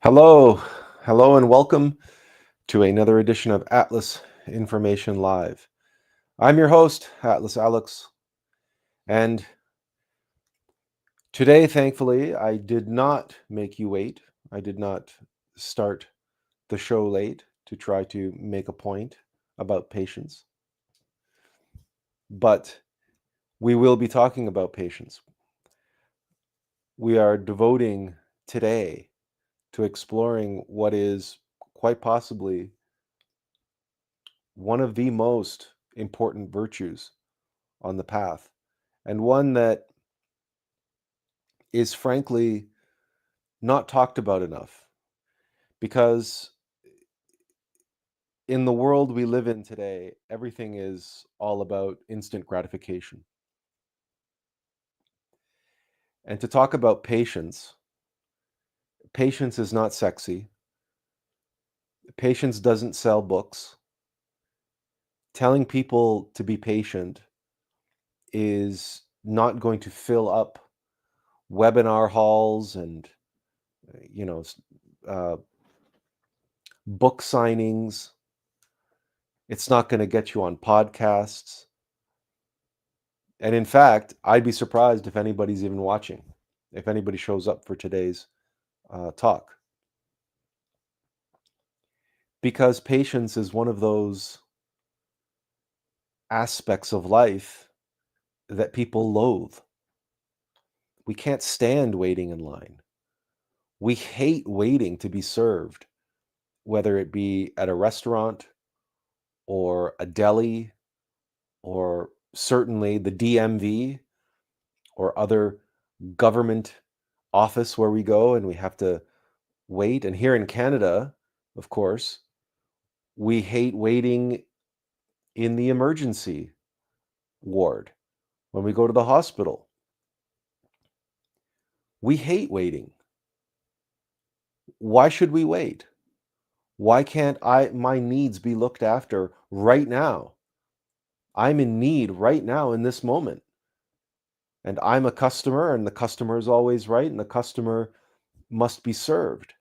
Hello, hello, and welcome to another edition of Atlas Information Live. I'm your host, Atlas Alex, and today, thankfully, I did not make you wait. I did not start the show late to try to make a point about patience, but we will be talking about patience. We are devoting today to exploring what is quite possibly one of the most important virtues on the path, and one that is frankly not talked about enough because in the world we live in today, everything is all about instant gratification. And to talk about patience, patience is not sexy. Patience doesn't sell books. Telling people to be patient is not going to fill up webinar halls and you know uh, book signings. It's not going to get you on podcasts. And in fact, I'd be surprised if anybody's even watching, if anybody shows up for today's talk. Because patience is one of those aspects of life that people loathe. We can't stand waiting in line. We hate waiting to be served, whether it be at a restaurant or a deli or certainly the DMV or other government office where we go and we have to wait. And here in Canada, of course, we hate waiting in the emergency ward when we go to the hospital. We hate waiting. Why should we wait? Why can't my needs be looked after right now? I'm in need right now in this moment. And I'm a customer, and the customer is always right, and the customer must be served.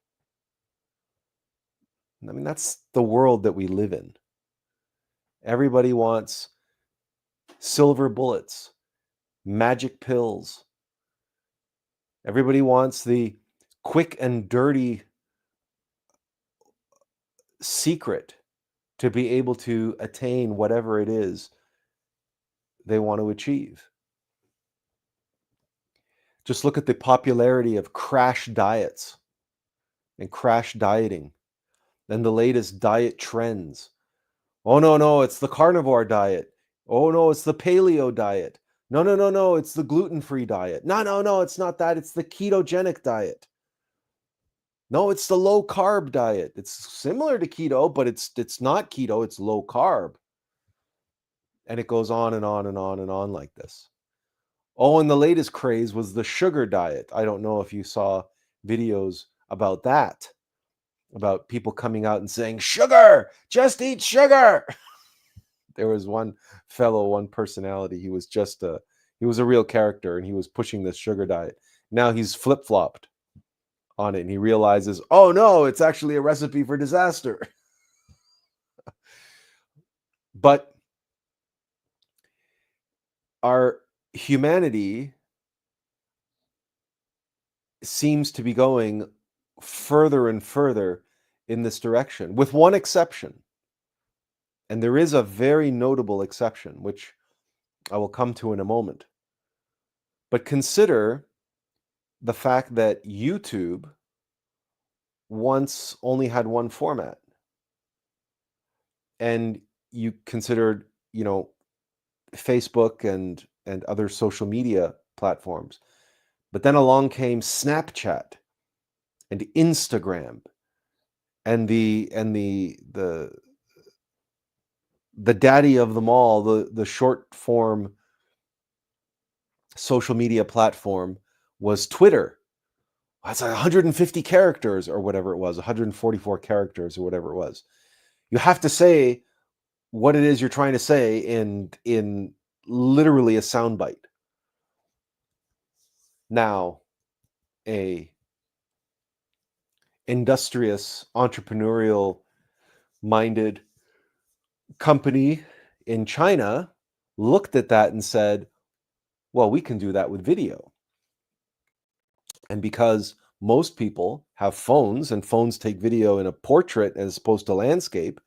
I mean, that's the world that we live in. Everybody wants silver bullets, magic pills. Everybody wants the quick and dirty secret to be able to attain whatever it is they want to achieve. Just look at the popularity of crash diets and crash dieting and the latest diet trends. Oh, no, no, it's the carnivore diet. Oh, no, it's the paleo diet. No, no, no, no, it's the gluten-free diet. No, no, no, it's not that. It's the ketogenic diet. No, it's the low carb diet. It's similar to keto, but it's not keto, it's low carb. And it goes on and on and on and on like this. Oh, and the latest craze was the sugar diet. I don't know if you saw videos about that, about people coming out and saying, sugar, just eat sugar. There was one personality. He was he was a real character and he was pushing this sugar diet. Now he's flip-flopped on it and he realizes, oh no, it's actually a recipe for disaster. But our humanity seems to be going further and further in this direction, with one exception. And there is a very notable exception, which I will come to in a moment. But consider the fact that YouTube once only had one format. And you considered, Facebook and other social media platforms. But then along came Snapchat and Instagram and the daddy of them all, the short form social media platform was Twitter. That's like 150 characters or whatever it was, 144 characters or whatever it was. You have to say what it is you're trying to say in literally a soundbite. Now, a industrious, entrepreneurial minded company in China looked at that and said, well, we can do that with video. And because most people have phones and phones take video in a portrait as opposed to landscape,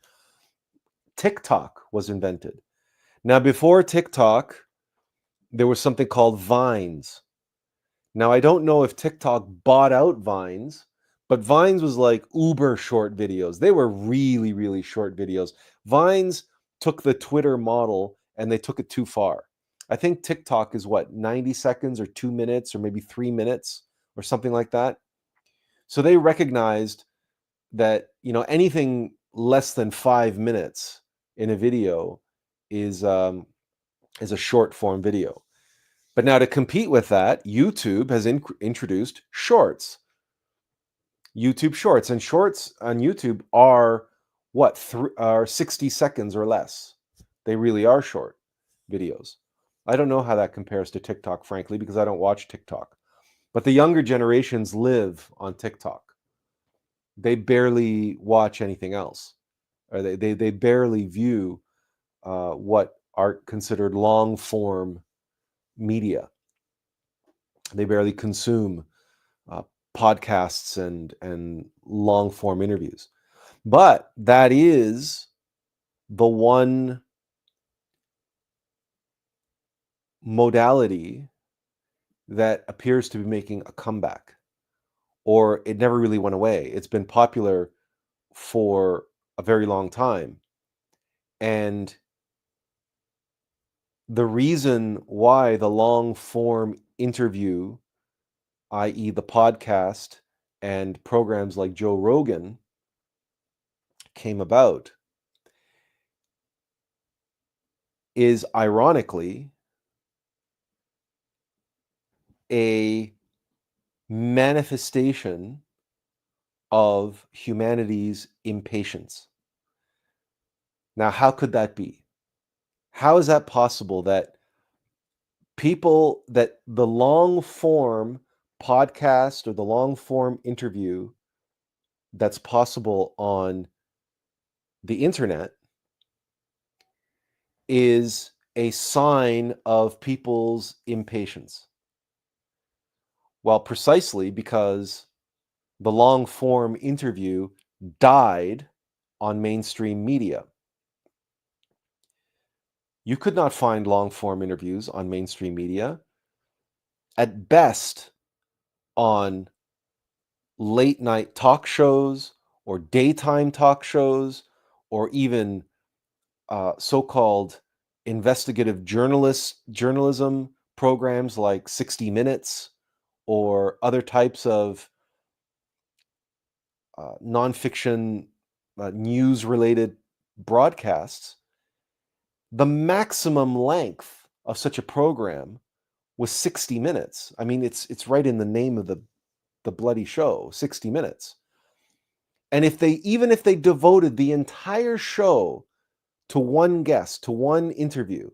TikTok was invented. Now, before TikTok, there was something called Vines. Now, I don't know if TikTok bought out Vines, but Vines was like uber short videos. They were really, really short videos. Vines took the Twitter model and they took it too far. I think TikTok is what, 90 seconds or 2 minutes or maybe 3 minutes or something like that. So they recognized that, anything less than 5 minutes in a video is a short form video. But now to compete with that, YouTube has introduced shorts. YouTube shorts, and shorts on YouTube are are 60 seconds or less. They really are short videos. I don't know how that compares to TikTok, frankly, because I don't watch TikTok. But the younger generations live on TikTok. They barely watch anything else, or they barely view what are considered long form media. They barely consume podcasts and long form interviews. But that is the one modality that appears to be making a comeback, or it never really went away. It's been popular for a very long time. And the reason why the long form interview, i.e., the podcast and programs like Joe Rogan, came about is ironically a manifestation of humanity's impatience. Now, how could that be? How is that possible that the long form podcast or the long form interview that's possible on the internet is a sign of people's impatience? Well, precisely because the long form interview died on mainstream media. You could not find long form interviews on mainstream media. At best, on late night talk shows or daytime talk shows, or even so-called investigative journalism programs like 60 Minutes or other types of nonfiction news-related broadcasts. The maximum length of such a program was 60 minutes. I mean, it's right in the name of the bloody show, 60 minutes. And even if they devoted the entire show to one guest, to one interview,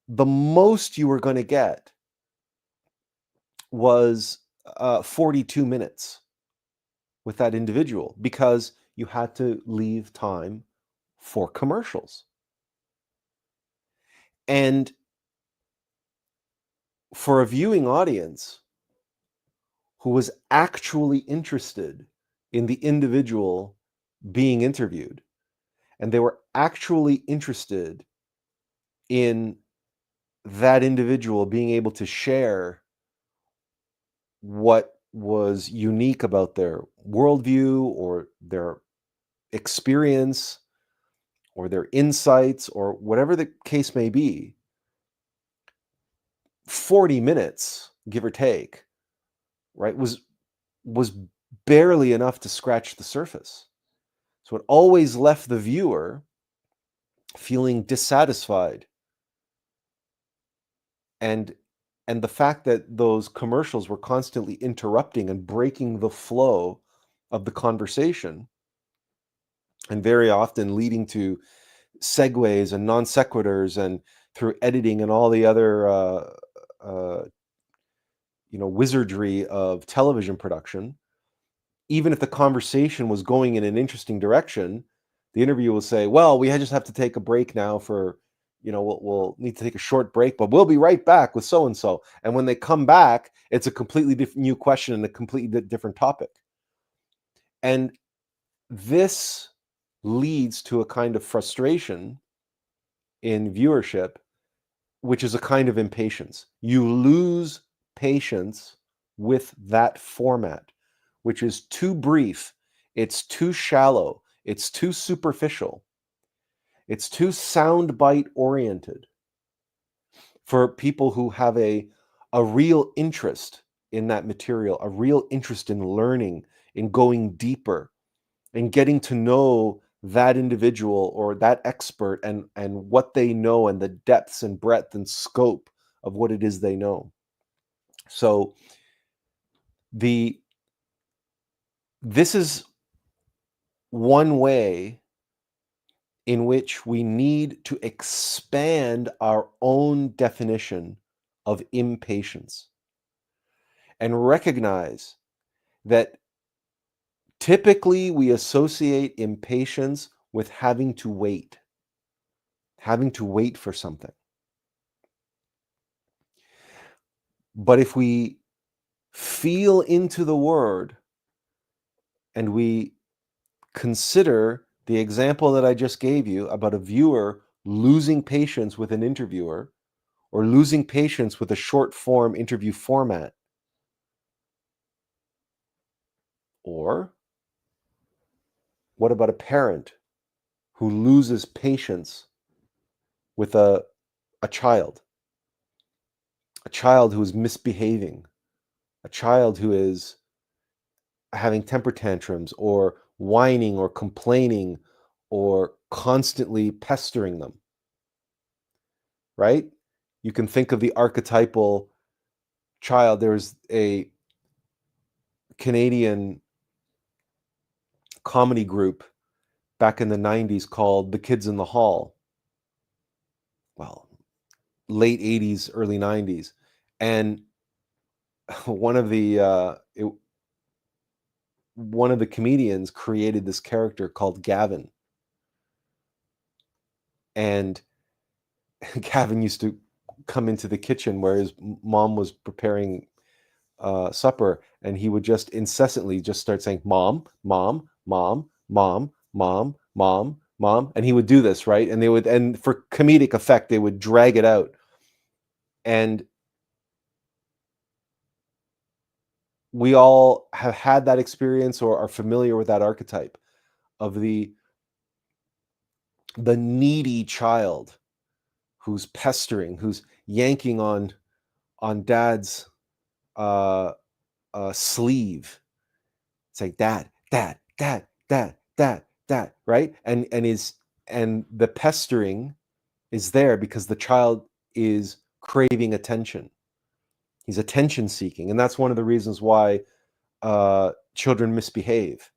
the most you were going to get was 42 minutes with that individual, because you had to leave time for commercials. And for a viewing audience who was actually interested in the individual being interviewed, and they were actually interested in that individual being able to share what was unique about their worldview or their experience or their insights or whatever the case may be, 40 minutes, give or take, right, was barely enough to scratch the surface. So it always left the viewer feeling dissatisfied. And the fact that those commercials were constantly interrupting and breaking the flow of the conversation, and very often leading to segues and non sequiturs, and through editing and all the other wizardry of television production, even if the conversation was going in an interesting direction, the interviewer will say, "Well, we just have to take a break now for, we'll need to take a short break, but we'll be right back with so and so." And when they come back, it's a completely different new question and a completely different topic. And this leads to a kind of frustration in viewership, which is a kind of impatience. You lose patience with that format, which is too brief, it's too shallow, it's too superficial, it's too soundbite oriented for people who have a real interest in that material, a real interest in learning, in going deeper, in getting to know that individual or that expert and what they know and the depths and breadth and scope of what it is they know. So this is one way in which we need to expand our own definition of impatience and recognize that typically we associate impatience with having to wait for something. But if we feel into the word and we consider the example that I just gave you about a viewer losing patience with an interviewer or losing patience with a short form interview format, or what about a parent who loses patience with a child who is misbehaving, a child who is having temper tantrums or whining or complaining or constantly pestering them, right? You can think of the archetypal child. There's a Canadian comedy group back in the 90s called The Kids in the Hall. Well, late 80s, early 90s. And one of the comedians created this character called Gavin. And Gavin used to come into the kitchen where his mom was preparing supper, and he would just incessantly just start saying, "Mom, mom, mom, mom, mom, mom, mom," and he would do this, right? And for comedic effect, they would drag it out. And we all have had that experience or are familiar with that archetype of the needy child who's pestering, who's yanking on dad's sleeve. It's like, dad, dad, dad, dad, dad, dad, right? And the pestering is there because the child is craving attention. He's attention seeking, and that's one of the reasons why children misbehave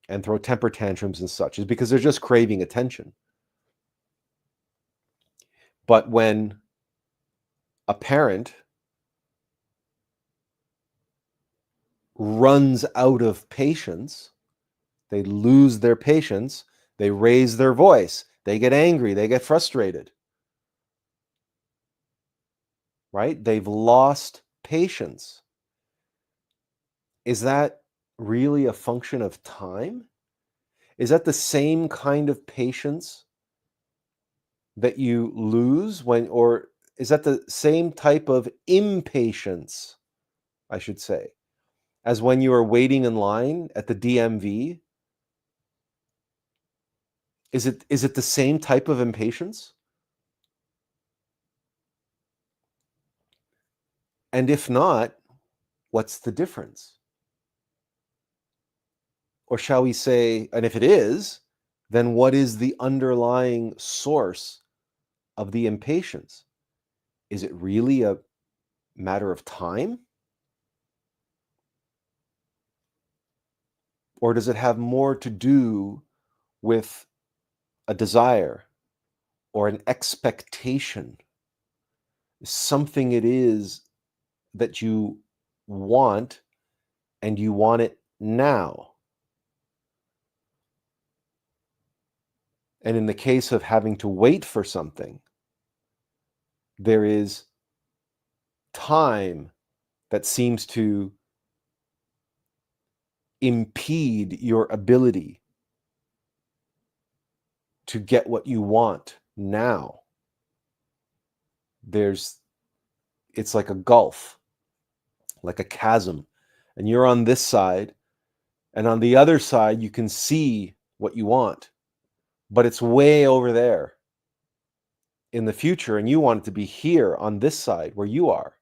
and throw temper tantrums and such, is because they're just craving attention. But when a parent runs out of patience, they lose their patience, they raise their voice, they get angry, they get frustrated, right? They've lost patience. Is that really a function of time? Is that the same kind of patience that you lose or is that the same type of impatience, I should say, as when you are waiting in line at the DMV? Is it the same type of impatience? And if not, what's the difference? Or shall we say, and if it is, then what is the underlying source of the impatience? Is it really a matter of time? Or does it have more to do with a desire or an expectation? Something it is that you want, and you want it now. And in the case of having to wait for something, there is time that seems to impede your ability to get what you want now. It's like a gulf, like a chasm, and you're on this side, and on the other side you can see what you want, but it's way over there in the future, and you want it to be here on this side where you are.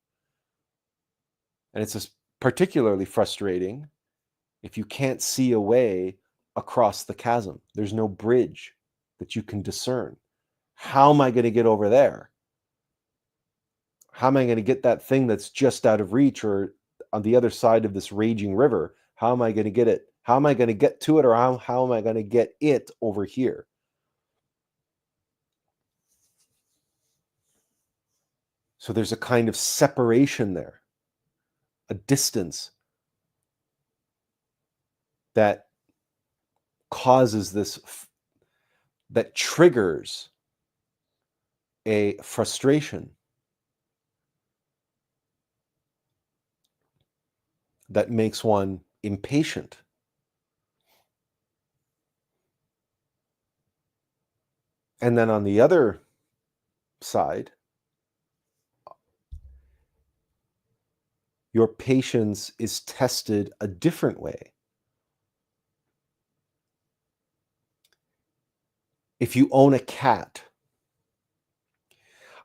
And it's just particularly frustrating if you can't see a way across the chasm. There's no bridge that you can discern. How am I going to get over there? How am I going to get that thing that's just out of reach or on the other side of this raging river? How am I going to get it? How am I going to get to it, or how am I going to get it over here? So there's a kind of separation there, a distance that causes this, that triggers a frustration that makes one impatient. And then on the other side, your patience is tested a different way. If you own a cat,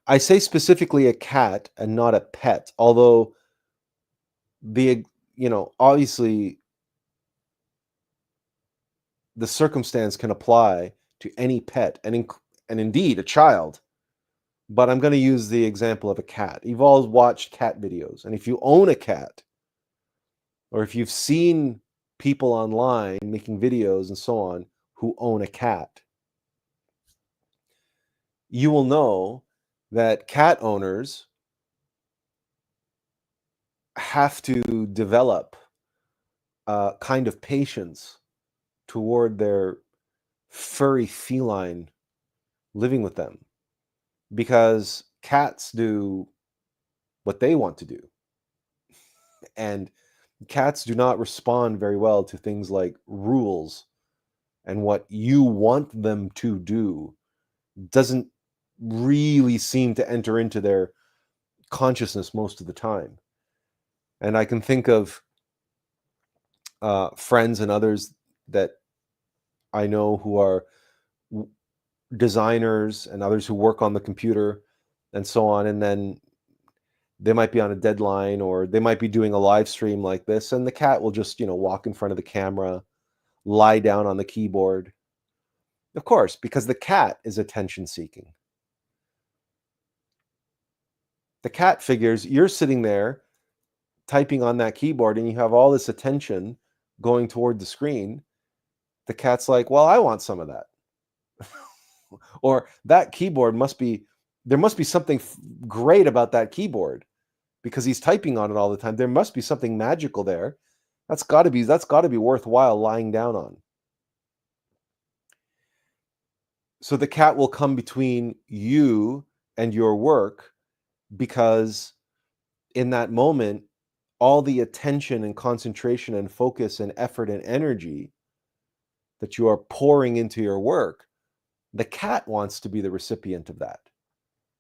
I say specifically a cat and not a pet, although obviously the circumstance can apply to any pet and indeed a child. But I'm going to use the example of a cat. You've all watched cat videos, and if you own a cat, or if you've seen people online making videos and so on who own a cat, you will know that cat owners have to develop a kind of patience toward their furry feline living with them, because cats do what they want to do, and cats do not respond very well to things like rules, and what you want them to do doesn't really seem to enter into their consciousness most of the time. And I can think of friends and others that I know who are designers and others who work on the computer and so on, and then they might be on a deadline, or they might be doing a live stream like this, and the cat will just walk in front of the camera, lie down on the keyboard, of course, because the cat is attention seeking. The cat figures you're sitting there typing on that keyboard and you have all this attention going toward the screen. The cat's like, well, I want some of that. Or that keyboard there must be something great about that keyboard because he's typing on it all the time. There must be something magical there. That's got to be worthwhile lying down on. So the cat will come between you and your work, because in that moment, all the attention and concentration and focus and effort and energy that you are pouring into your work, the cat wants to be the recipient of that.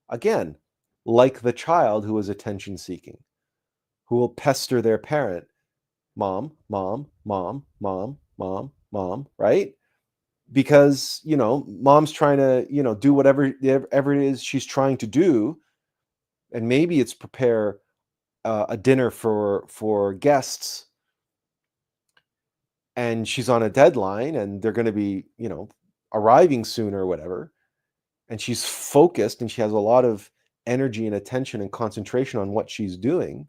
Again, like the child who is attention seeking, who will pester their parent, mom, mom, mom, mom, mom, mom, right? Because, mom's trying to, do whatever it is she's trying to do. And maybe it's prepare a dinner for guests, and she's on a deadline and they're going to be, arriving soon or whatever. And she's focused and she has a lot of energy and attention and concentration on what she's doing.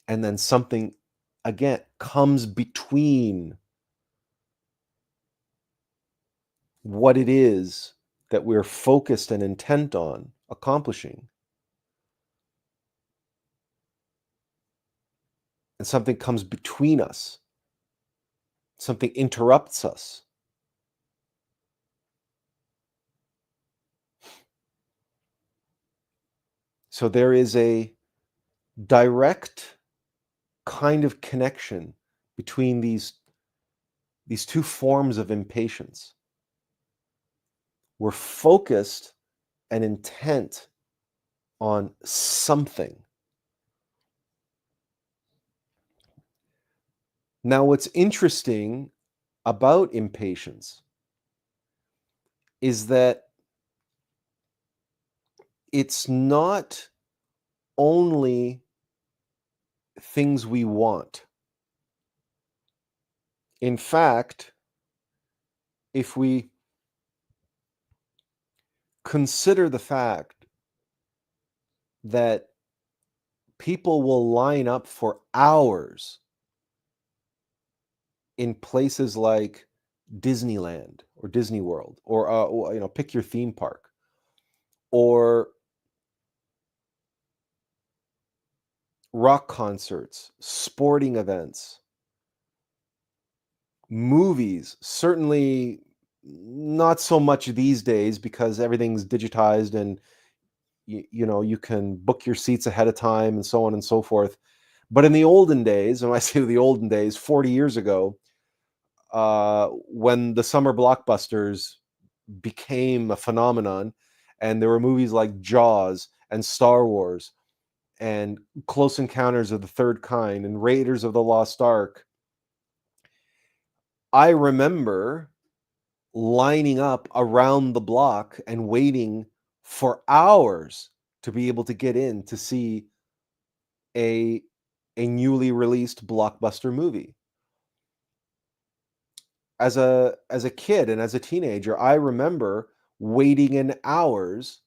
And then something, again, comes between what it is that we're focused and intent on accomplishing. and something comes between us, something interrupts us. So there is a direct kind of connection between these two forms of impatience. We're focused and intent on something. Now, what's interesting about impatience is that it's not only things we want. In fact, if we consider the fact that people will line up for hours in places like Disneyland or Disney World, or pick your theme park, or rock concerts, sporting events, movies, certainly not so much these days because everything's digitized and you can book your seats ahead of time and so on and so forth. But in the olden days, and when I say the olden days, 40 years ago, when the summer blockbusters became a phenomenon, and there were movies like Jaws and Star Wars and Close Encounters of the Third Kind and Raiders of the Lost Ark, I remember lining up around the block and waiting for hours to be able to get in to see a newly released blockbuster movie. As a kid and as a teenager, I remember waiting in hours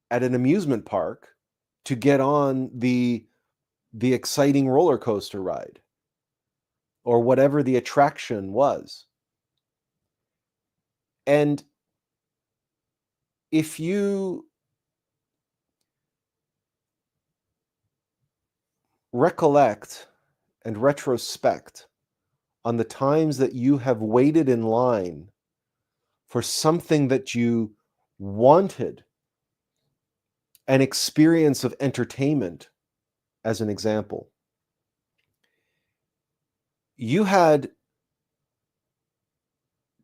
at an amusement park to get on the exciting roller coaster ride or whatever the attraction was. And if you recollect and retrospect on the times that you have waited in line for something that you wanted, an experience of entertainment, as an example, you had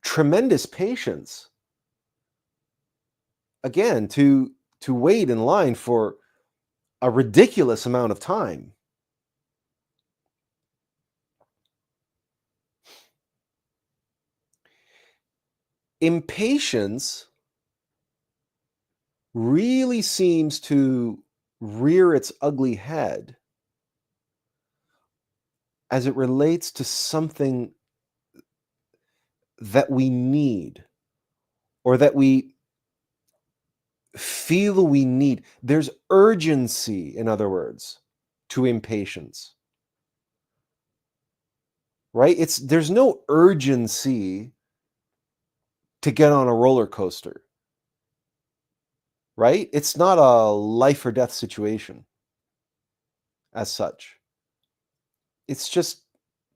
tremendous patience, again, to wait in line for a ridiculous amount of time. Impatience really seems to rear its ugly head as it relates to something that we need or that we feel we need. There's urgency, in other words, to impatience, right? There's no urgency to get on a roller coaster, right? It's not a life or death situation as such. It's just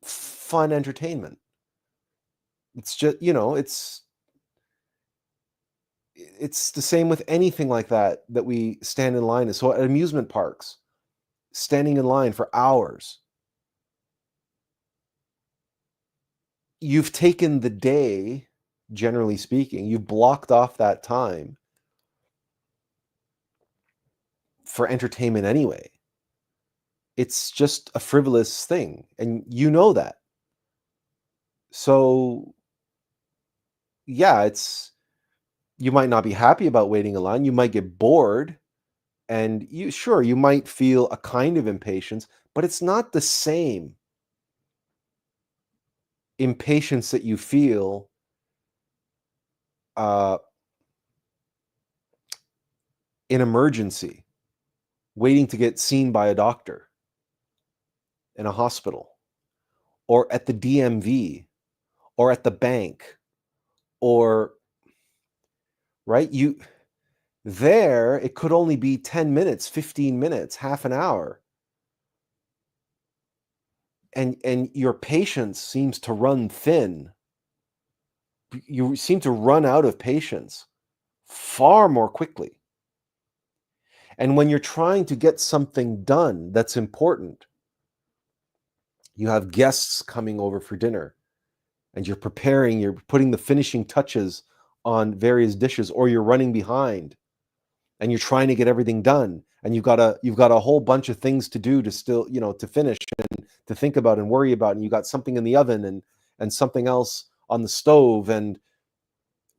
fun entertainment. It's just, it's the same with anything like that we stand in line. So at amusement parks, standing in line for hours, you've taken the day, generally speaking, you've blocked off that time for entertainment anyway. It's just a frivolous thing, and you know that. So, yeah, you might not be happy about waiting in line. You might get bored, and you might feel a kind of impatience, but it's not the same impatience that you feel uh, in emergency, waiting to get seen by a doctor in a hospital, or at the DMV, or at the bank, or right? It could only be 10 minutes, 15 minutes, half an hour. and your patience seems to run thin. You seem to run out of patience far more quickly. And when you're trying to get something done that's important, you have guests coming over for dinner, and you're putting the finishing touches on various dishes, or you're running behind and you're trying to get everything done, and you've got a whole bunch of things to do, to still, to finish and to think about and worry about, and you got something in the oven and something else on the stove, and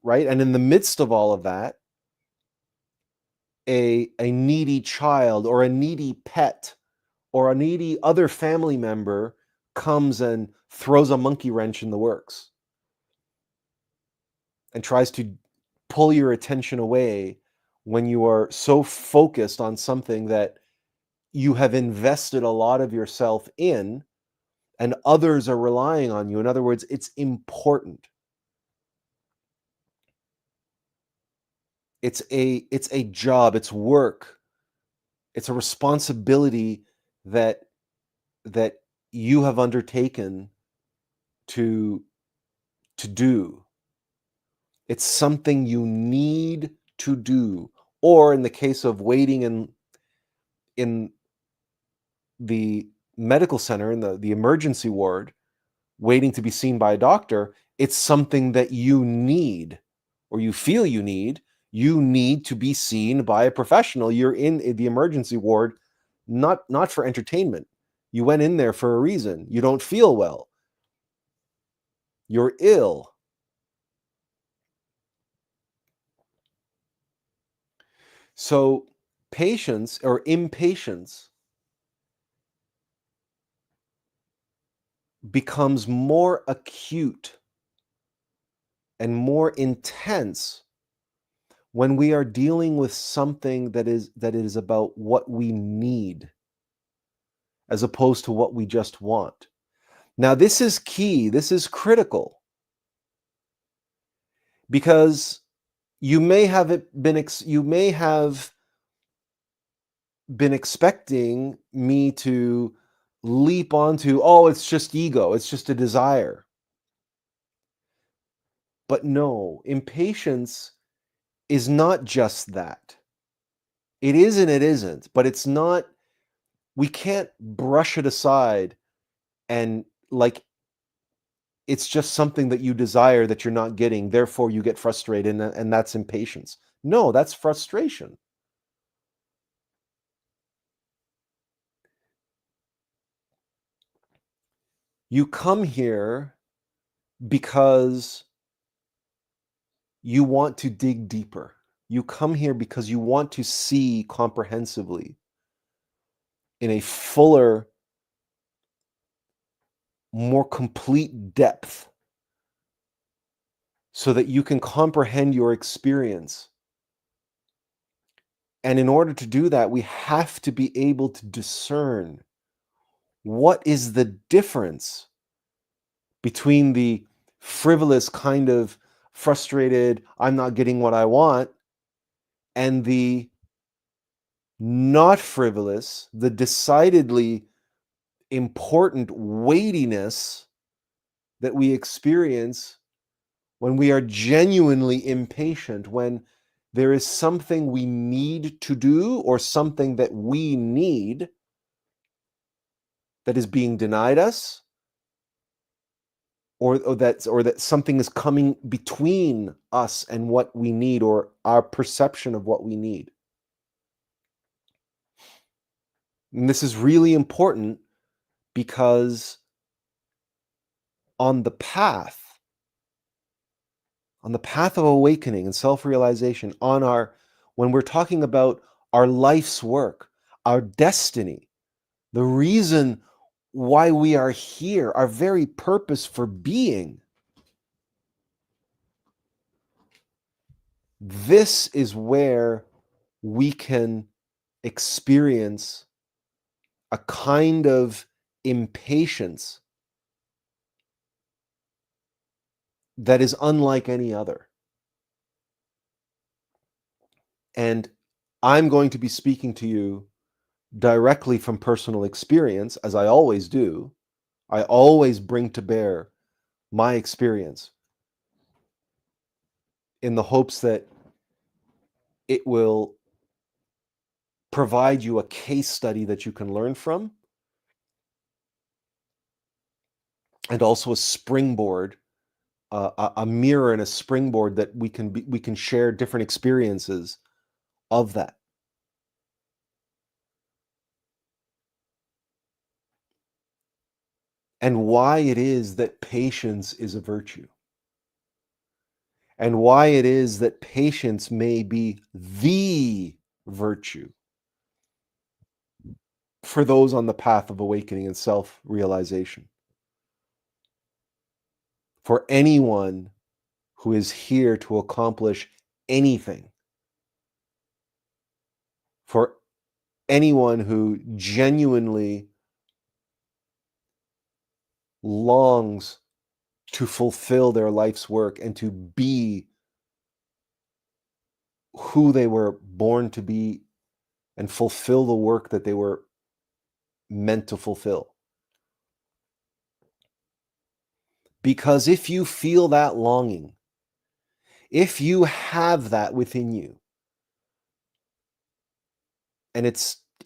right, and in the midst of all of that, a needy child or a needy pet or a needy other family member comes and throws a monkey wrench in the works and tries to pull your attention away when you are so focused on something that you have invested a lot of yourself in, and others are relying on you. In other words, it's important. It's a job, it's work, it's a responsibility that that you have undertaken to do. It's something you need to do. Or in the case of waiting in the medical center, in the emergency ward, waiting to be seen by a doctor, it's something that you need, or you feel you need. You need to be seen by a professional. You're in the emergency ward not for entertainment. You went in there for a reason. You don't feel well. You're ill. So patience or impatience becomes more acute and more intense when we are dealing with something that is about what we need, as opposed to what we just want. Now, this is key. This is critical, because you may have been expecting me to leap onto, oh, it's just ego, it's just a desire. But no, impatience is not just that. It is and it isn't, but it's not. We can't brush it aside and, like, it's just something that you desire that you're not getting, therefore you get frustrated, and that's impatience. No, that's frustration. You come here because you want to dig deeper. You come here because you want to see comprehensively, in a fuller, more complete depth, so that you can comprehend your experience. And in order to do that, we have to be able to discern what is the difference between the frivolous kind of frustrated, I'm not getting what I want, and the not frivolous, the decidedly important weightiness that we experience when we are genuinely impatient, when there is something we need to do, or something that we need that is being denied us, or that something is coming between us and what we need, or our perception of what we need. And this is really important, because on the path of awakening and self-realization, when we're talking about our life's work, our destiny, the reason why we are here, our very purpose for being, this is where we can experience a kind of impatience that is unlike any other. And I'm going to be speaking to you directly from personal experience, as I always do, I always bring to bear my experience in the hopes that it will provide you a case study that you can learn from, and also a springboard, a mirror and a springboard that we can share different experiences of that. And why it is that patience is a virtue. And why it is that patience may be the virtue for those on the path of awakening and self-realization. For anyone who is here to accomplish anything. For anyone who genuinely longs to fulfill their life's work and to be who they were born to be and fulfill the work that they were meant to fulfill. Because if you feel that longing, if you have that within you, and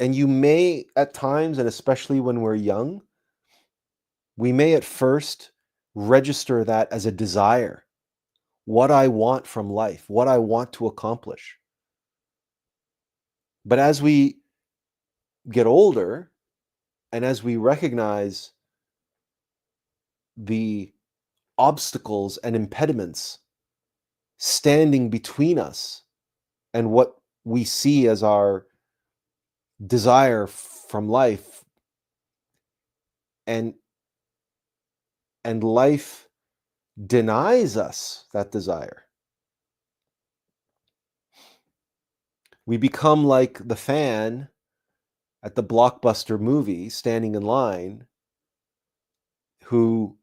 you may at times, and especially when we're young, we may at first register that as a desire, what I want from life, what I want to accomplish. But as we get older, and as we recognize the obstacles and impediments standing between us and what we see as our desire from life, and life denies us that desire, we become like the fan at the blockbuster movie standing in line who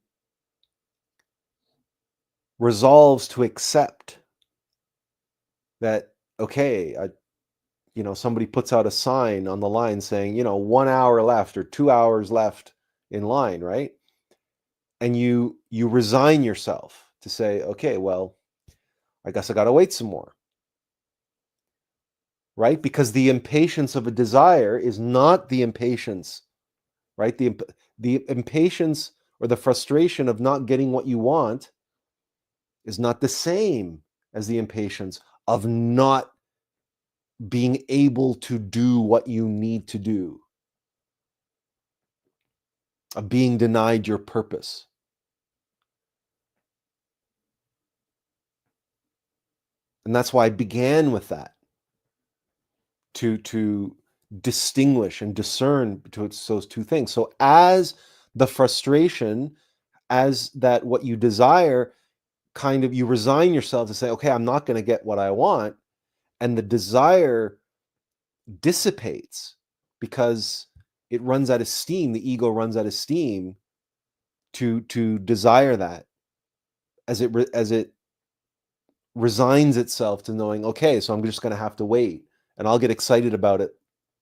resolves to accept that, okay, somebody puts out a sign on the line saying, 1 hour left or 2 hours left in line, right? And you resign yourself to say, okay, well, I guess I got to wait some more, right? Because the impatience of a desire is not the impatience, right? The impatience or the frustration of not getting what you want is not the same as the impatience of not being able to do what you need to do, of being denied your purpose. And that's why I began with that, to distinguish and discern between those two things. So as the frustration, as that what you desire, kind of you resign yourself to say, okay, I'm not going to get what I want, and the desire dissipates because it runs out of steam, the ego runs out of steam to desire that, as it resigns itself to knowing, okay, so I'm just going to have to wait, and I'll get excited about it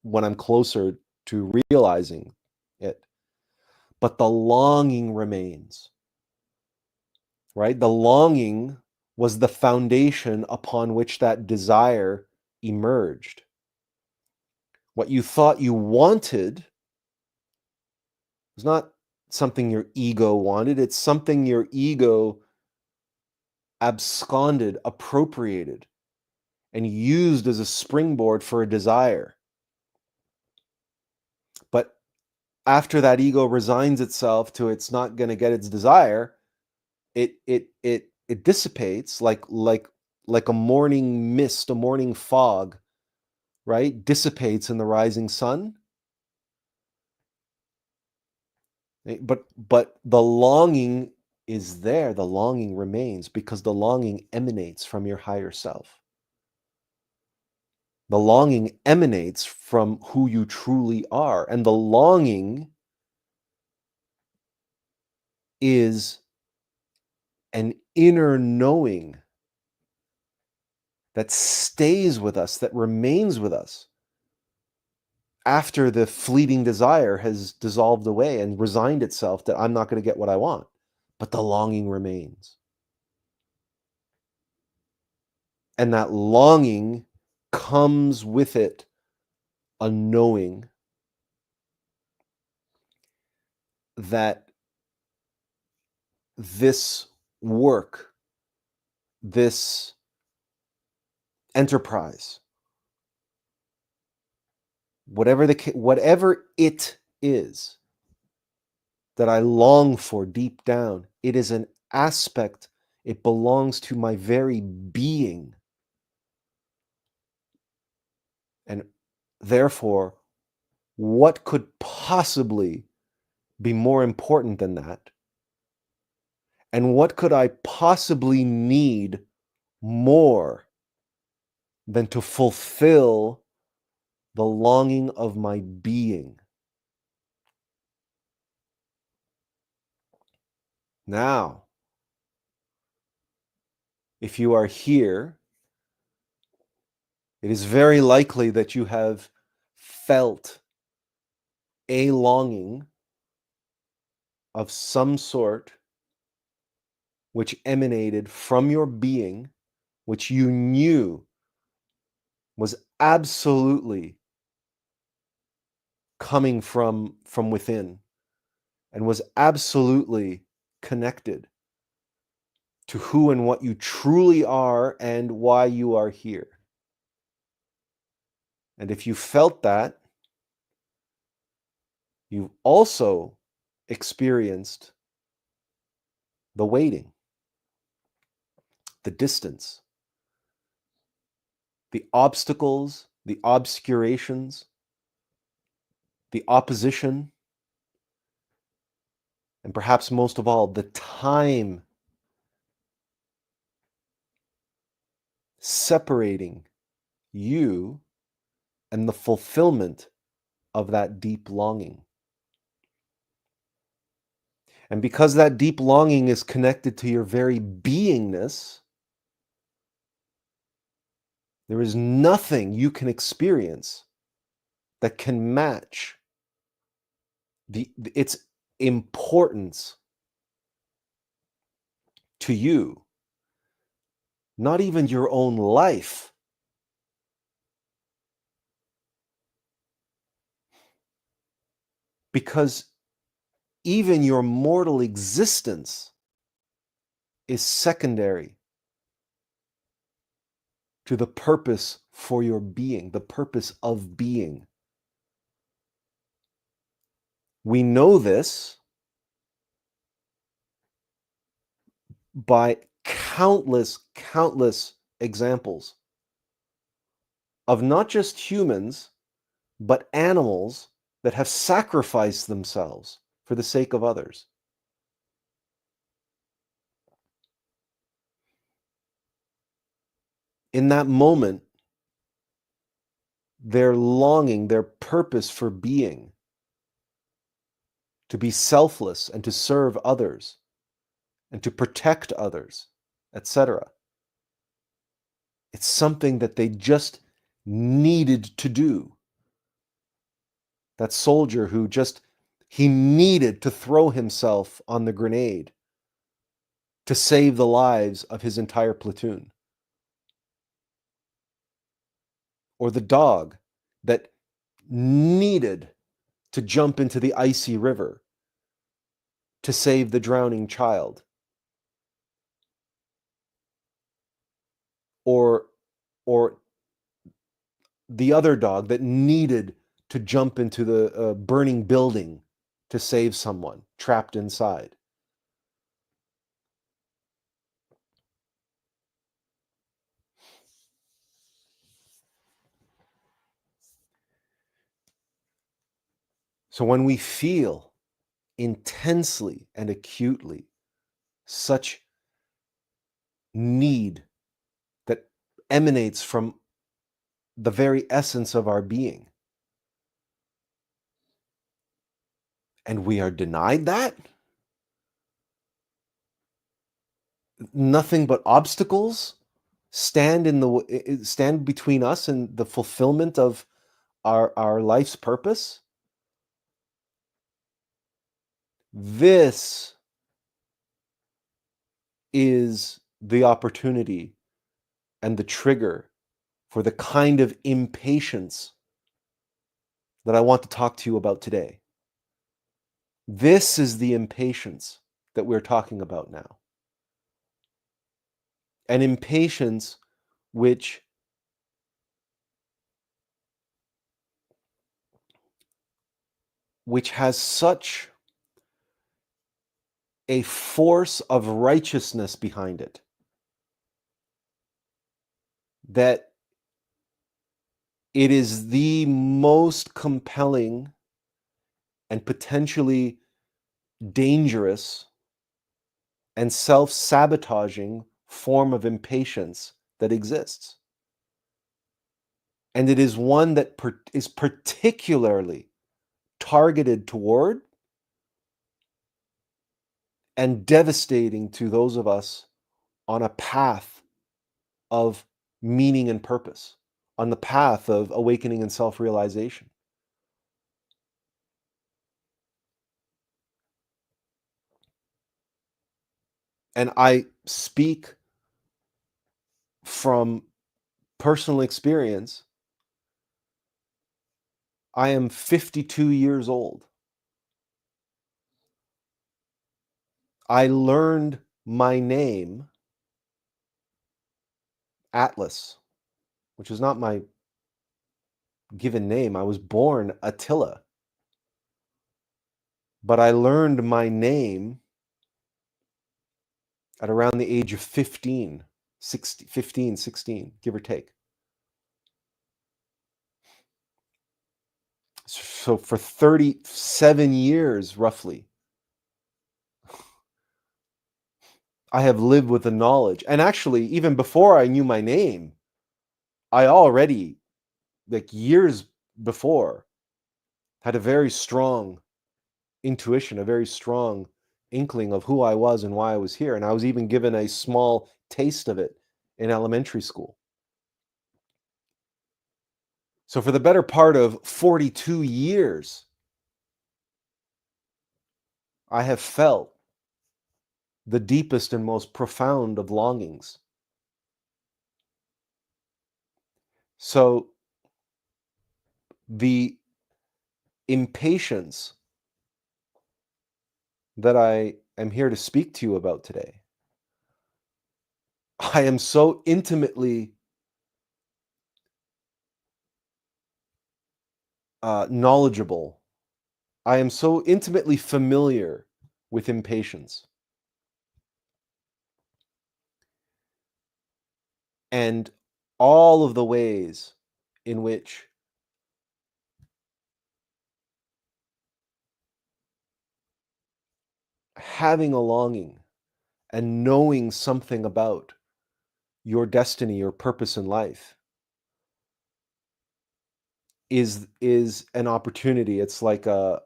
when I'm closer to realizing it. But the longing remains, right? The longing was the foundation upon which that desire emerged. What you thought you wanted was not something your ego wanted, it's something your ego absconded, appropriated, and used as a springboard for a desire. But after that ego resigns itself to it's not going to get its desire, it dissipates like a morning mist, a morning fog, right? Dissipates in the rising sun. But the longing is there, the longing remains, because the longing emanates from your higher self. The longing emanates from who you truly are, and the longing is an inner knowing that stays with us, that remains with us after the fleeting desire has dissolved away and resigned itself that I'm not going to get what I want, but the longing remains. And that longing comes with it a knowing that this work, this enterprise, whatever it is that I long for deep down, it is an aspect, it belongs to my very being. And therefore, what could possibly be more important than that? And what could I possibly need more than to fulfill the longing of my being? Now, if you are here, it is very likely that you have felt a longing of some sort which emanated from your being, which you knew was absolutely coming from within and was absolutely connected to who and what you truly are and why you are here. And if you felt that, you've also experienced the waiting, the distance, the obstacles, the obscurations, the opposition, and perhaps most of all, the time separating you and the fulfillment of that deep longing. And because that deep longing is connected to your very beingness, there is nothing you can experience that can match its importance to you, not even your own life. Because even your mortal existence is secondary to the purpose for your being, the purpose of being. We know this by countless examples of not just humans, but animals that have sacrificed themselves for the sake of others. In that moment, their longing, their purpose for being, to be selfless and to serve others and to protect others, etc. It's something that they just needed to do. That soldier who he needed to throw himself on the grenade to save the lives of his entire platoon. Or the dog that needed to jump into the icy river to save the drowning child. Or the other dog that needed to jump into the burning building to save someone trapped inside. So when we feel intensely and acutely such need that emanates from the very essence of our being, and we are denied that, nothing but obstacles stand between us and the fulfillment of our life's purpose, this is the opportunity and the trigger for the kind of impatience that I want to talk to you about today. This is the impatience that we're talking about now. An impatience which has such a force of righteousness behind it that it is the most compelling and potentially dangerous and self-sabotaging form of impatience that exists. And it is one that is particularly targeted toward and devastating to those of us on a path of meaning and purpose, on the path of awakening and self-realization. And I speak from personal experience. I am 52 years old. I learned my name, Attlas, which is not my given name. I was born Attila. But I learned my name at around the age of 15, 16, give or take. So for 37 years, roughly, I have lived with the knowledge. And actually, even before I knew my name, I already, like years before, had a very strong intuition, a very strong inkling of who I was and why I was here. And I was even given a small taste of it in elementary school. So for the better part of 42 years, I have felt the deepest and most profound of longings. So the impatience that I am here to speak to you about today, I am so intimately knowledgeable. I am so intimately familiar with impatience. And all of the ways in which having a longing and knowing something about your destiny, your purpose in life is an opportunity. It's like that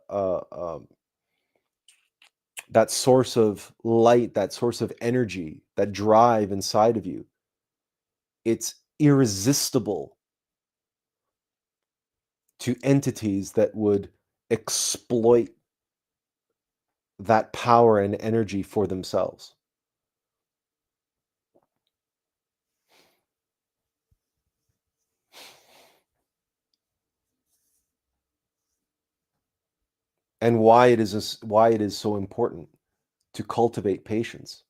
source of light, that source of energy, that drive inside of you. It's irresistible to entities that would exploit that power and energy for themselves. And why it is so important to cultivate patience.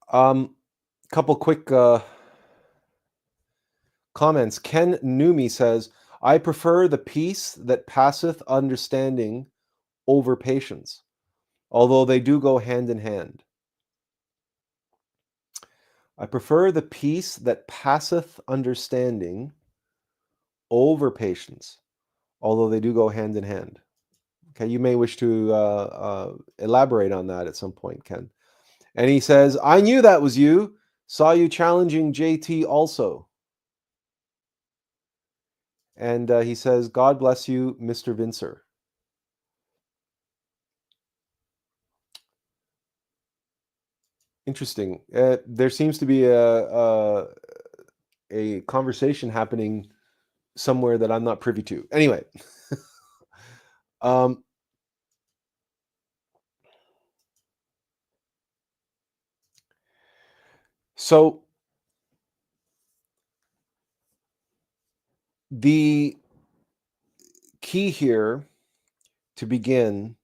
Couple quick comments. Ken Numi says, I prefer the peace that passeth understanding over patience, although they do go hand in hand. I prefer the peace that passeth understanding over patience, although they do go hand in hand. Okay, you may wish to elaborate on that at some point, Ken. And he says, I knew that was you. Saw you challenging JT also. And he says, God bless you, Mr. Vincer. Interesting. There seems to be a conversation happening somewhere that I'm not privy to. Anyway, um, so the key here to begin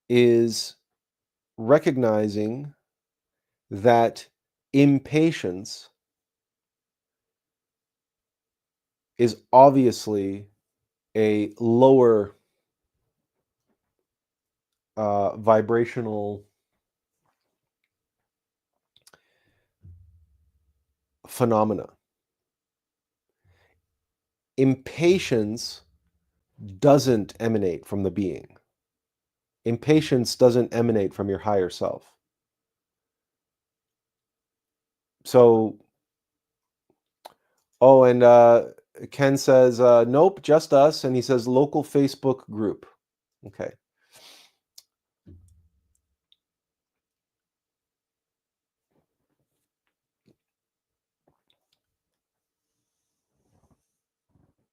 is recognizing that impatience is obviously a lower vibrational phenomena. Impatience doesn't emanate from the being. Impatience doesn't emanate from your higher self. So, oh, and Ken says, nope, just us. And he says, local Facebook group. Okay.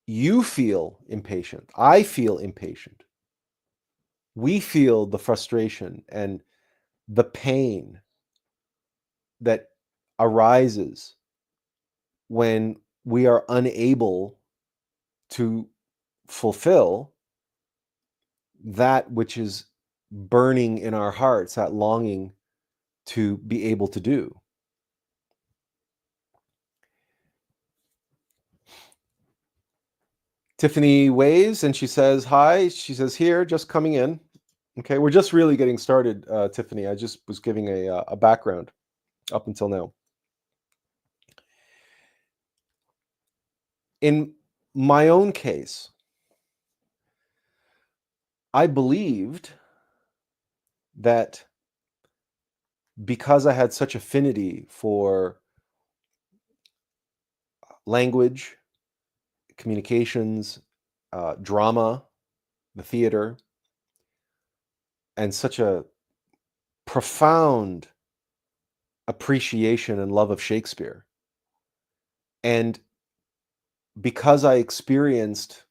You feel impatient. I feel impatient. We feel the frustration and the pain that arises when we are unable to fulfill that which is burning in our hearts, that longing to be able to do. Tiffany waves and she says, hi. She says, here, just coming in. Okay, we're just really getting started, Tiffany. I just was giving a background up until now. In my own case, I believed that because I had such affinity for language, communications, drama, the theater, and such a profound appreciation and love of Shakespeare. And because I experienced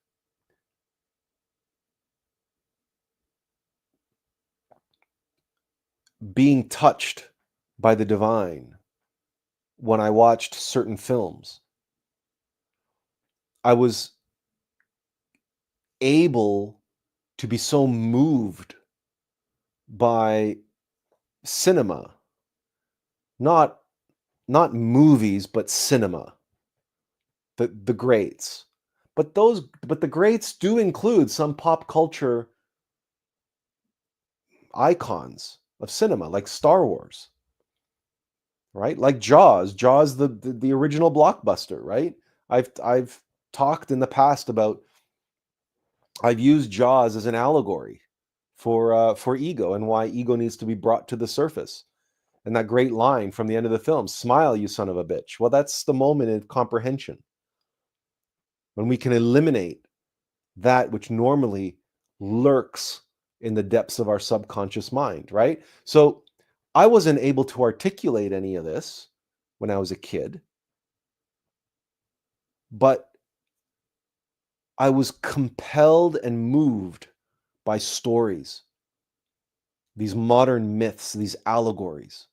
being touched by the divine when I watched certain films, I was able to be so moved by cinema, not movies, but cinema, the greats. But the greats do include some pop culture icons of cinema, like Star Wars, right? Like Jaws. Jaws, the original blockbuster, right? I've talked in the past about, I've used Jaws as an allegory for ego and why ego needs to be brought to the surface. And that great line from the end of the film, smile, you son of a bitch. Well, that's the moment of comprehension when we can eliminate that which normally lurks in the depths of our subconscious mind, right? So I wasn't able to articulate any of this when I was a kid, but I was compelled and moved by stories, these modern myths, these allegories.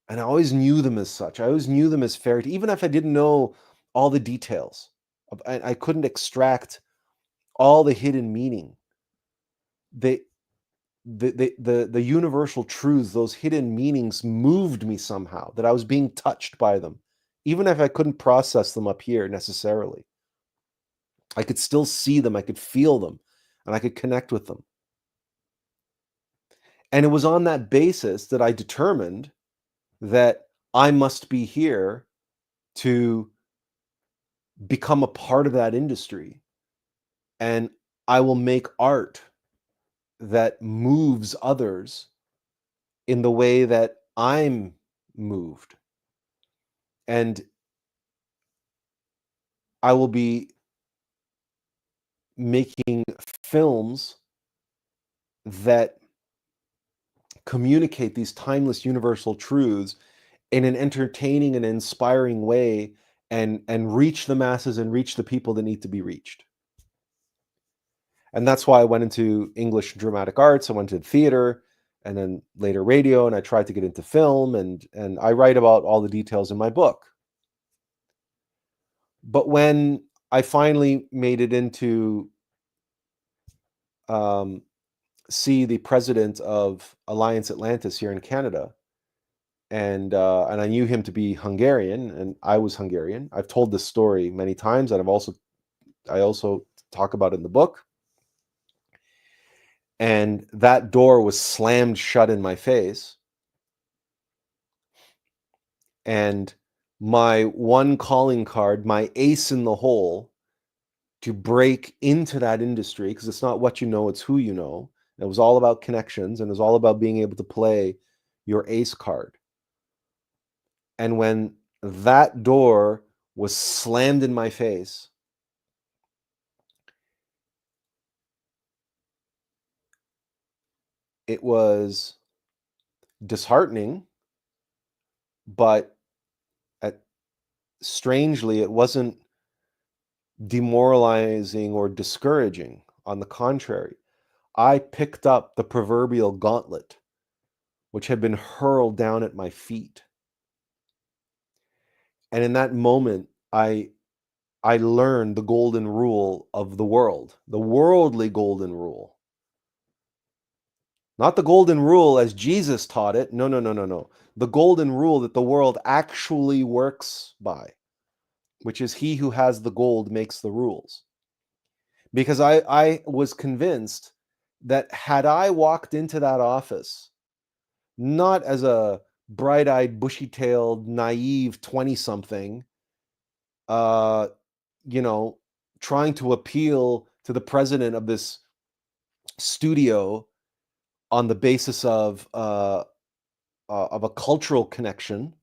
And I always knew them as such. I always knew them as fairy tale, even if I didn't know all the details. I couldn't extract all the hidden meaning. They, the universal truths, those hidden meanings moved me somehow, that I was being touched by them. Even if I couldn't process them up here necessarily, I could still see them, I could feel them, and I could connect with them. And it was on that basis that I determined that I must be here to become a part of that industry. And I will make art that moves others in the way that I'm moved. And I will be making films that communicate these timeless universal truths in an entertaining and inspiring way, and reach the masses and reach the people that need to be reached. And that's why I went into English dramatic arts. I went to theater, and then later radio, and I tried to get into film, and I write about all the details in my book. But when I finally made it into um, see the president of Alliance Atlantis here in Canada, and I knew him to be Hungarian, and I was Hungarian. I've told this story many times, and I also talk about it in the book. And that door was slammed shut in my face, and my one calling card, my ace in the hole to break into that industry, because it's not what you know, it's who you know. It was all about connections, and it was all about being able to play your ace card. And when that door was slammed in my face, it was disheartening, but at, strangely, it wasn't demoralizing or discouraging. On the contrary, I picked up the proverbial gauntlet, which had been hurled down at my feet. And in that moment, I learned the golden rule of the world, the worldly golden rule. Not the golden rule as Jesus taught it. No, no, no, no, no. The golden rule that the world actually works by, which is he who has the gold makes the rules. Because I was convinced that had I walked into that office, not as a bright-eyed, bushy-tailed, naive 20-something, uh, you know, trying to appeal to the president of this studio on the basis of a cultural connection,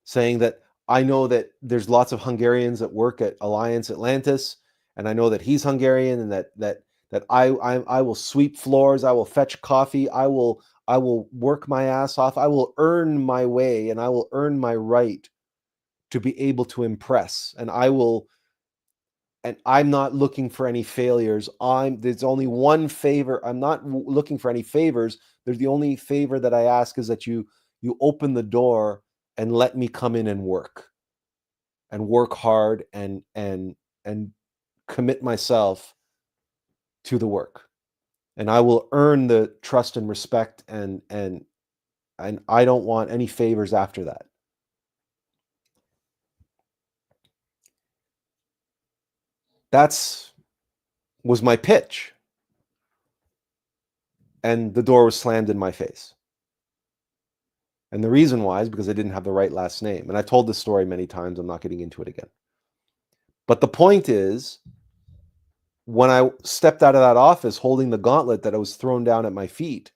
saying that I know that there's lots of Hungarians that work at Alliance Atlantis, and I know that he's Hungarian, and that I will sweep floors, I will fetch coffee, I will work my ass off, I will earn my way, and I will earn my right to be able to impress, and I'm not looking for any failures. There's only one favor. I'm not looking for any favors. There's the only favor that I ask is that you open the door and let me come in and work hard and commit myself to the work. And I will earn the trust and respect, and I don't want any favors after that. That's was my pitch. And the door was slammed in my face. And the reason why is because I didn't have the right last name. And I told this story many times. I'm not getting into it again. But the point is, when I stepped out of that office holding the gauntlet that was thrown down at my feet,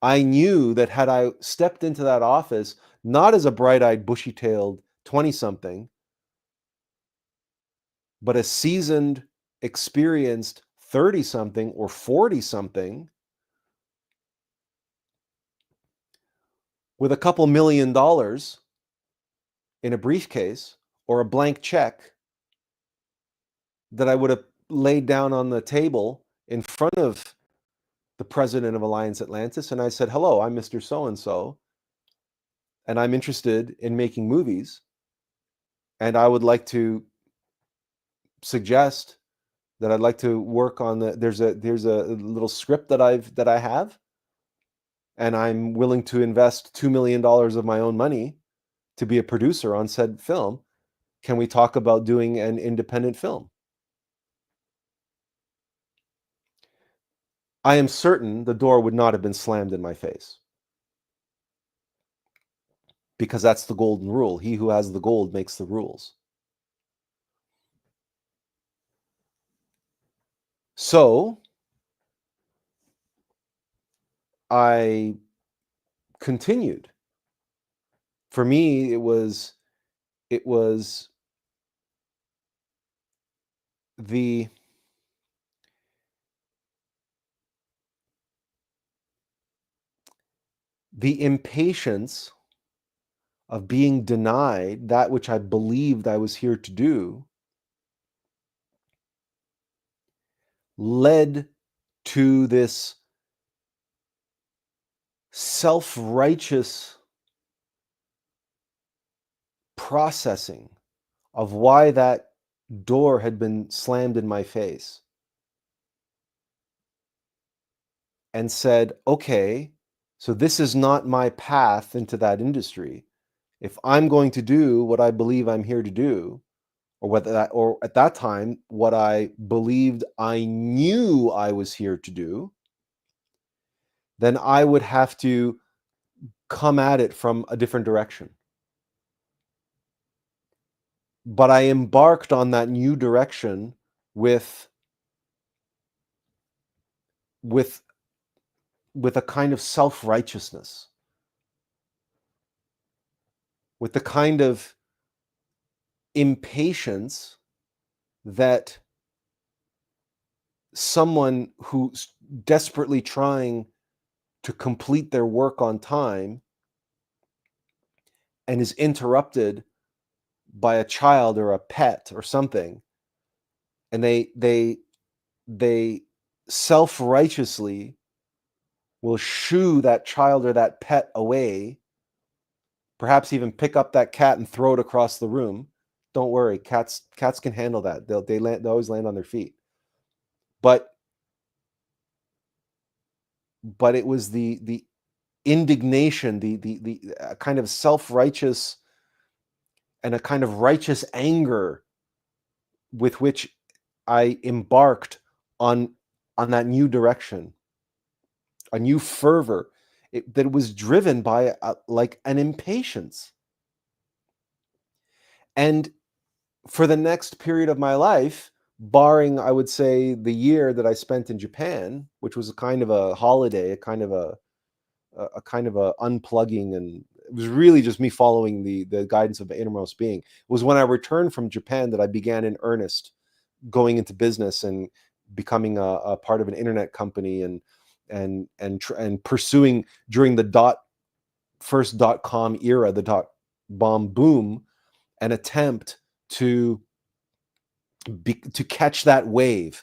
I knew that had I stepped into that office, not as a bright-eyed, bushy-tailed 20-something, but a seasoned, experienced 30-something or 40-something with a couple $1 million in a briefcase or a blank check that I would have laid down on the table in front of the president of Alliance Atlantis, and I said, "Hello, I'm Mr. So and so, and I'm interested in making movies, and I would like to suggest that I'd like to work on there's a little script that I have, and I'm willing to invest $2 million of my own money to be a producer on said film. Can we talk about doing an independent film?" I am certain the door would not have been slammed in my face, because that's the golden rule. He who has the gold makes the rules. So I continued. For me, it was the The impatience of being denied that which I believed I was here to do led to this self-righteous processing of why that door had been slammed in my face, and said, okay, so this is not my path into that industry. If I'm going to do what I believe I'm here to do, or at that time, what I believed I knew I was here to do, then I would have to come at it from a different direction. But I embarked on that new direction with with with a kind of self-righteousness, with the kind of impatience that someone who's desperately trying to complete their work on time and is interrupted by a child or a pet or something, and they self-righteously will shoo that child or that pet away, perhaps even pick up that cat and throw it across the room. Don't worry, cats can handle that. They always land on their feet. But it was the indignation, the kind of self-righteous and a kind of righteous anger with which I embarked on that new direction, a new fervor that was driven by like an impatience. And for the next period of my life, barring, I would say, the year that I spent in Japan, which was a kind of a holiday, a kind of a kind of a unplugging, and it was really just me following the guidance of the innermost being. It was when I returned from Japan that I began in earnest going into business and becoming a part of an internet company, and pursuing during the first .com era, the .bomb boom, an attempt to catch that wave,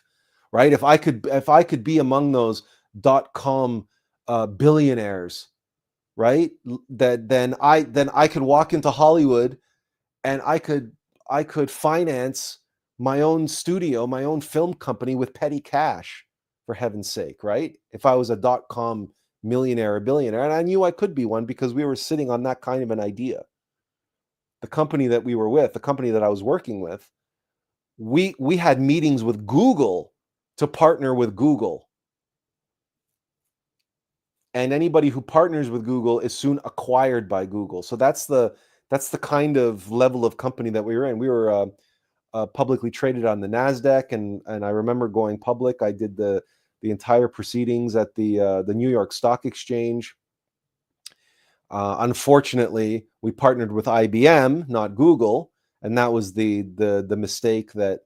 right? If I could be among those .com billionaires, right? That then I could walk into Hollywood, and I could finance my own studio, my own film company with petty cash, for heaven's sake, right? If I was a .com millionaire or billionaire, and I knew I could be one because we were sitting on that kind of an idea. The company that we were with, the company that I was working with, we had meetings with Google to partner with Google. And anybody who partners with Google is soon acquired by Google. So that's the kind of level of company that we were in. We were publicly traded on the Nasdaq, and I remember going public. I did the entire proceedings at the New York Stock Exchange. Unfortunately, we partnered with IBM, not Google, and that was the mistake that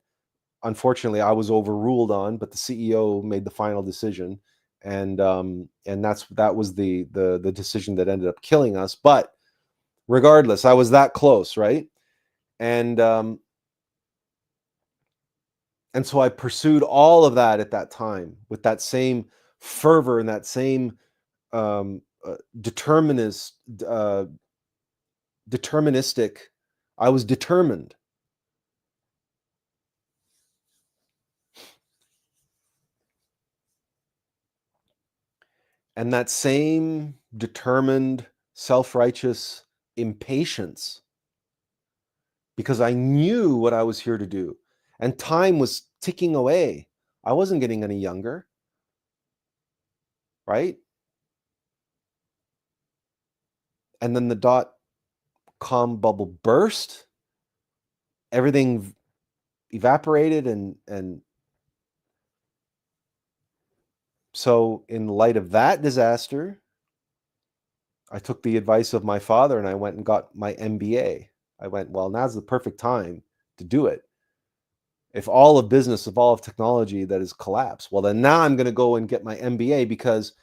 unfortunately I was overruled on. But the CEO made the final decision, and that was the decision that ended up killing us. But regardless, I was that close, right? And so I pursued all of that at that time with that same fervor and that same deterministic. I was determined. And that same determined, self-righteous impatience, because I knew what I was here to do. And time was ticking away. I wasn't getting any younger, right? And then the .com bubble burst. Everything evaporated, and so in light of that disaster, I took the advice of my father and I went and got my MBA. I went, well, now's the perfect time to do it. If all of business, if all of technology that is collapsed, well, then now I'm going to go and get my MBA because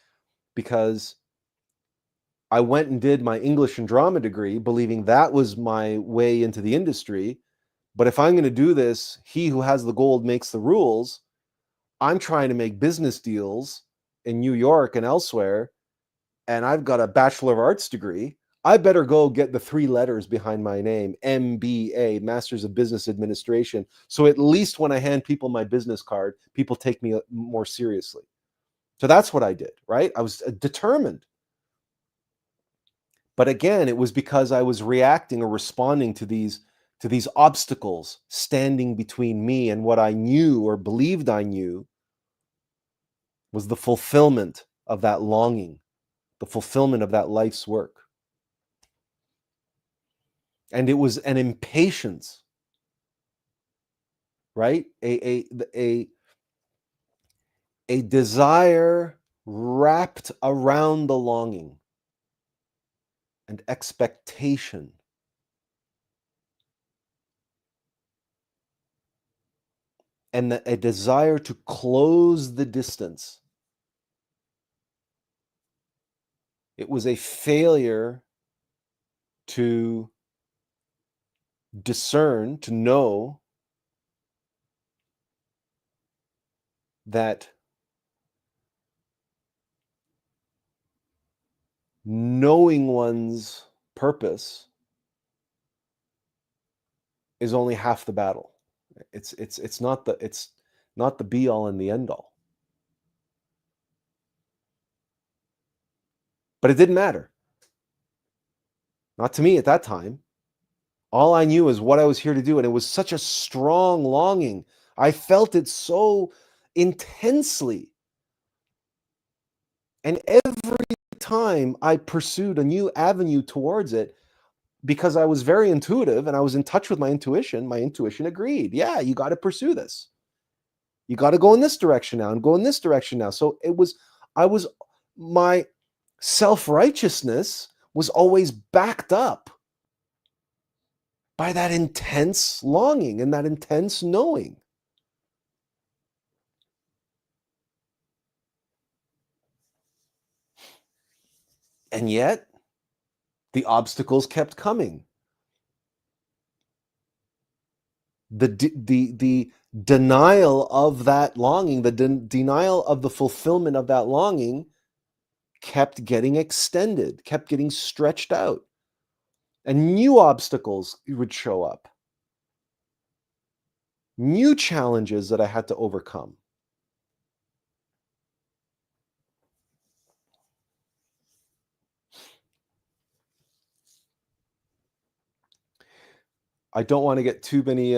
I went and did my English and drama degree, believing that was my way into the industry. But if I'm going to do this, he who has the gold makes the rules. I'm trying to make business deals in New York and elsewhere, and I've got a Bachelor of Arts degree. I better go get the 3 letters behind my name, MBA, Masters of Business Administration. So at least when I hand people my business card, people take me more seriously. So that's what I did, right? I was determined. But again, it was because I was reacting or responding to these obstacles standing between me and what I knew or believed I knew was the fulfillment of that longing, the fulfillment of that life's work. And it was an impatience, right? A desire wrapped around the longing and expectation. And a desire to close the distance. It was a failure to discern, to know that knowing one's purpose is only half the battle. It's not the be all and the end all. But it didn't matter. Not to me at that time. All I knew is what I was here to do, and it was such a strong longing. I felt it so intensely. And every time I pursued a new avenue towards it, because I was very intuitive and I was in touch with my intuition agreed. Yeah, you got to pursue this. You got to go in this direction now and go in this direction now. So my self-righteousness was always backed up by that intense longing and that intense knowing. And yet, the obstacles kept coming. The denial of that longing, the denial of the fulfillment of that longing kept getting extended, kept getting stretched out. And new obstacles would show up. New challenges that I had to overcome. I don't want to get too many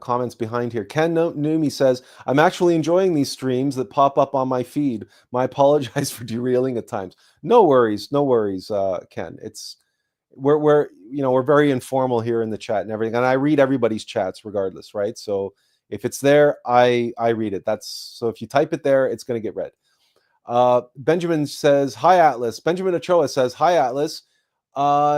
comments behind here. Ken Numi says, I'm actually enjoying these streams that pop up on my feed. I apologize for derailing at times. No worries, Ken. We're very informal here in the chat and everything, and I read everybody's chats regardless, right? So if it's there, I read it. So if you type it there, it's going to get read. Benjamin says, hi, Attlas. Benjamin Ochoa says, hi, Attlas.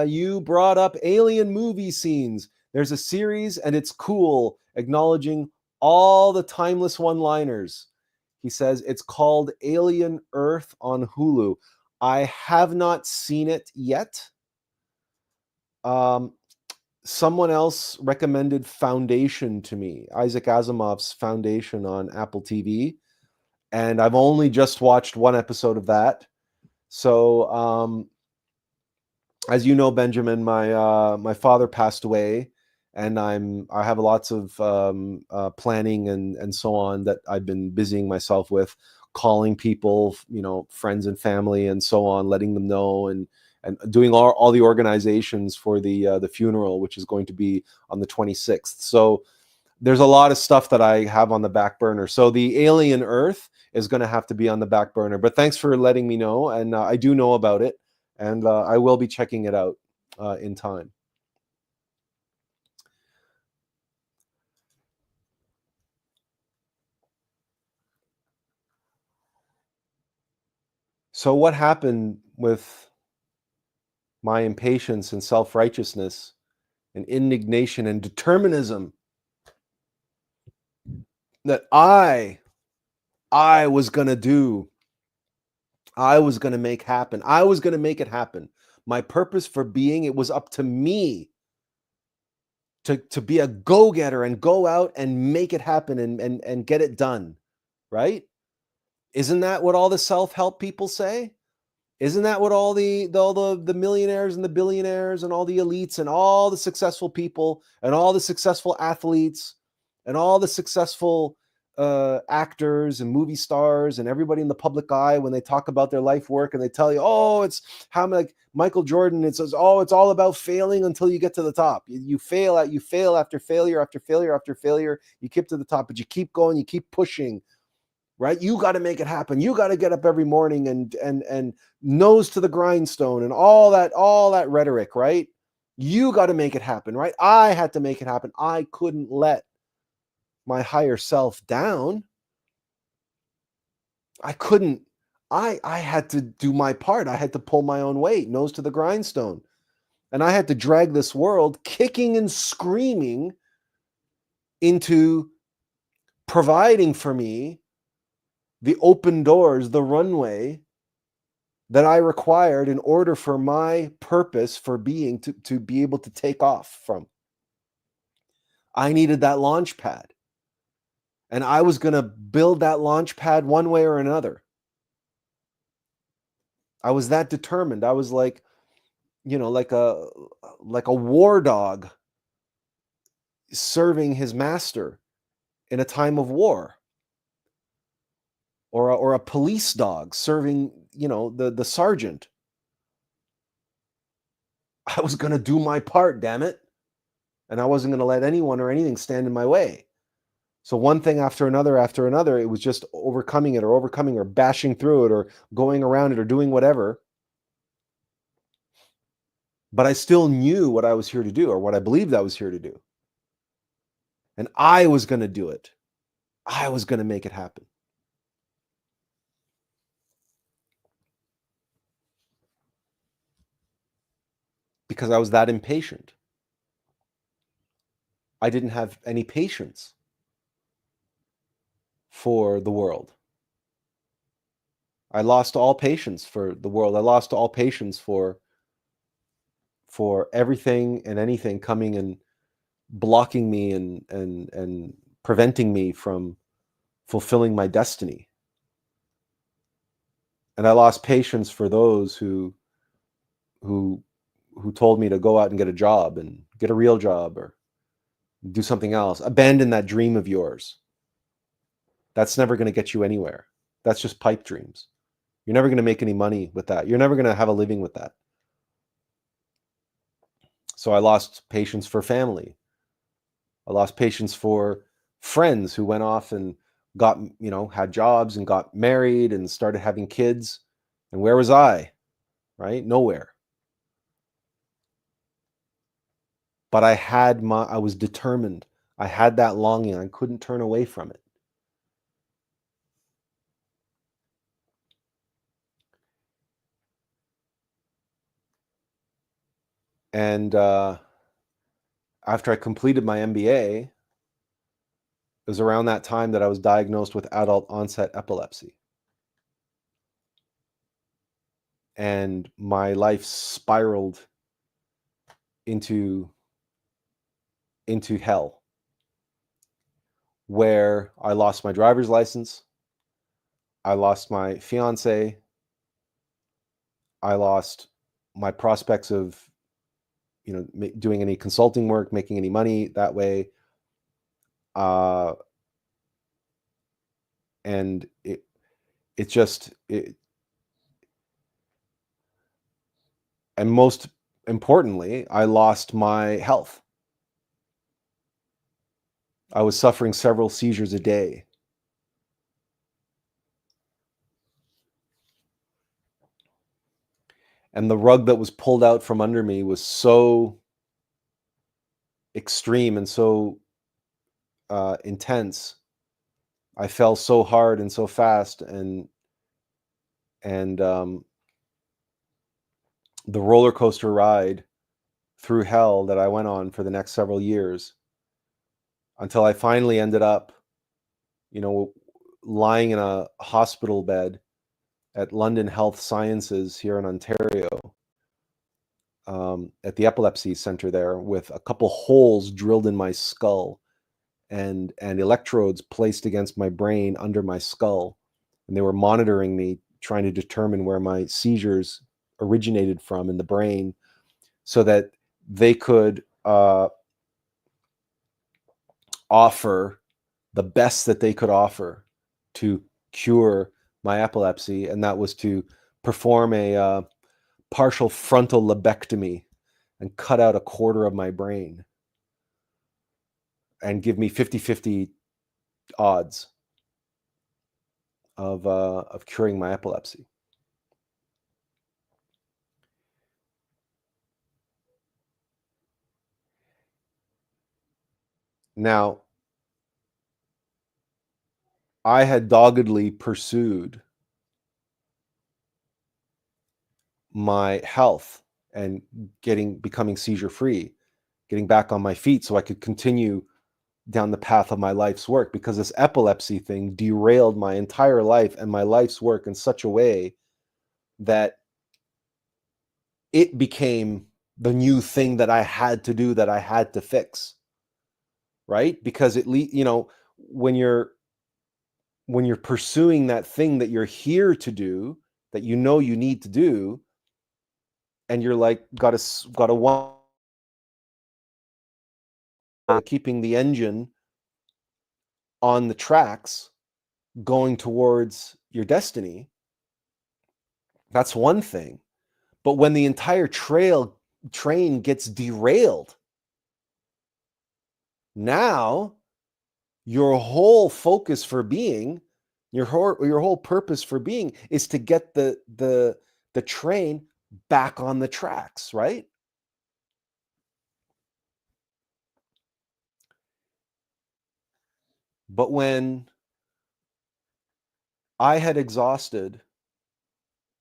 You brought up alien movie scenes. There's a series and it's cool, acknowledging all the timeless one-liners. He says it's called Alien Earth on Hulu. I have not seen it yet. Someone else recommended Foundation to me, Isaac Asimov's Foundation on Apple TV. And I've only just watched one episode of that. So, as you know, Benjamin, my father passed away, and I have lots of planning and so on that I've been busying myself with, calling people, friends and family and so on, letting them know, and doing all the organizations for the funeral, which is going to be on the 26th. So there's a lot of stuff that I have on the back burner. So the Alien Earth is going to have to be on the back burner. But thanks for letting me know, and I do know about it, and I will be checking it out in time. So what happened with my impatience and self-righteousness and indignation and determinism that I was going to do I was going to make happen. I was going to make it happen. My purpose for being, it was up to me to be a go-getter and go out and make it happen and get it done, right? Isn't that what all the self-help people say? Isn't that what all the millionaires and the billionaires and all the elites and all the successful people and all the successful athletes and all the successful actors and movie stars and everybody in the public eye, when they talk about their life work and they tell you, oh, it's how, like Michael Jordan, it says, oh, it's all about failing until you get to the top. You fail after failure after failure after failure. You keep to the top, but you keep going, you keep pushing. Right? You got to make it happen. You got to get up every morning and nose to the grindstone and all that rhetoric, right? You got to make it happen, right? I had to make it happen. I couldn't let my higher self down. I couldn't. I had to do my part. I had to pull my own weight, nose to the grindstone. And I had to drag this world kicking and screaming into providing for me the open doors, the runway that I required in order for my purpose for being to be able to take off from. I needed that launch pad. And I was going to build that launch pad one way or another. I was that determined. I was like, like a war dog serving his master in a time of war. Or a police dog serving, the sergeant. I was going to do my part, damn it. And I wasn't going to let anyone or anything stand in my way. So one thing after another, it was just overcoming or bashing through it or going around it or doing whatever. But I still knew what I was here to do, or what I believed I was here to do. And I was going to do it. I was going to make it happen. Because I was that impatient. I didn't have any patience for the world. I lost all patience for the world. I lost all patience for everything and anything coming and blocking me and preventing me from fulfilling my destiny. And I lost patience for those who told me to go out and get a job and get a real job or do something else. Abandon that dream of yours. That's never going to get you anywhere. That's just pipe dreams. You're never going to make any money with that. You're never going to have a living with that. So I lost patience for family. I lost patience for friends who went off and got, had jobs and got married and started having kids. And where was I? Right? Nowhere. But I was determined. I had that longing. I couldn't turn away from it. And after I completed my MBA, it was around that time that I was diagnosed with adult onset epilepsy. And my life spiraled into hell, where I lost my driver's license. I lost my fiance. I lost my prospects of, doing any consulting work, making any money that way. And and most importantly, I lost my health. I was suffering several seizures a day. And the rug that was pulled out from under me was so extreme and so intense. I fell so hard and so fast, and the roller coaster ride through hell that I went on for the next several years, until I finally ended up, lying in a hospital bed at London Health Sciences here in Ontario, at the epilepsy center there, with a couple holes drilled in my skull and electrodes placed against my brain under my skull. And they were monitoring me, trying to determine where my seizures originated from in the brain, so that they could offer the best that they could offer to cure my epilepsy, and that was to perform a partial frontal lobectomy and cut out a quarter of my brain and give me 50-50 odds of curing my epilepsy. Now, I had doggedly pursued my health and becoming seizure free, getting back on my feet so I could continue down the path of my life's work, because this epilepsy thing derailed my entire life and my life's work in such a way that it became the new thing that I had to do, that I had to fix, right? Because when you're pursuing that thing that you're here to do, that you need to do, and you're like got a one keeping the engine on the tracks going towards your destiny, that's one thing. But when the entire train gets derailed, now your whole focus for being, your whole purpose for being, is to get the train back on the tracks, right? But when I had exhausted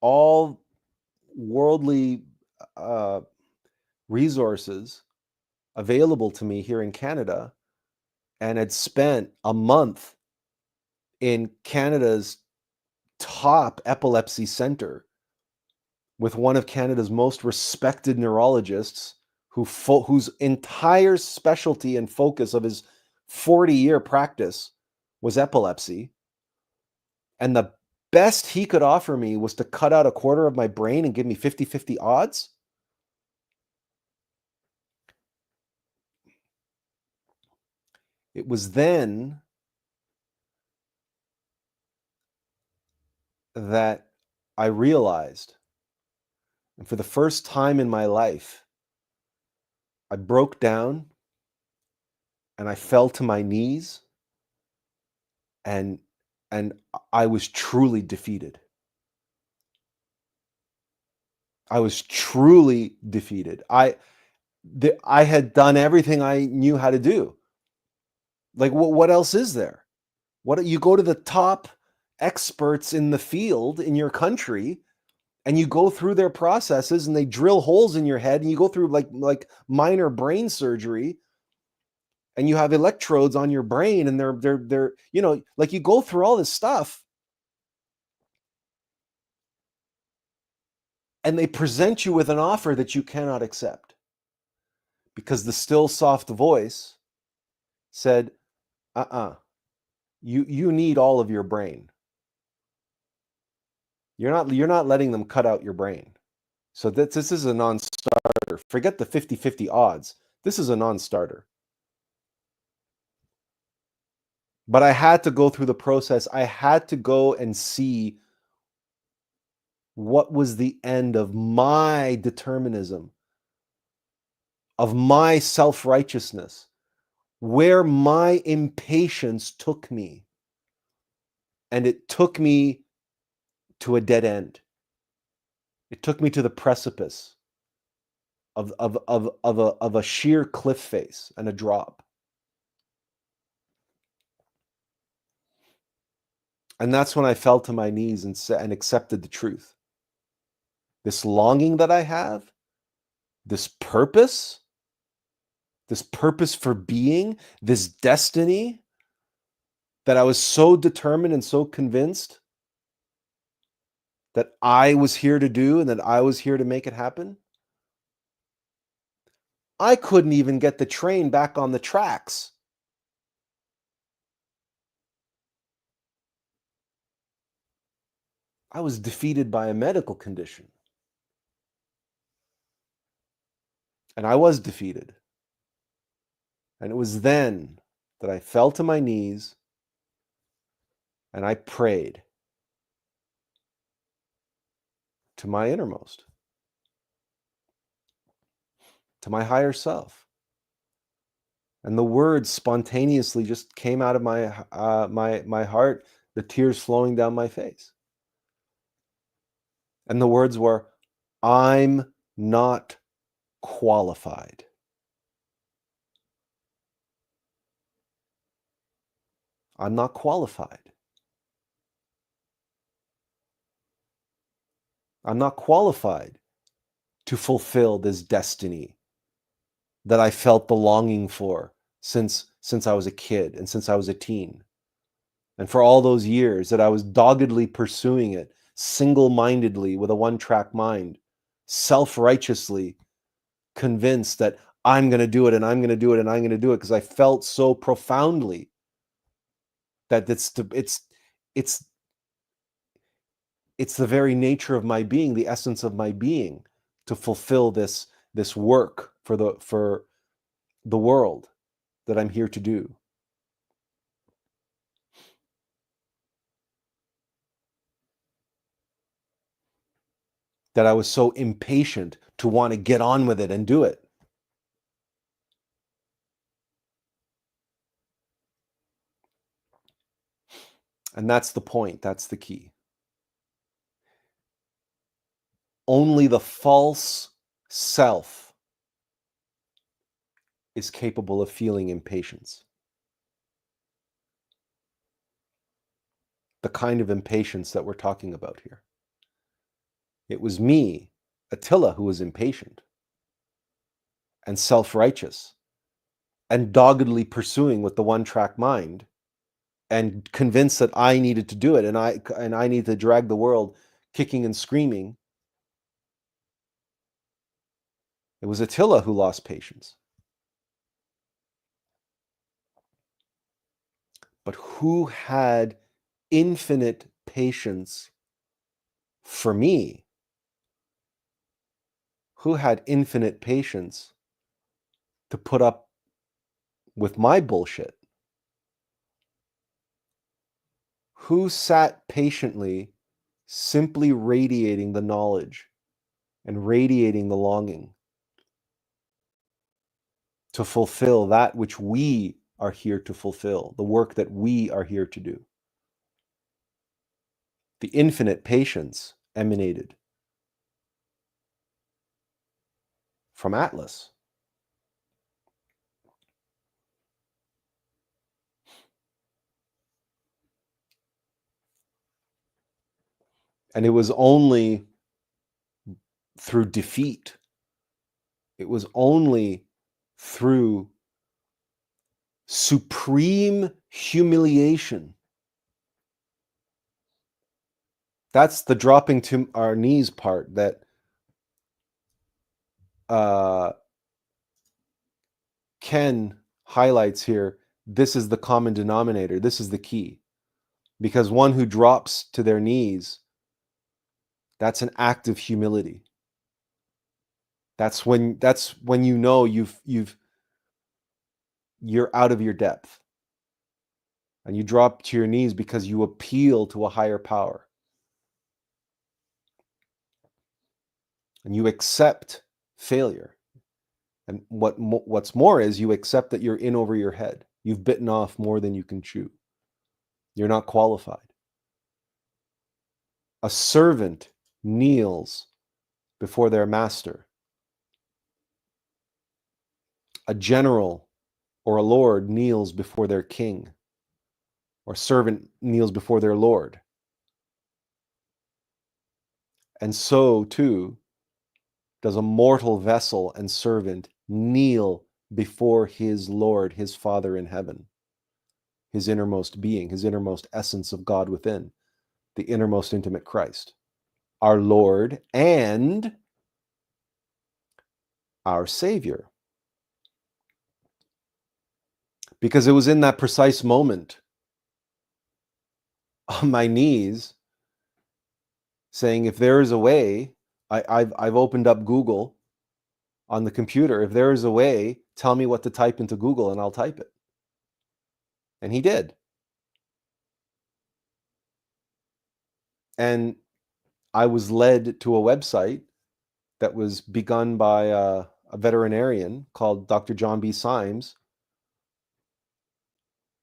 all worldly resources available to me here in Canada, and had spent a month in Canada's top epilepsy center with one of Canada's most respected neurologists, whose entire specialty and focus of his 40-year practice was epilepsy, and the best he could offer me was to cut out a quarter of my brain and give me 50-50 odds. It was then that I realized, and for the first time in my life, I broke down and I fell to my knees, and I was truly defeated. I was truly defeated. I had done everything I knew how to do. Like, what else is there? What, you go to the top experts in the field in your country, and you go through their processes, and they drill holes in your head, and you go through like minor brain surgery, and you have electrodes on your brain, and they're like, you go through all this stuff, and they present you with an offer that you cannot accept, because the still soft voice said, you need all of your brain. You're not letting them cut out your brain. So this is a non-starter. Forget the 50-50 odds. This is a non-starter. But I had to go through the process. I had to go and see what was the end of my determinism, of my self-righteousness, where my impatience took me. And it took me to a dead end. It took me to the precipice of a sheer cliff face and a drop. And that's when I fell to my knees and accepted the truth. This longing that I have, this purpose for being, this destiny that I was so determined and so convinced that I was here to do and that I was here to make it happen? I couldn't even get the train back on the tracks. I was defeated by a medical condition. And I was defeated. And it was then that I fell to my knees and I prayed to my innermost, to my higher self. And the words spontaneously just came out of my heart, the tears flowing down my face. And the words were, I'm not qualified. I'm not qualified. I'm not qualified to fulfill this destiny that I felt the longing for since I was a kid and since I was a teen. And for all those years that I was doggedly pursuing it, single-mindedly with a one-track mind, self-righteously convinced that I'm going to do it and I'm going to do it and I'm going to do it because I felt so profoundly that it's the very nature of my being, the essence of my being, to fulfill this work for the world that I'm here to do. That I was so impatient to want to get on with it and do it. And that's the point. That's the key. Only the false self is capable of feeling impatience. The kind of impatience that we're talking about here. It was me, Attila, who was impatient and self-righteous and doggedly pursuing with the one-track mind and convinced that I needed to do it and I need to drag the world kicking and screaming. It was Attila who lost patience. But who had infinite patience for me? Who had infinite patience to put up with my bullshit? Who sat patiently, simply radiating the knowledge and radiating the longing to fulfill that which we are here to fulfill, the work that we are here to do? The infinite patience emanated from Attlas. And it was only through defeat, it was only through supreme humiliation. That's the dropping to our knees part that Ken highlights here. This is the common denominator. This is the key. Because one who drops to their knees, that's an act of humility. That's when you know you're out of your depth. And you drop to your knees because you appeal to a higher power. And you accept failure. And what's more is you accept that you're in over your head. You've bitten off more than you can chew. You're not qualified. A servant kneels before their master. A general or a lord kneels before their king. Or servant kneels before their lord. And so, too, does a mortal vessel and servant kneel before his Lord, his Father in heaven, his innermost being, his innermost essence of God within, the innermost intimate Christ. our Lord and our Savior. Because it was in that precise moment on my knees saying, if there is a way, I've opened up Google on the computer. If there is a way, tell me what to type into Google and I'll type it. And he did. And I was led to a website that was begun by a veterinarian called Dr. John B. Symes,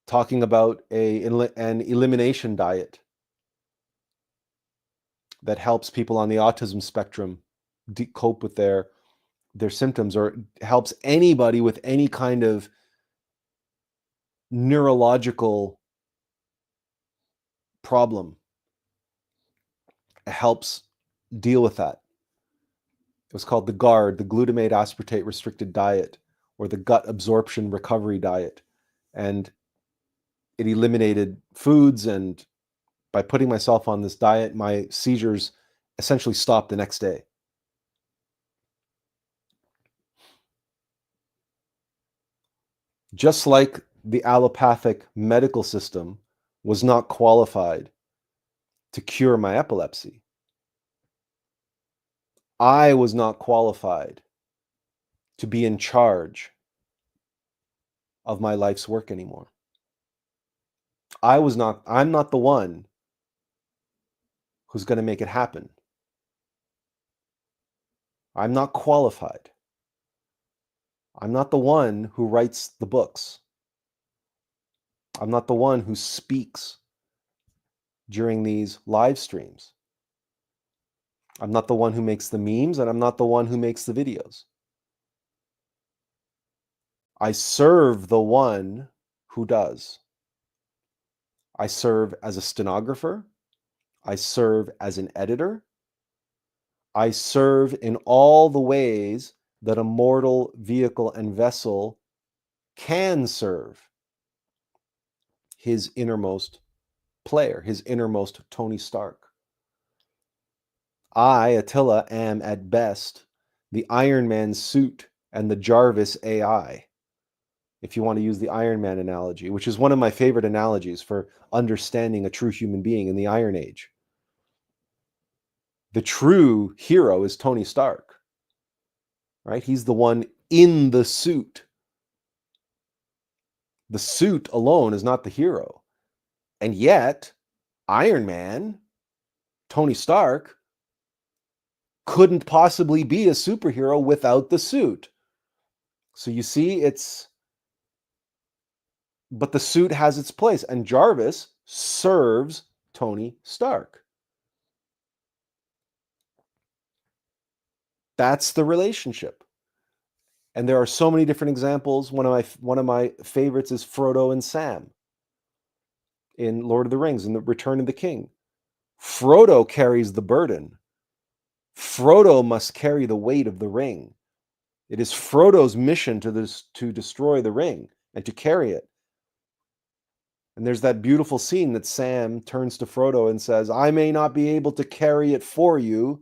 talking about an elimination diet that helps people on the autism spectrum cope with their symptoms, or helps anybody with any kind of neurological problem. It helps deal with that. It was called the GARD, the glutamate aspartate restricted diet, or the gut absorption recovery diet. And it eliminated foods, and by putting myself on this diet, my seizures essentially stopped the next day. Just like the allopathic medical system was not qualified to cure my epilepsy, I was not qualified to be in charge of my life's work anymore. I'm not the one who's going to make it happen. I'm not qualified. I'm not the one who writes the books. I'm not the one who speaks during these live streams. I'm not the one who makes the memes, and I'm not the one who makes the videos. I serve the one who does. I serve as a stenographer. I serve as an editor. I serve in all the ways that a mortal vehicle and vessel can serve his innermost player, his innermost Tony Stark. I, Attila, am at best the Iron Man suit and the Jarvis AI, if you want to use the Iron Man analogy, which is one of my favorite analogies for understanding a true human being in the Iron Age. The true hero is Tony Stark, right? He's the one in the suit. The suit alone is not the hero. And yet, Iron Man, Tony Stark, couldn't possibly be a superhero without the suit. So you see, but the suit has its place, and Jarvis serves Tony Stark. That's the relationship. And there are so many different examples. One of my favorites is Frodo and Sam in Lord of the Rings, in the Return of the King. Frodo carries the burden. Frodo must carry the weight of the ring. It is Frodo's mission to destroy the ring and to carry it. And there's that beautiful scene that Sam turns to Frodo and says, I may not be able to carry it for you,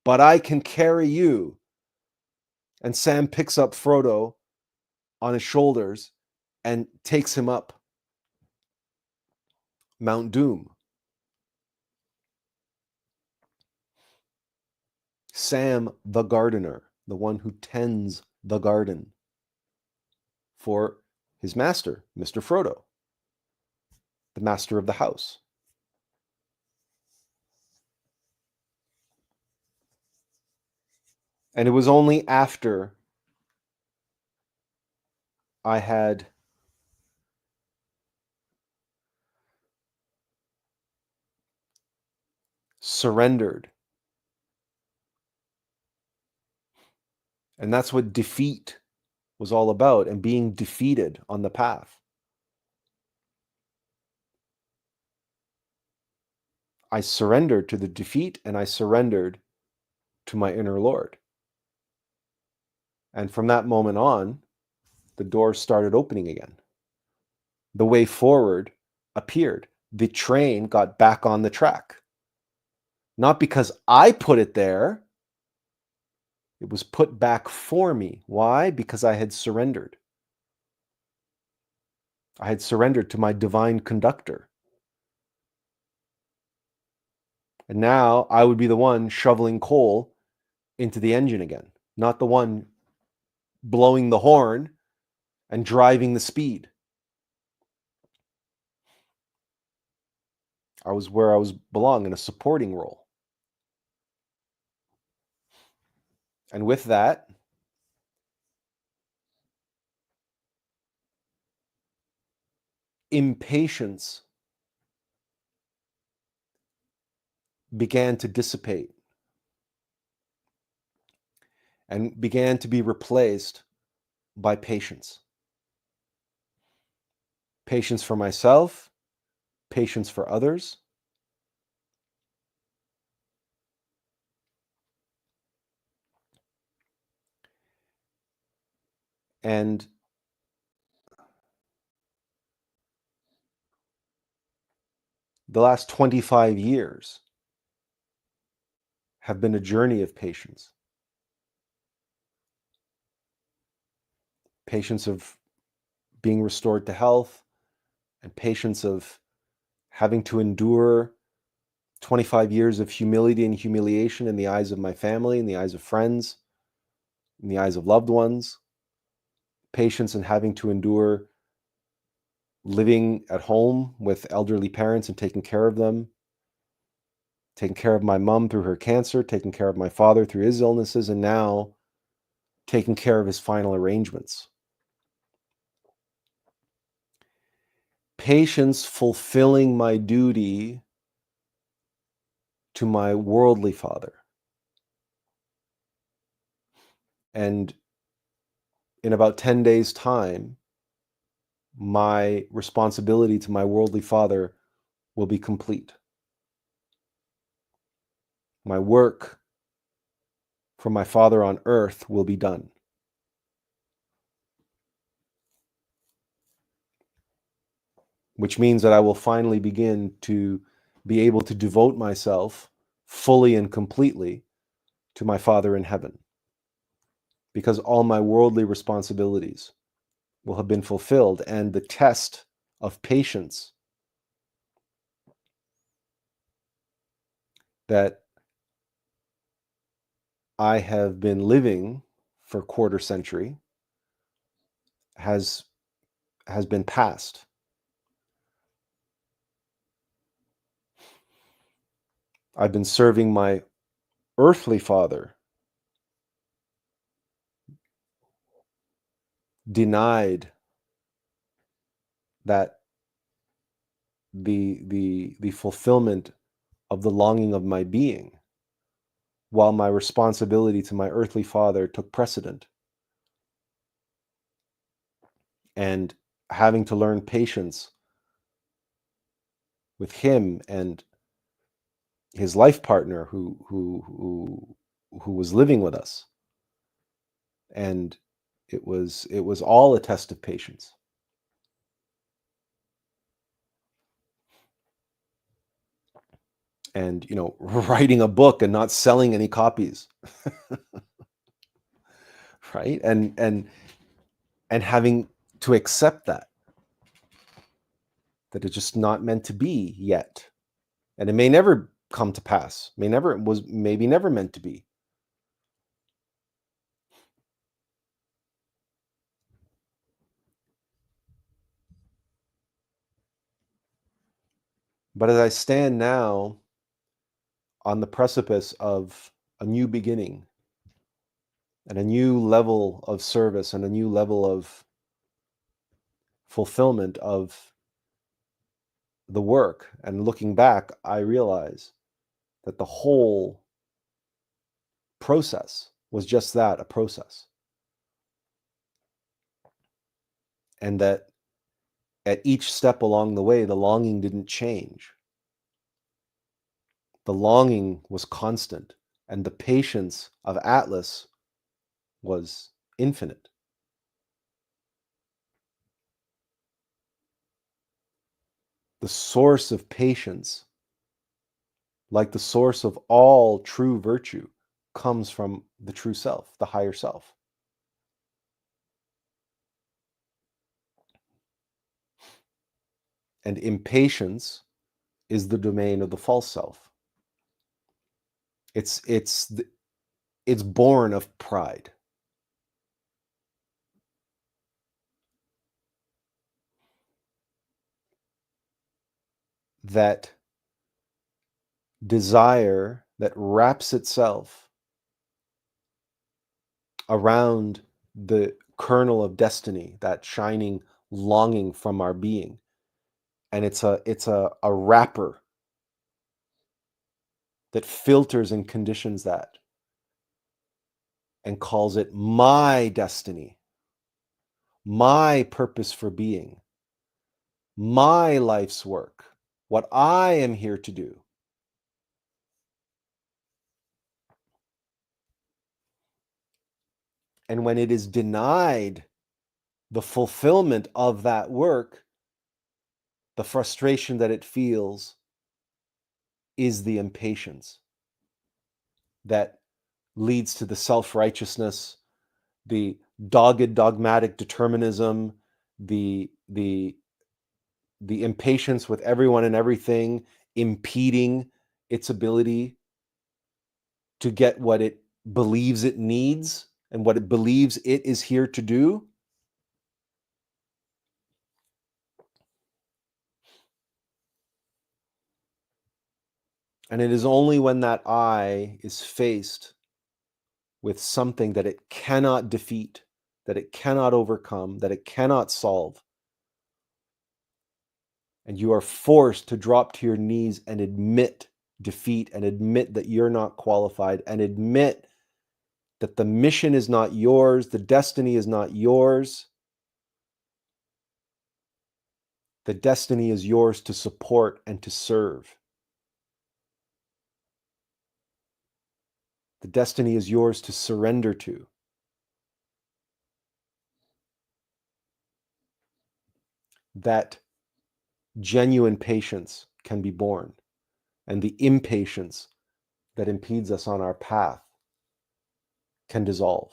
but I can carry you. And Sam picks up Frodo on his shoulders and takes him up Mount Doom. Sam the gardener, the one who tends the garden for his master, Mr. Frodo, the master of the house. And it was only after I had surrendered. And that's what defeat was all about, and being defeated on the path. I surrendered to the defeat, and I surrendered to my inner Lord. And from that moment on, the doors started opening again. The way forward appeared. The train got back on the track. Not because I put it there. It was put back for me. Why? Because I had surrendered. I had surrendered to my divine conductor. And now I would be the one shoveling coal into the engine again, not the one blowing the horn and driving the speed. I was where I was belong, in a supporting role. And with that, impatience began to dissipate and began to be replaced by patience. Patience for myself, patience for others. And the last 25 years have been a journey of patience. Patience of being restored to health, and patience of having to endure 25 years of humility and humiliation in the eyes of my family, in the eyes of friends, in the eyes of loved ones. Patience in having to endure living at home with elderly parents and taking care of them, taking care of my mom through her cancer, taking care of my father through his illnesses, and now taking care of his final arrangements. Patience fulfilling my duty to my worldly father. And in about 10 days' time, my responsibility to my worldly father will be complete. My work for my father on earth will be done. Which means that I will finally begin to be able to devote myself fully and completely to my Father in heaven, because all my worldly responsibilities will have been fulfilled, and the test of patience that I have been living for a quarter century has been passed. I've been serving my earthly father, denied that the fulfillment of the longing of my being, while my responsibility to my earthly father took precedent. And having to learn patience with him and his life partner who was living with us. And it was all a test of patience. And writing a book and not selling any copies. Right? And having to accept that it's just not meant to be yet. And it may never come to pass. Maybe never meant to be. But as I stand now on the precipice of a new beginning and a new level of service and a new level of fulfillment of the work, and looking back, I realize that the whole process was just that, a process. And that at each step along the way, the longing didn't change. The longing was constant, and the patience of Attlas was infinite. The source of patience like the source of all true virtue comes from the true self, the higher self. And impatience is the domain of the false self. It's born of pride. That desire that wraps itself around the kernel of destiny, that shining longing from our being. And it's a wrapper that filters and conditions that and calls it my destiny, my purpose for being, my life's work, what I am here to do. And when it is denied the fulfillment of that work, the frustration that it feels is the impatience that leads to the self-righteousness, the dogged dogmatic determinism, the impatience with everyone and everything impeding its ability to get what it believes it needs and what it believes it is here to do. And it is only when that I is faced with something that it cannot defeat, that it cannot overcome, that it cannot solve, and you are forced to drop to your knees and admit defeat and admit that you're not qualified and admit that the mission is not yours, the destiny is not yours. The destiny is yours to support and to serve. The destiny is yours to surrender to. That genuine patience can be born, and the impatience that impedes us on our path can dissolve.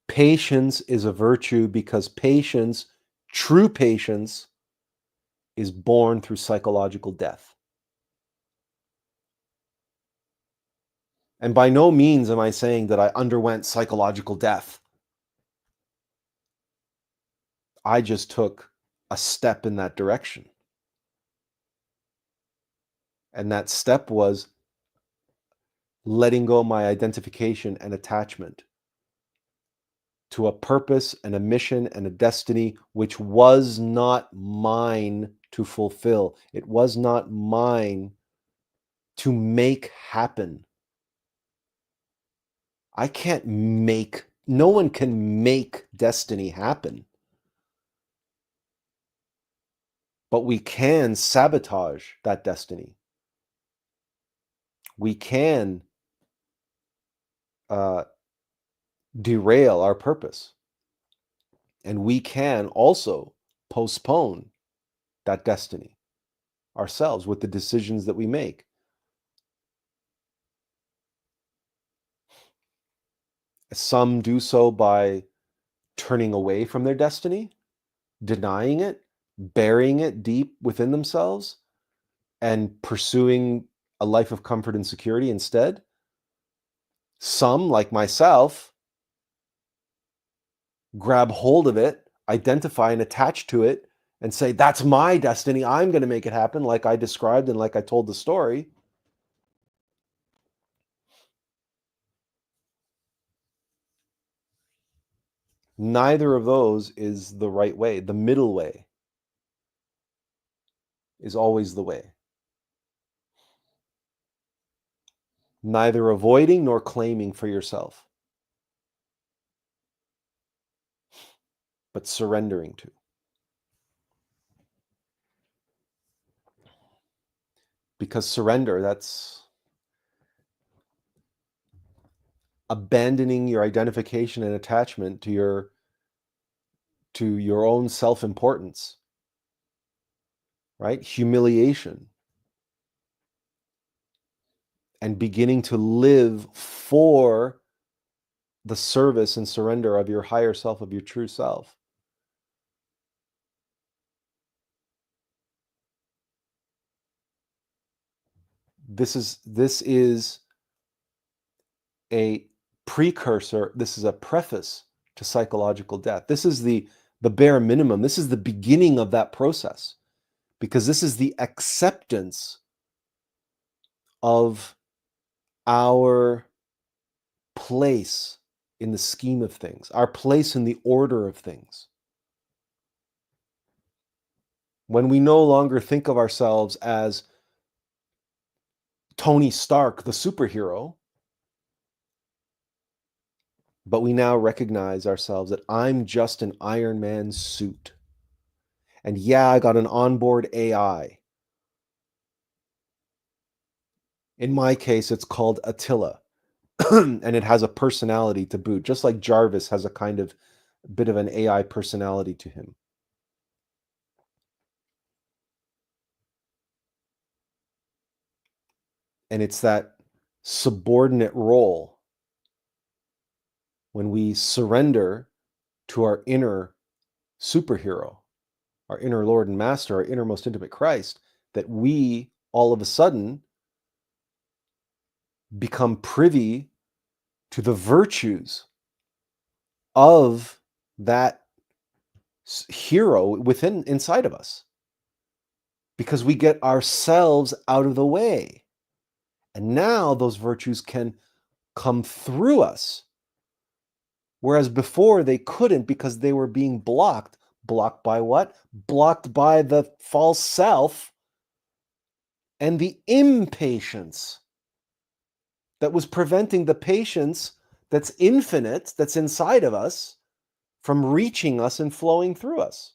Patience is a virtue because patience, true patience, is born through psychological death. And by no means am I saying that I underwent psychological death. I just took a step in that direction. And that step was letting go of my identification and attachment to a purpose and a mission and a destiny which was not mine to fulfill. It was not mine to make happen. No one can make destiny happen. But we can sabotage that destiny. We can derail our purpose. And we can also postpone that destiny ourselves with the decisions that we make. Some do so by turning away from their destiny, denying it, burying it deep within themselves, and pursuing a life of comfort and security instead. Some, like myself, grab hold of it, identify and attach to it, and say, that's my destiny. I'm going to make it happen, like I described and like I told the story. Neither of those is the right way. The middle way is always the way. Neither avoiding nor claiming for yourself, but surrendering to. Because surrender, that's abandoning your identification and attachment to your to your own self-importance, right? Humiliation, and beginning to live for the service and surrender of your higher self, of your true self. This is a precursor, this is a preface to psychological death. This is the bare minimum. This is the beginning of that process, because this is the acceptance of our place in the scheme of things, our place in the order of things. When we no longer think of ourselves as Tony Stark, the superhero, but we now recognize ourselves that I'm just an Iron Man suit. And yeah, I got an onboard AI. In my case, it's called Attila, and it has a personality to boot, just like Jarvis has a kind of bit of an AI personality to him. And it's that subordinate role when we surrender to our inner superhero, our inner Lord and Master, our innermost intimate Christ, that we all of a sudden become privy to the virtues of that hero inside of us, because we get ourselves out of the way. And now those virtues can come through us. Whereas before they couldn't, because they were being blocked. Blocked by what? Blocked by the false self and the impatience that was preventing the patience that's infinite, that's inside of us, from reaching us and flowing through us.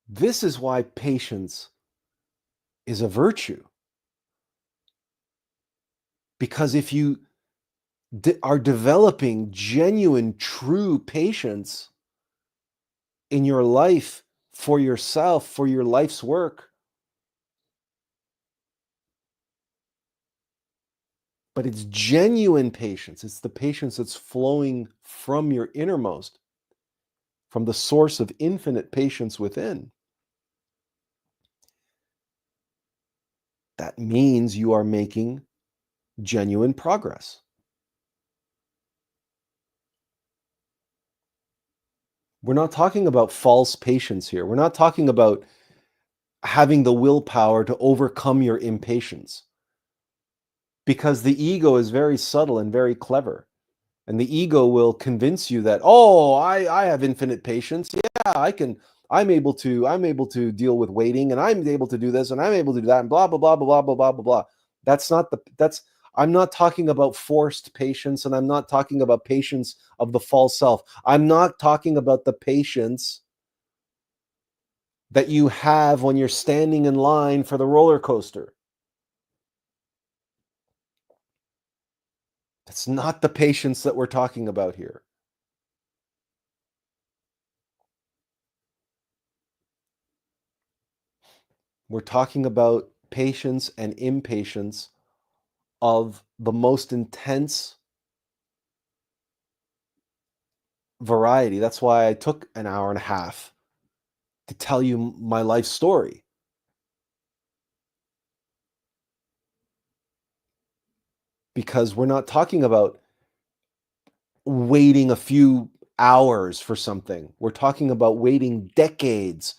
This is why patience is a virtue. Because if you are developing genuine, true patience in your life, for yourself, for your life's work, but it's genuine patience, it's the patience that's flowing from your innermost, from the source of infinite patience within, that means you are making genuine progress. We're not talking about false patience here. We're not talking about having the willpower to overcome your impatience, because the ego is very subtle and very clever. And the ego will convince you that, oh, I have infinite patience. Yeah, I'm able to deal with waiting, and I'm able to do this, and I'm able to do that, and blah, blah, blah, blah, blah, blah, blah, blah. I'm not talking about forced patience, and I'm not talking about patience of the false self. I'm not talking about the patience that you have when you're standing in line for the roller coaster. That's not the patience that we're talking about here. We're talking about patience and impatience of the most intense variety. That's why I took an hour and a half to tell you my life story. Because we're not talking about waiting a few hours for something. We're talking about waiting decades,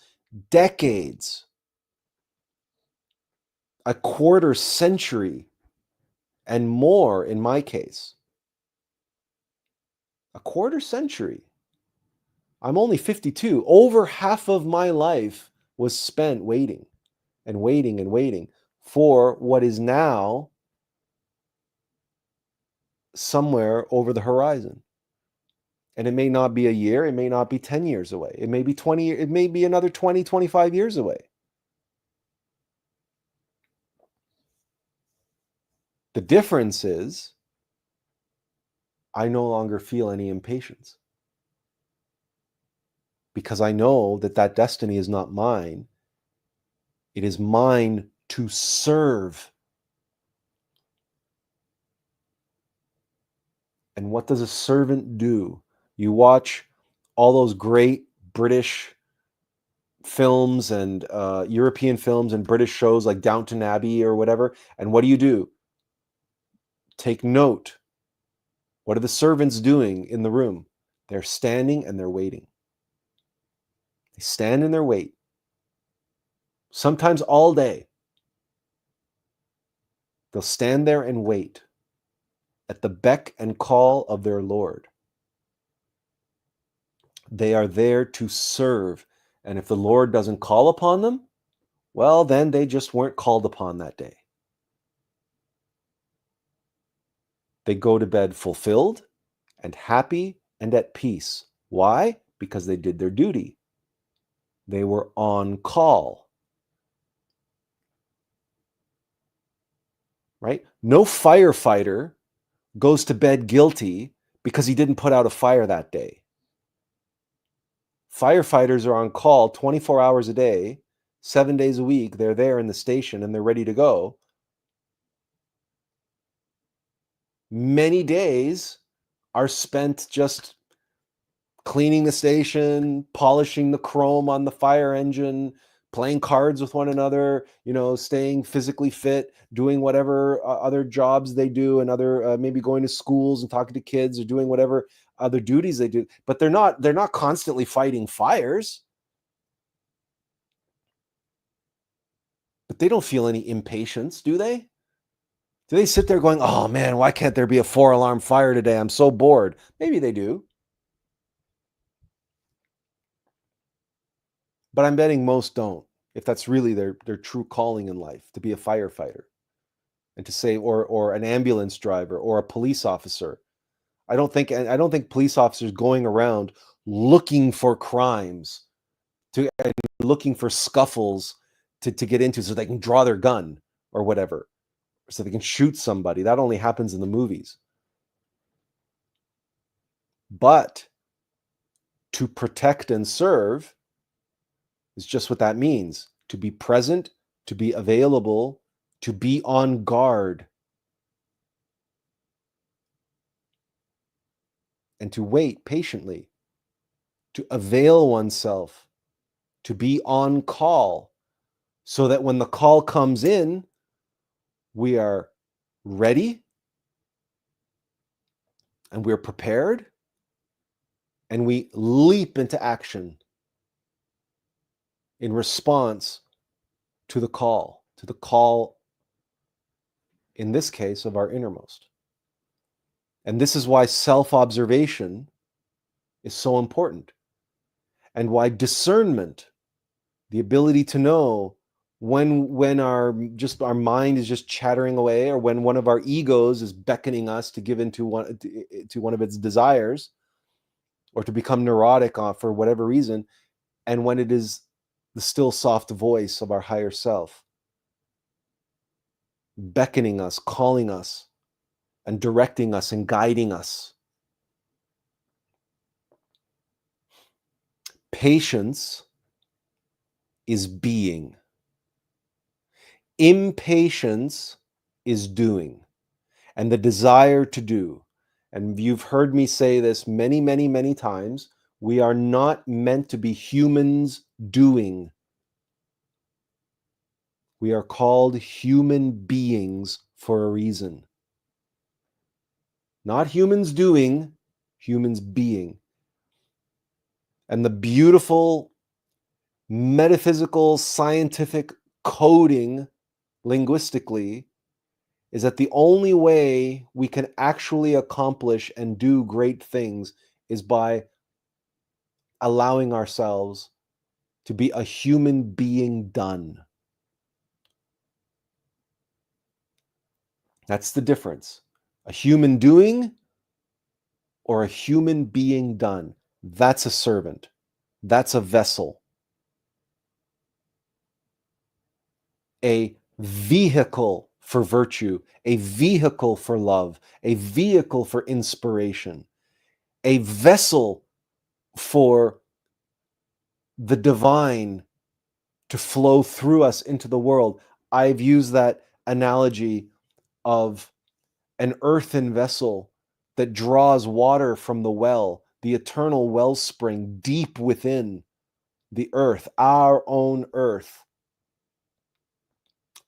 a quarter century and more in my case. A quarter century. I'm only 52. Over half of my life was spent waiting and waiting and waiting for what is now somewhere over the horizon. And it may not be a year, it may not be 10 years away. It may be 20, it may be another 20, 25 years away. The difference is I no longer feel any impatience because I know that that destiny is not mine. It is mine to serve. And what does a servant do? You watch all those great British films and European films and British shows like Downton Abbey or whatever. And what do? Take note. What are the servants doing in the room? They're standing and they're waiting. They stand and they wait. Sometimes all day. They'll stand there and wait at the beck and call of their Lord. They are there to serve. And if the Lord doesn't call upon them, well, then they just weren't called upon that day. They go to bed fulfilled and happy and at peace. Why? Because they did their duty. They were on call. Right? No firefighter goes to bed guilty because he didn't put out a fire that day. Firefighters are on call 24 hours a day, 7 days a week. They're there in the station and they're ready to go. Many days are spent just cleaning the station, polishing the chrome on the fire engine, playing cards with one another, staying physically fit, doing whatever other jobs they do, and other maybe going to schools and talking to kids or doing whatever other duties they do. But they're not constantly fighting fires. But they don't feel any impatience, do they? Do they sit there going, "Oh man, why can't there be a 4-alarm fire today? I'm so bored." Maybe they do. But I'm betting most don't, if that's really their true calling in life, to be a firefighter and to say, or an ambulance driver or a police officer. I don't think police officers going around looking for crimes and looking for scuffles to get into so they can draw their gun or whatever, so they can shoot somebody. That only happens in the movies. But to protect and serve is just what that means. To be present, to be available, to be on guard, and to wait patiently, to avail oneself, to be on call, so that when the call comes in, we are ready and we're prepared and we leap into action in response to the call, in this case, of our innermost. And this is why self-observation is so important, and why discernment, the ability to know when our mind is just chattering away, or when one of our egos is beckoning us to give into one of its desires, or to become neurotic for whatever reason, and when it is the still soft voice of our higher self beckoning us, calling us, and directing us and guiding us. Patience is being. Impatience is doing, and the desire to do. And you've heard me say this many, many, many times. We are not meant to be humans doing. We are called human beings for a reason. Not humans doing, humans being. And the beautiful metaphysical, scientific coding linguistically is that the only way we can actually accomplish and do great things is by allowing ourselves to be a human being done. That's the difference. A human doing or a human being done. That's a servant. That's a vessel. A vehicle for virtue, a vehicle for love, a vehicle for inspiration, a vessel for the divine to flow through us into the world. I've used that analogy of an earthen vessel that draws water from the well, the eternal wellspring deep within the earth, our own earth.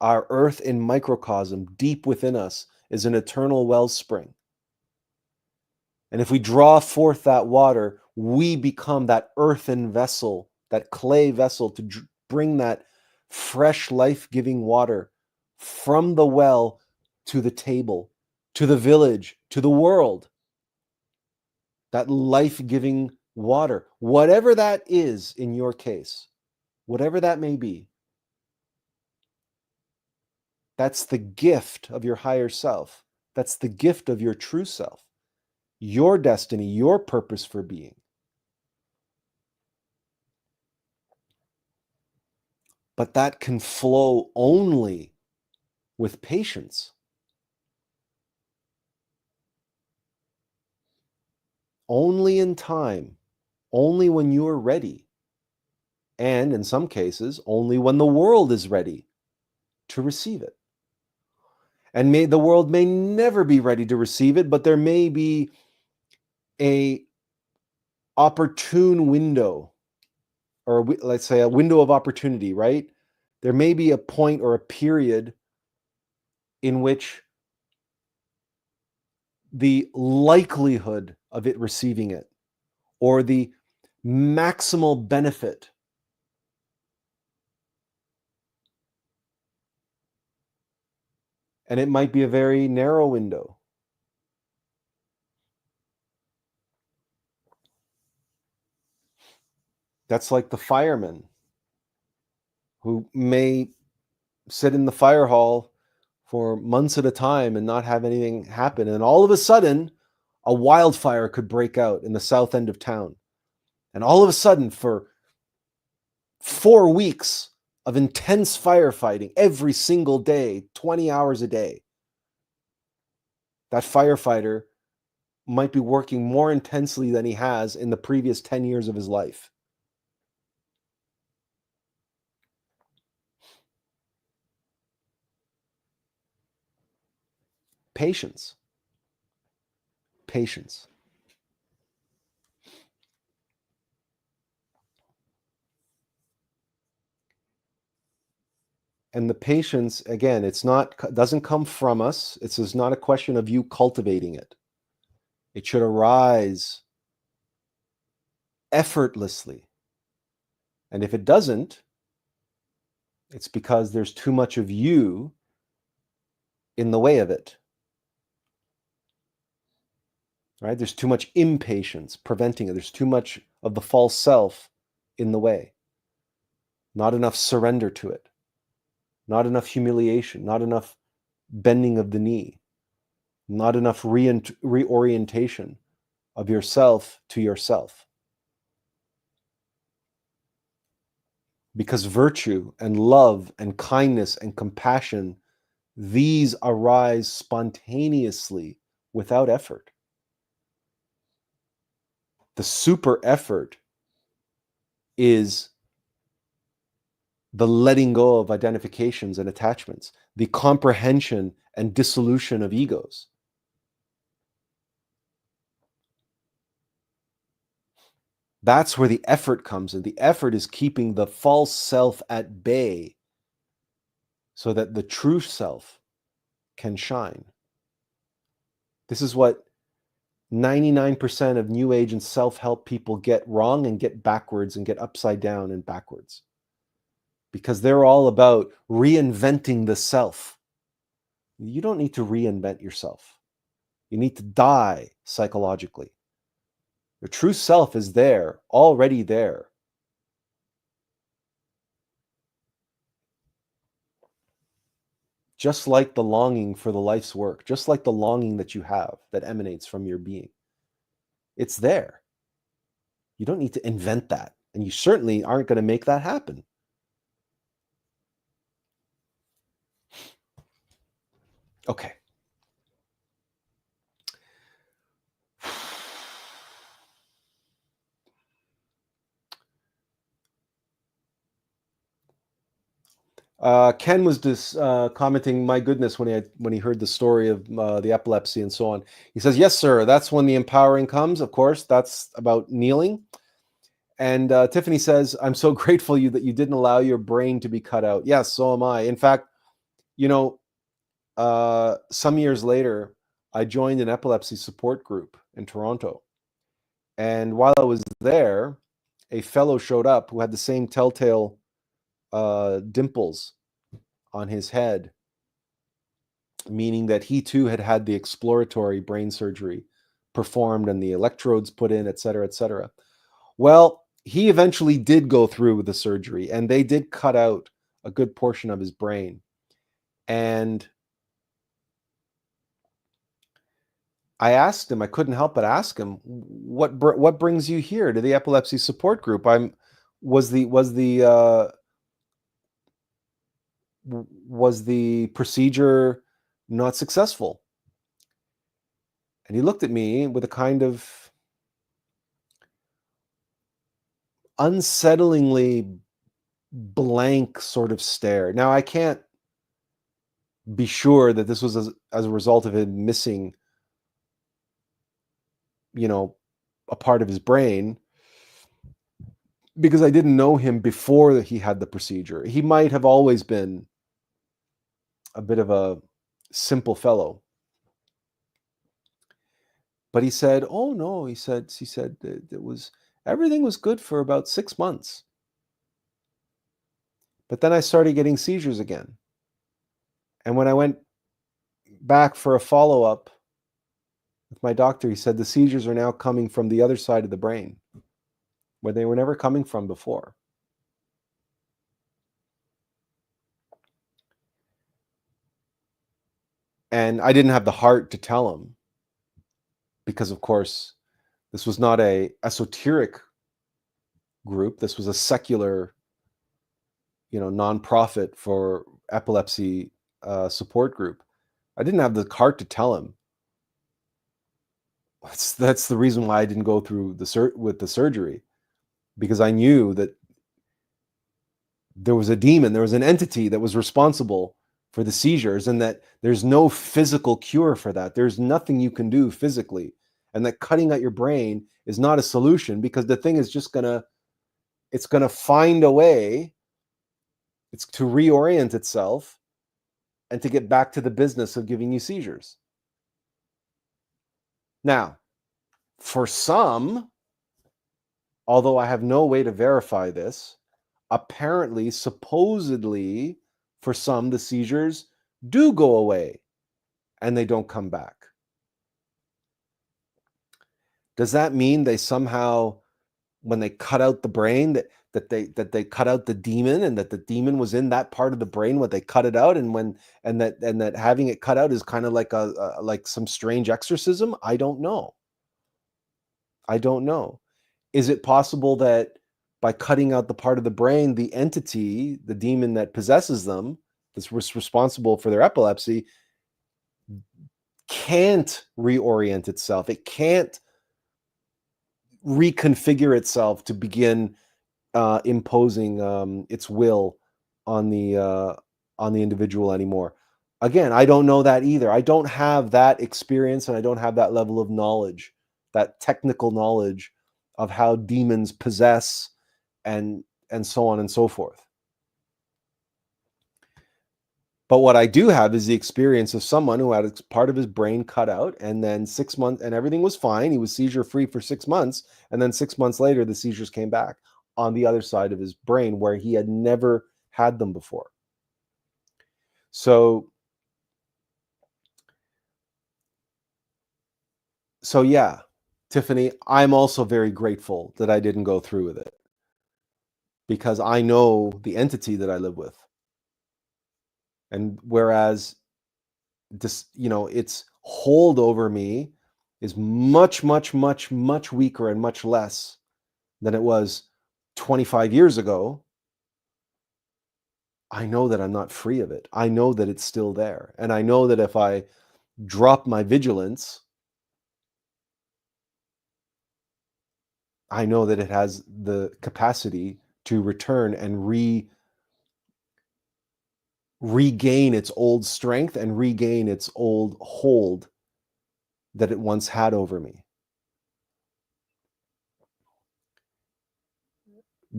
Our earth in microcosm, deep within us, is an eternal wellspring. And if we draw forth that water, we become that earthen vessel, that clay vessel to bring that fresh, life-giving water from the well to the table, to the village, to the world. That life-giving water, whatever that is in your case, whatever that may be, that's the gift of your higher self. That's the gift of your true self, your destiny, your purpose for being. But that can flow only with patience, only in time, only when you're ready, and in some cases, only when the world is ready to receive it. And the world may never be ready to receive it, but there may be a opportune window, or let's say a window of opportunity, right? There may be a point or a period in which the likelihood of it receiving it, or the maximal benefit, and it might be a very narrow window. That's like the firemen who may sit in the fire hall for months at a time and not have anything happen. And all of a sudden, a wildfire could break out in the south end of town. And all of a sudden, for 4 weeks of intense firefighting every single day, 20 hours a day, that firefighter might be working more intensely than he has in the previous 10 years of his life. Patience. Patience. And the patience, again, doesn't come from us. It's not a question of you cultivating it. It should arise effortlessly. And if it doesn't, it's because there's too much of you in the way of it. Right? There's too much impatience preventing it. There's too much of the false self in the way. Not enough surrender to it. Not enough humiliation. Not enough bending of the knee. Not enough reorientation of yourself to yourself. Because virtue and love and kindness and compassion, these arise spontaneously without effort. The super effort is the letting go of identifications and attachments, the comprehension and dissolution of egos. That's where the effort comes in. The effort is keeping the false self at bay so that the true self can shine. This is what 99% of New Age and self-help people get wrong and get backwards and get upside down and backwards. Because they're all about reinventing the self. You don't need to reinvent yourself. You need to die psychologically. Your true self is there, already there. Just like the longing for the life's work, just like the longing that you have that emanates from your being. It's there. You don't need to invent that. And you certainly aren't going to make that happen. Okay. Ken was just commenting, my goodness, when he heard the story of the epilepsy and so on. He says, yes, sir, that's when the empowering comes. Of course, that's about kneeling. And Tiffany says, I'm so grateful that you didn't allow your brain to be cut out. Yes, so am I. In fact, you know, some years later, I joined an epilepsy support group in Toronto. And while I was there, a fellow showed up who had the same telltale dimples on his head, meaning that he too had had the exploratory brain surgery performed and the electrodes put in, et cetera, et cetera. Well, he eventually did go through with the surgery, and they did cut out a good portion of his brain. And I asked him, I couldn't help but ask him, what brings you here to the epilepsy support group? Was the procedure not successful? And he looked at me with a kind of unsettlingly blank sort of stare. Now, I can't be sure that this was as a result of him missing, a part of his brain, because I didn't know him before he had the procedure. He might have always been a bit of a simple fellow. But he said, "Oh no," he said it was everything was good for about 6 months. But then I started getting seizures again. And when I went back for a follow-up with my doctor, he said the seizures are now coming from the other side of the brain, where they were never coming from before. And I didn't have the heart to tell him, because of course this was not a esoteric group. This was a secular, nonprofit for epilepsy support group. I didn't have the heart to tell him. That's the reason why I didn't go through with the surgery, because I knew that there was a demon, there was an entity that was responsible for the seizures, and that there's no physical cure for that. There's nothing you can do physically, and that cutting out your brain is not a solution, because the thing is just it's gonna find a way. It's to reorient itself and to get back to the business of giving you seizures. Now, for some, although I have no way to verify this, apparently, supposedly, for some, the seizures do go away and they don't come back. Does that mean they somehow, when they cut out the brain, that they cut out the demon, and that the demon was in that part of the brain when they cut it out, and that having it cut out is kind of like like some strange exorcism? I don't know. Is it possible that by cutting out the part of the brain, the entity, the demon that possesses them, that's responsible for their epilepsy, can't reorient itself? It can't reconfigure itself to begin imposing its will on the individual anymore. Again, I don't know that either. I don't have that experience, and I don't have that level of knowledge, that technical knowledge of how demons possess and so on and so forth. But what I do have is the experience of someone who had part of his brain cut out, and then 6 months, and everything was fine. He was seizure free for 6 months, and then 6 months later, the seizures came back on the other side of his brain where he had never had them before. So yeah, Tiffany, I'm also very grateful that I didn't go through with it, because I know the entity that I live with. And whereas this, its hold over me is much, much, much, much weaker and much less than it was 25 years ago. I know that I'm not free of it. I know that it's still there. And I know that if I drop my vigilance, I know that it has the capacity to return and regain its old strength and regain its old hold that it once had over me.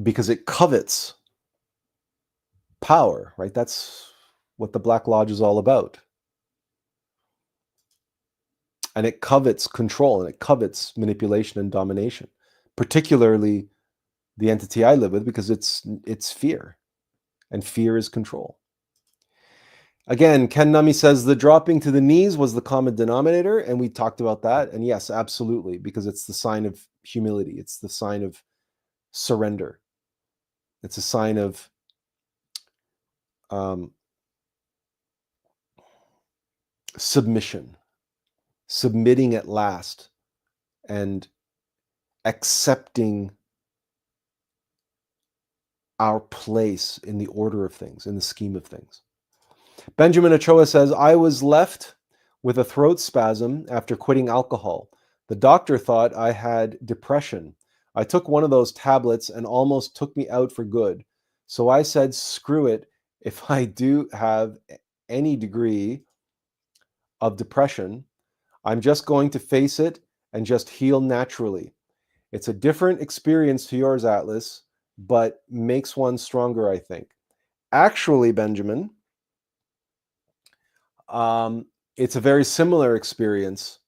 Because it covets power, right? That's what the Black Lodge is all about. And it covets control, and it covets manipulation and domination, particularly the entity I live with, because it's fear, and fear is control. Again, Ken Nummy says the dropping to the knees was the common denominator, and we talked about that. And yes, absolutely, because it's the sign of humility. It's the sign of surrender. It's a sign of submission, submitting at last, and accepting our place in the order of things, in the scheme of things. Benjamin Ochoa says, I was left with a throat spasm after quitting alcohol. The doctor thought I had depression. I took one of those tablets and almost took me out for good. So I said, screw it. If I do have any degree of depression, I'm just going to face it and just heal naturally. It's a different experience to yours, Attlas, but makes one stronger, I think. Actually, Benjamin, it's a very similar experience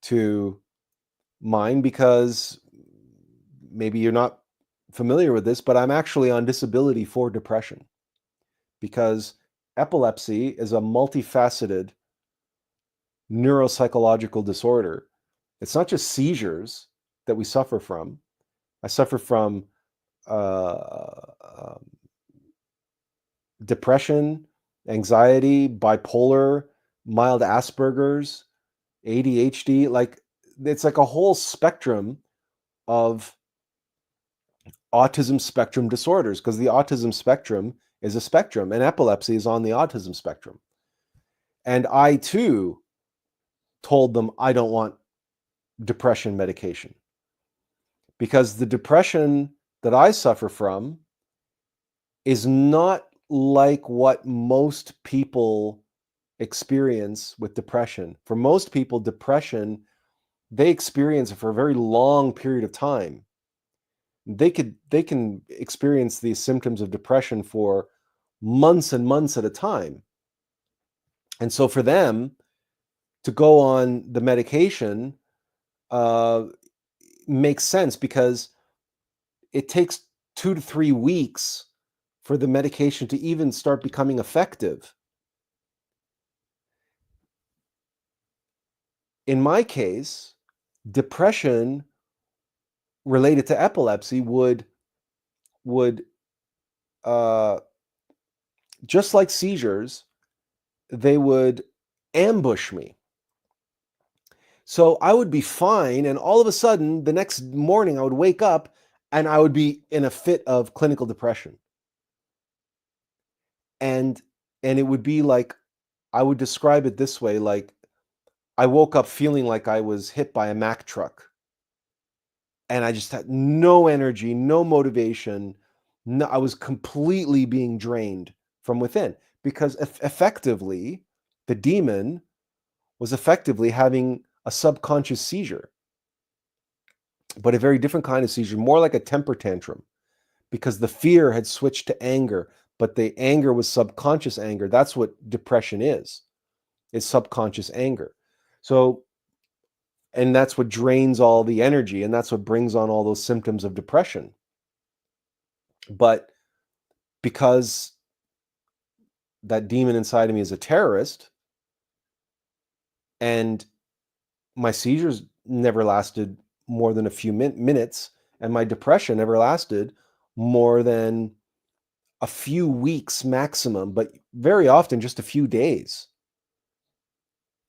to mine, because maybe you're not familiar with this, but I'm actually on disability for depression, because epilepsy is a multifaceted neuropsychological disorder. It's not just seizures that we suffer from. I suffer from depression, anxiety, bipolar, mild Asperger's, ADHD. Like, it's like a whole spectrum of autism spectrum disorders, because the autism spectrum is a spectrum, and epilepsy is on the autism spectrum. And I too told them I don't want depression medication, because the depression that I suffer from is not like what most people experience with depression. For most people, depression, they experience it for a very long period of time. They can experience these symptoms of depression for months and months at a time. And so for them to go on the medication makes sense, because it takes 2 to 3 weeks for the medication to even start becoming effective. In my case, depression related to epilepsy would just like seizures, they would ambush me. So I would be fine, and all of a sudden, the next morning, I would wake up and I would be in a fit of clinical depression. And it would be like, I would describe it this way, like I woke up feeling like I was hit by a Mack truck. And I just had no energy, no motivation. No, I was completely being drained from within, because effectively, the demon was effectively having a subconscious seizure, but a very different kind of seizure, more like a temper tantrum, because the fear had switched to anger, but the anger was subconscious anger. That's what depression is subconscious anger. So, and that's what drains all the energy, and that's what brings on all those symptoms of depression. But because that demon inside of me is a terrorist, and my seizures never lasted more than a few minutes, and my depression never lasted more than a few weeks maximum, but very often just a few days.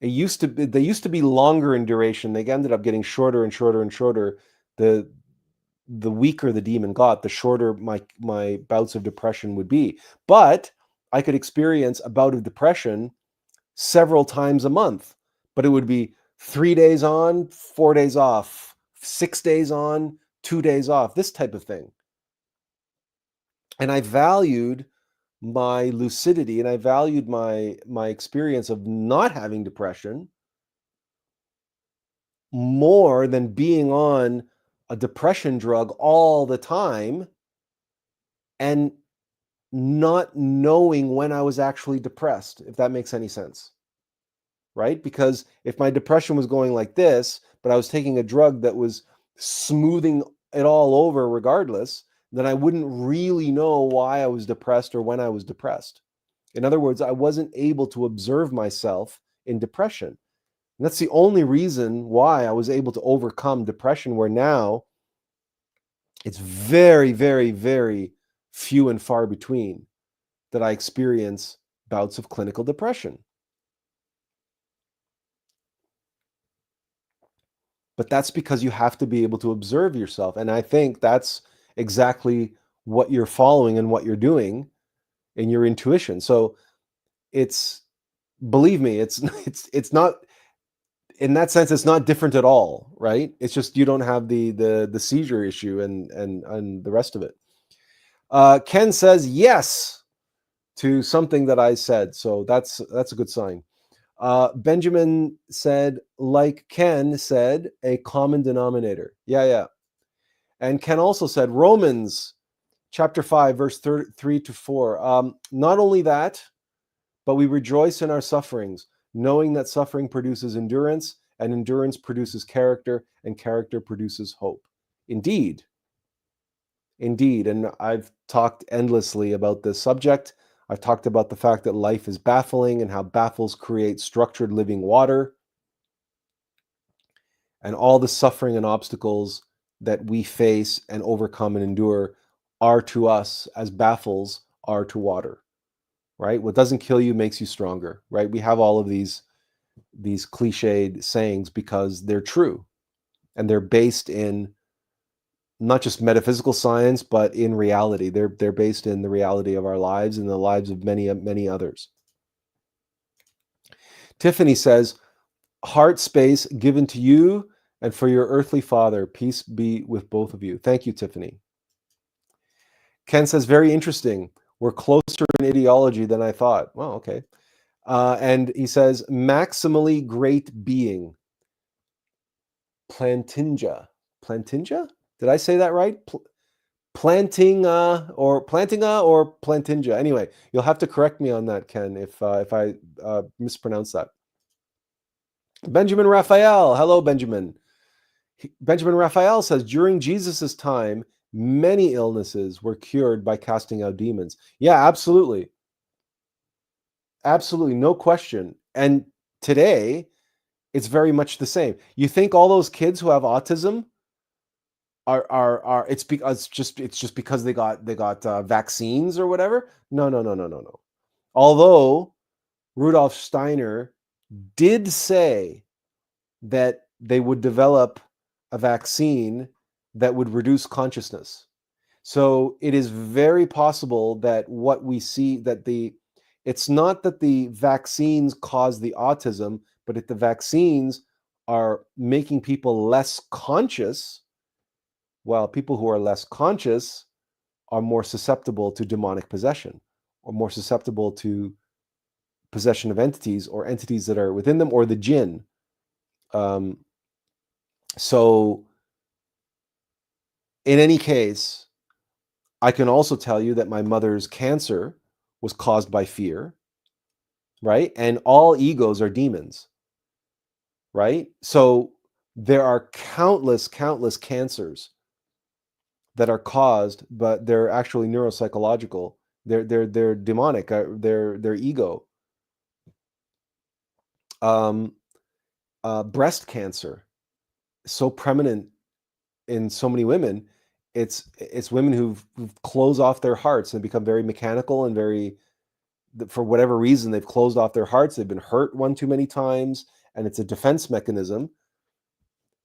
They used to be longer in duration. They ended up getting shorter and shorter and shorter. The weaker the demon got, the shorter my bouts of depression would be. But I could experience a bout of depression several times a month, but it would be 3 days on, 4 days off, 6 days on, 2 days off, this type of thing. And I valued my lucidity, and I valued my experience of not having depression more than being on a depression drug all the time and not knowing when I was actually depressed, if that makes any sense. Right? Because if my depression was going like this, but I was taking a drug that was smoothing it all over regardless, then I wouldn't really know why I was depressed or when I was depressed. In other words, I wasn't able to observe myself in depression. And that's the only reason why I was able to overcome depression, where now it's very, very, very few and far between that I experience bouts of clinical depression. But that's because you have to be able to observe yourself. And I think that's exactly what you're following and what you're doing in your intuition. So it's, believe me, it's not, in that sense, it's not different at all, right? It's just you don't have the seizure issue and the rest of it. Ken says yes to something that I said, so that's a good sign. Benjamin said, like Ken said, a common denominator. Yeah. And Ken also said, Romans chapter 5, verse 3 to 4. Not only that, but we rejoice in our sufferings, knowing that suffering produces endurance, and endurance produces character, and character produces hope. Indeed. And I've talked endlessly about this subject. I've talked about the fact that life is baffling and how baffles create structured living water. And all the suffering and obstacles that we face and overcome and endure are to us as baffles are to water, right? What doesn't kill you makes you stronger, right? We have all of these cliched sayings because they're true, and they're based in not just metaphysical science, but in reality. They're based in the reality of our lives and the lives of many others. Tiffany says, heart space given to you and for your earthly father. Peace be with both of you. Thank you, Tiffany. Ken says, very interesting. We're closer in ideology than I thought. Well, okay. And he says, maximally great being. Plantinga. Did I say that right? Plantinga or Plantinga. Anyway, you'll have to correct me on that, Ken, if I mispronounce that. Benjamin Raphael. Hello, Benjamin. Benjamin Raphael says, during Jesus's time, many illnesses were cured by casting out demons. Yeah, absolutely. Absolutely, no question. And today, it's very much the same. You think all those kids who have autism are it's just because they got vaccines or whatever? No. Although Rudolf Steiner did say that they would develop a vaccine that would reduce consciousness. So it is very possible that what we see, that it's not that the vaccines cause the autism, but if the vaccines are making people less conscious, while people who are less conscious are more susceptible to demonic possession, or more susceptible to possession of entities or entities that are within them, or the jinn. So in any case, I can also tell you that my mother's cancer was caused by fear, right? And all egos are demons, right? So there are countless cancers that are caused, but they're actually neuropsychological. They're demonic. They're ego. Breast cancer, so prominent in so many women. It's women who've closed off their hearts and become very mechanical and very, for whatever reason, they've closed off their hearts. They've been hurt one too many times, and it's a defense mechanism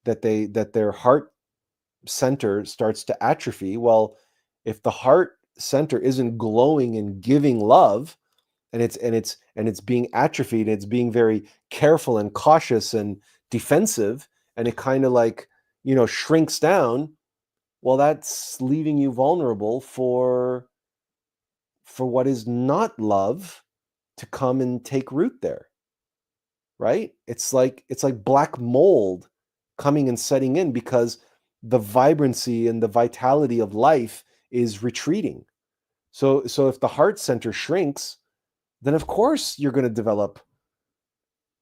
that their heart center starts to atrophy. Well, if the heart center isn't glowing and giving love, and it's being atrophied, and it's being very careful and cautious and defensive, and it kind of like, shrinks down. Well, that's leaving you vulnerable for what is not love to come and take root there, right? It's like black mold coming and setting in because the vibrancy and the vitality of life is retreating. So if the heart center shrinks, then of course you're going to develop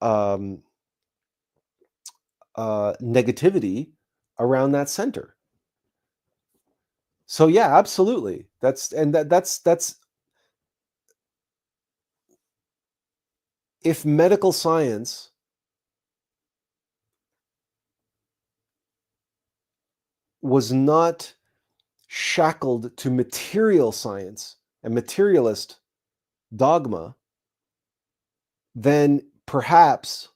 um, negativity around that center. So yeah, absolutely. That's if medical science was not shackled to material science and materialist dogma, then perhaps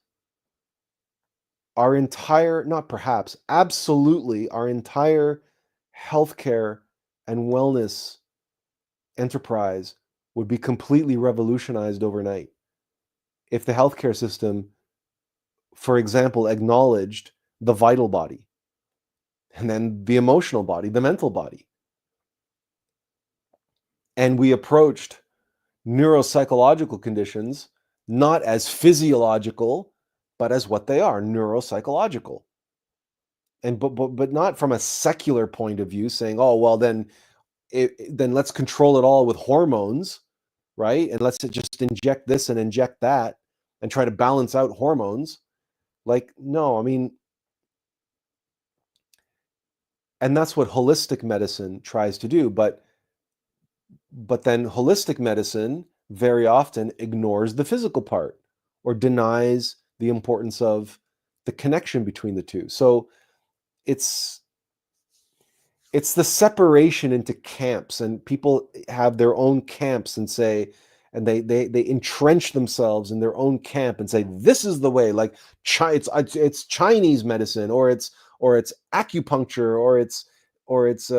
not perhaps, absolutely our entire healthcare and wellness enterprise would be completely revolutionized overnight if the healthcare system, for example, acknowledged the vital body and then the emotional body, the mental body. And we approached neuropsychological conditions not as physiological, but as what they are, neuropsychological. And but not from a secular point of view, saying, "Oh, well, then then let's control it all with hormones, right? And let's just inject this and inject that and try to balance out hormones." Like, no, I mean, and that's what holistic medicine tries to do, but then holistic medicine very often ignores the physical part or denies the importance of the connection between the two. So it's it's the separation into camps, and people have their own camps and say, and they entrench themselves in their own camp and say, this is the way, like it's Chinese medicine, or it's acupuncture, or it's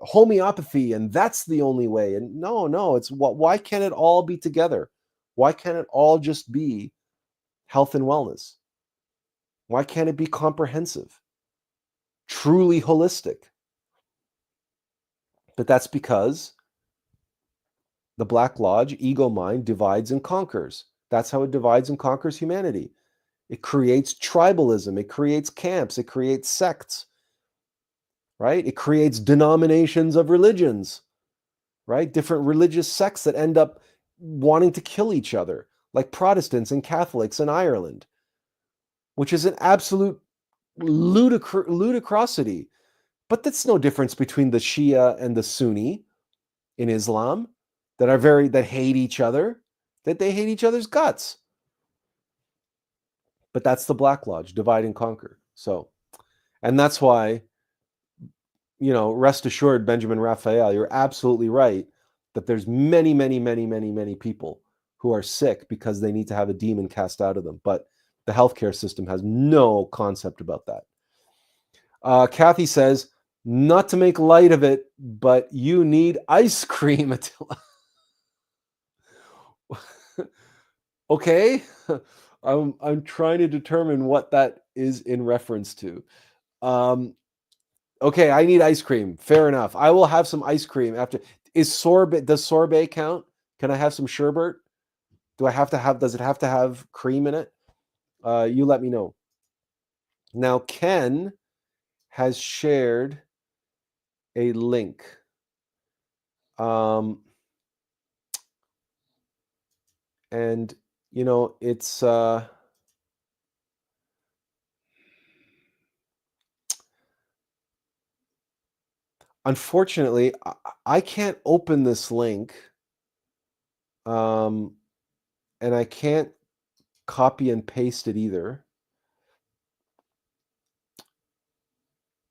homeopathy, and that's the only way. And no, it's why can't it all be together? Why can't it all just be health and wellness? Why can't it be comprehensive, truly holistic? But that's because the Black Lodge, ego mind, divides and conquers. That's how it divides and conquers humanity. It creates tribalism. It creates camps. It creates sects, right? It creates denominations of religions, right? Different religious sects that end up wanting to kill each other, like Protestants and Catholics in Ireland, which is an absolute ludicrosity. But that's no difference between the Shia and the Sunni in Islam that hate each other, that they hate each other's guts. But that's the Black Lodge, divide and conquer. So, and that's why, rest assured, Benjamin Raphael, you're absolutely right that there's many, many, many, many, many people who are sick because they need to have a demon cast out of them. But the healthcare system has no concept about that. Kathy says, not to make light of it, but you need ice cream, Attila. Okay. I'm trying to determine what that is in reference to. Okay, I need ice cream. Fair enough. I will have some ice cream after. Does sorbet count? Can I have some sherbet? Does it have to have cream in it? You let me know. Now, Ken has shared a link. And it's unfortunately I can't open this link, and I can't copy and paste it either.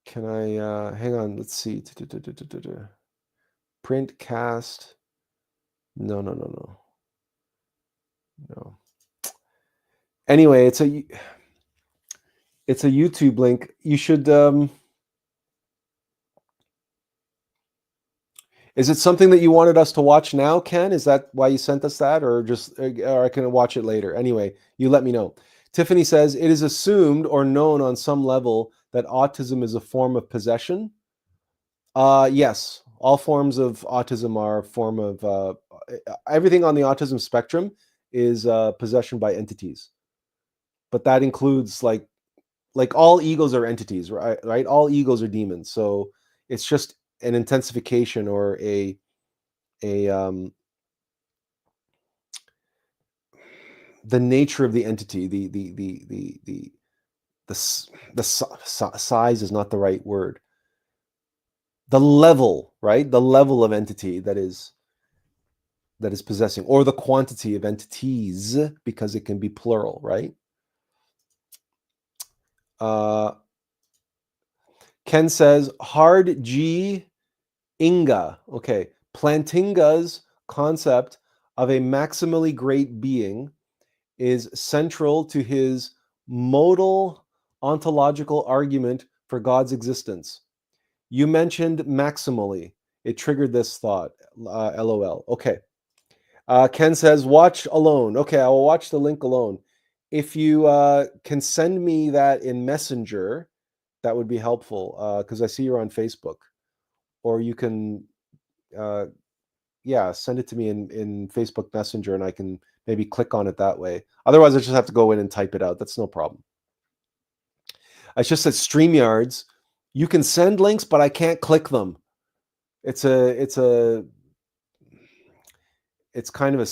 Can I hang on, let's see. Print cast. No. Anyway, it's a YouTube link. You should Is it something that you wanted us to watch now, Ken? Is that why you sent us that, or or I can watch it later? Anyway, you let me know. Tiffany says, it is assumed or known on some level that autism is a form of possession. Yes, all forms of autism are a form of everything on the autism spectrum is possession by entities. But that includes like all egos are entities, right? Right? All egos are demons. So it's just an intensification or a the nature of the entity, the size is not the right word. The level, right? The level of entity that is possessing, or the quantity of entities, because it can be plural, right? Ken says, hard G Inga. Okay. Plantinga's concept of a maximally great being is central to his modal ontological argument for God's existence. You mentioned maximally. It triggered this thought. LOL. Okay. Ken says, watch alone. Okay, I will watch the link alone. If you can send me that in Messenger, that would be helpful, because I see you're on Facebook. Or you can, send it to me in Facebook Messenger, and I can maybe click on it that way. Otherwise, I just have to go in and type it out. That's no problem. It's just that StreamYards, you can send links, but I can't click them. It's kind of a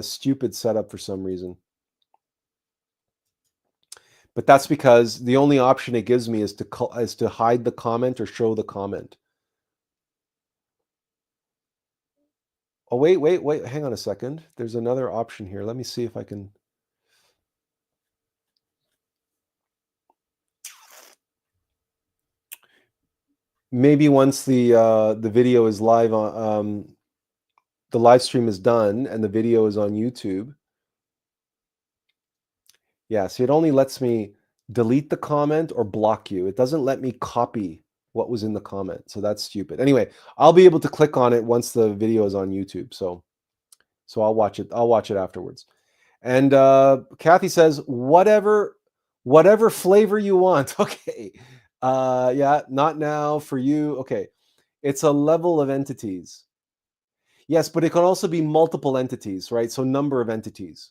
stupid setup for some reason. But that's because the only option it gives me is to hide the comment or show the comment. Oh, wait, hang on a second. There's another option here. Let me see if I can. Maybe once the video is live on the live stream is done and the video is on YouTube. Yeah, see, it only lets me delete the comment or block you. It doesn't let me copy what was in the comment. So that's stupid. Anyway, I'll be able to click on it once the video is on YouTube. So I'll watch it. I'll watch it afterwards. And Kathy says, whatever flavor you want. Okay. Yeah, not now for you. Okay. It's a level of entities. Yes, but it can also be multiple entities, right? So number of entities.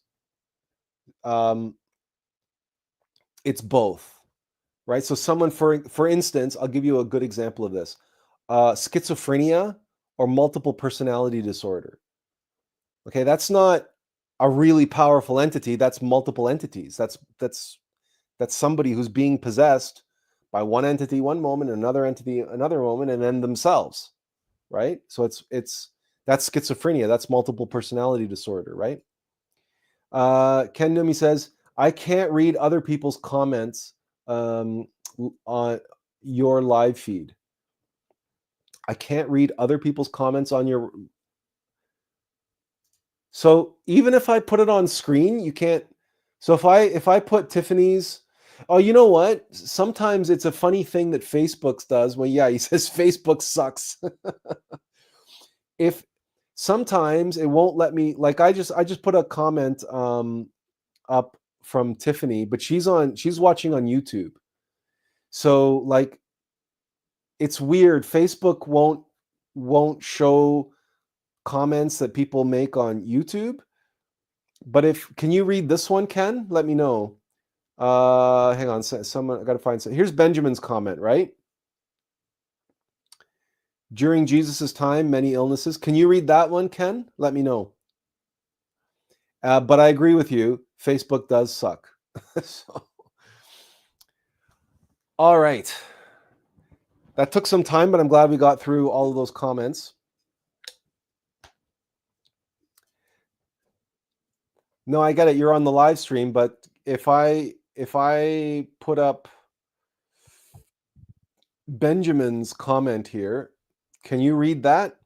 It's both, right? So someone, for instance, I'll give you a good example of this. Schizophrenia or multiple personality disorder. Okay, that's not a really powerful entity. That's multiple entities. That's somebody who's being possessed by one entity one moment, another entity another moment, and then themselves, right? So that's schizophrenia. That's multiple personality disorder, right? Ken Numi says, I can't read other people's comments on your live feed. I can't read other people's comments on your. So even if I put it on screen, you can't. So if I put Tiffany's, oh, you know what? Sometimes it's a funny thing that Facebook does. Well, yeah, he says Facebook sucks. If sometimes it won't let me, like I just put a comment up from Tiffany, but she's watching on YouTube. So like it's weird. Facebook won't show comments that people make on YouTube. But can you read this one, Ken? Let me know. Hang on, someone I gotta find some. Here's Benjamin's comment, right? During Jesus's time, many illnesses. Can you read that one, Ken? Let me know. But I agree with you. Facebook does suck. So, all right. That took some time, but I'm glad we got through all of those comments. No, I get it. You're on the live stream, but if I put up Benjamin's comment here, can you read that?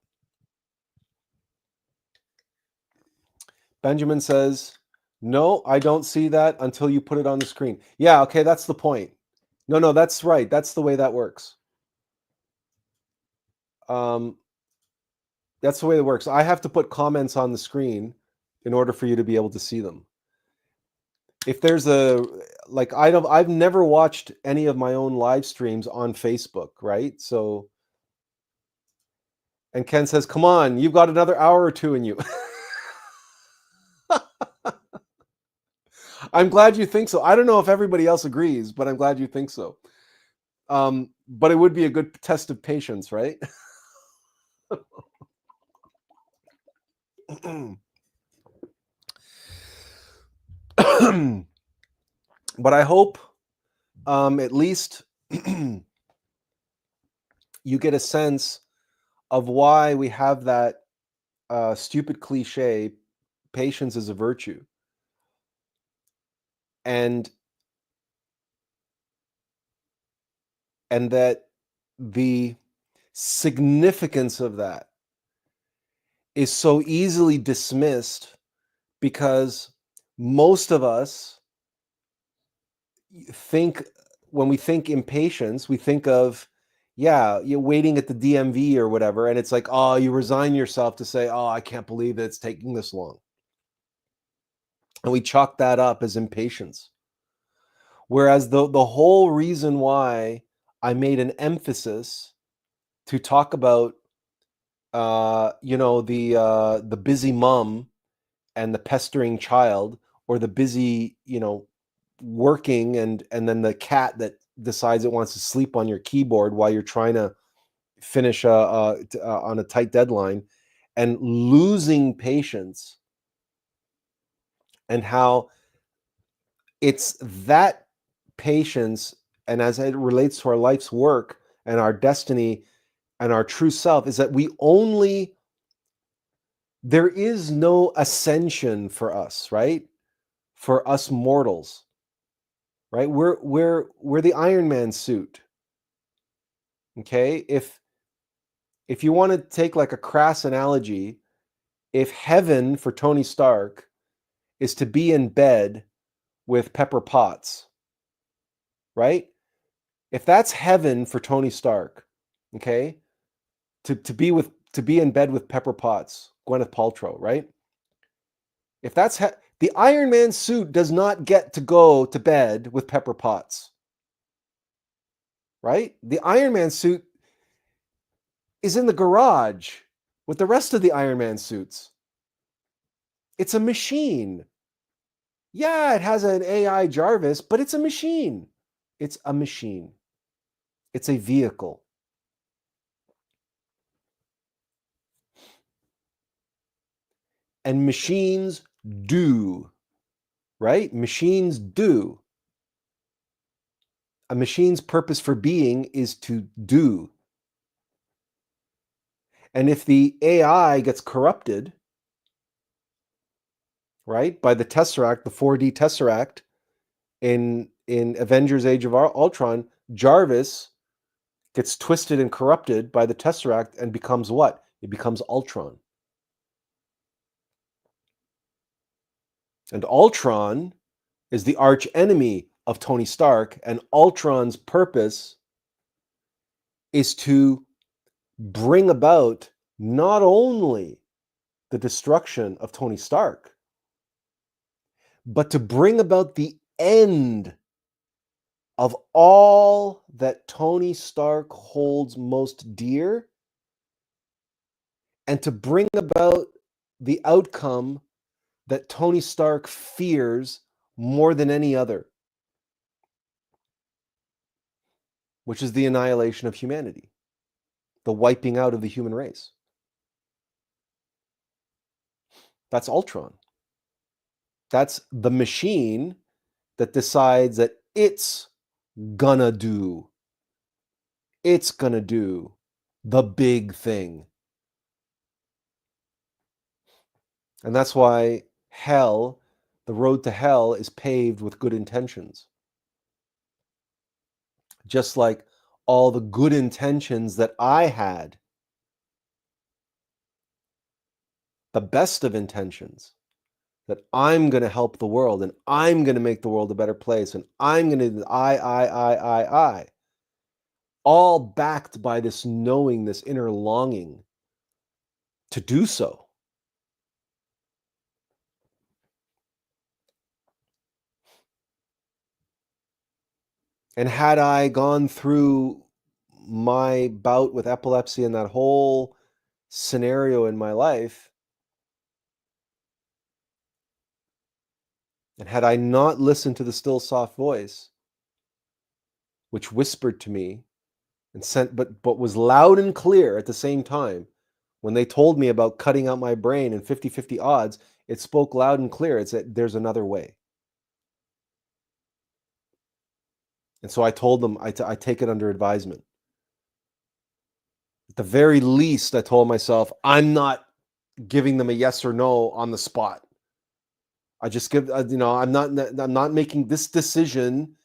Benjamin says, no, I don't see that until you put it on the screen. Yeah, okay, that's the point. No, that's right. That's the way that works. That's the way it works. I have to put comments on the screen in order for you to be able to see them. If there's I've never watched any of my own live streams on Facebook, right? So, and Ken says, "Come on, you've got another hour or two in you." I'm glad you think so. I don't know if everybody else agrees, but I'm glad you think so. But it would be a good test of patience, right? But I hope at least you get a sense of why we have that stupid cliche, patience is a virtue. And that the significance of that is so easily dismissed because most of us think, when we think impatience, we think of, yeah, you're waiting at the DMV or whatever, and it's like, oh, you resign yourself to say, oh, I can't believe that it's taking this long. And we chalk that up as impatience. Whereas the whole reason why I made an emphasis to talk about the busy mom and the pestering child, or the busy, working, and then the cat that decides it wants to sleep on your keyboard while you're trying to finish on a tight deadline, and losing patience, and how it's that patience, and as it relates to our life's work and our destiny and our true self, is that there is no ascension for us, right? For us mortals, right? We're the Iron Man suit. Okay? If you want to take like a crass analogy, if heaven for Tony Stark is to be in bed with Pepper Potts, right? If that's heaven for Tony Stark, okay? To be in bed with Pepper Potts, Gwyneth Paltrow, right? If that's the Iron Man suit does not get to go to bed with Pepper Potts, right? The Iron Man suit is in the garage with the rest of the Iron Man suits. It's a machine. Yeah, it has an AI Jarvis, but it's a machine. It's a machine. It's a vehicle. And machines do, right? Machines do. A machine's purpose for being is to do. And if the AI gets corrupted, right, by the Tesseract, the 4D Tesseract in Avengers Age of Ultron, Jarvis gets twisted and corrupted by the Tesseract and becomes what? It becomes Ultron. And Ultron is the arch enemy of Tony Stark, and Ultron's purpose is to bring about not only the destruction of Tony Stark, but to bring about the end of all that Tony Stark holds most dear, and to bring about the outcome that Tony Stark fears more than any other, which is the annihilation of humanity, the wiping out of the human race. That's Ultron. That's the machine that decides that it's gonna do the big thing. And that's why hell, the road to hell, is paved with good intentions. Just like all the good intentions that I had, the best of intentions, that I'm going to help the world, and I'm going to make the world a better place, and I'm going to I, all backed by this knowing, this inner longing to do so. And had I gone through my bout with epilepsy and that whole scenario in my life, and had I not listened to the still soft voice, which whispered to me and sent, but was loud and clear at the same time, when they told me about cutting out my brain and 50-50 odds, it spoke loud and clear. It said, there's another way. And so I told them, I take it under advisement. At the very least, I told myself, I'm not giving them a yes or no on the spot. I just give, I'm not making this decision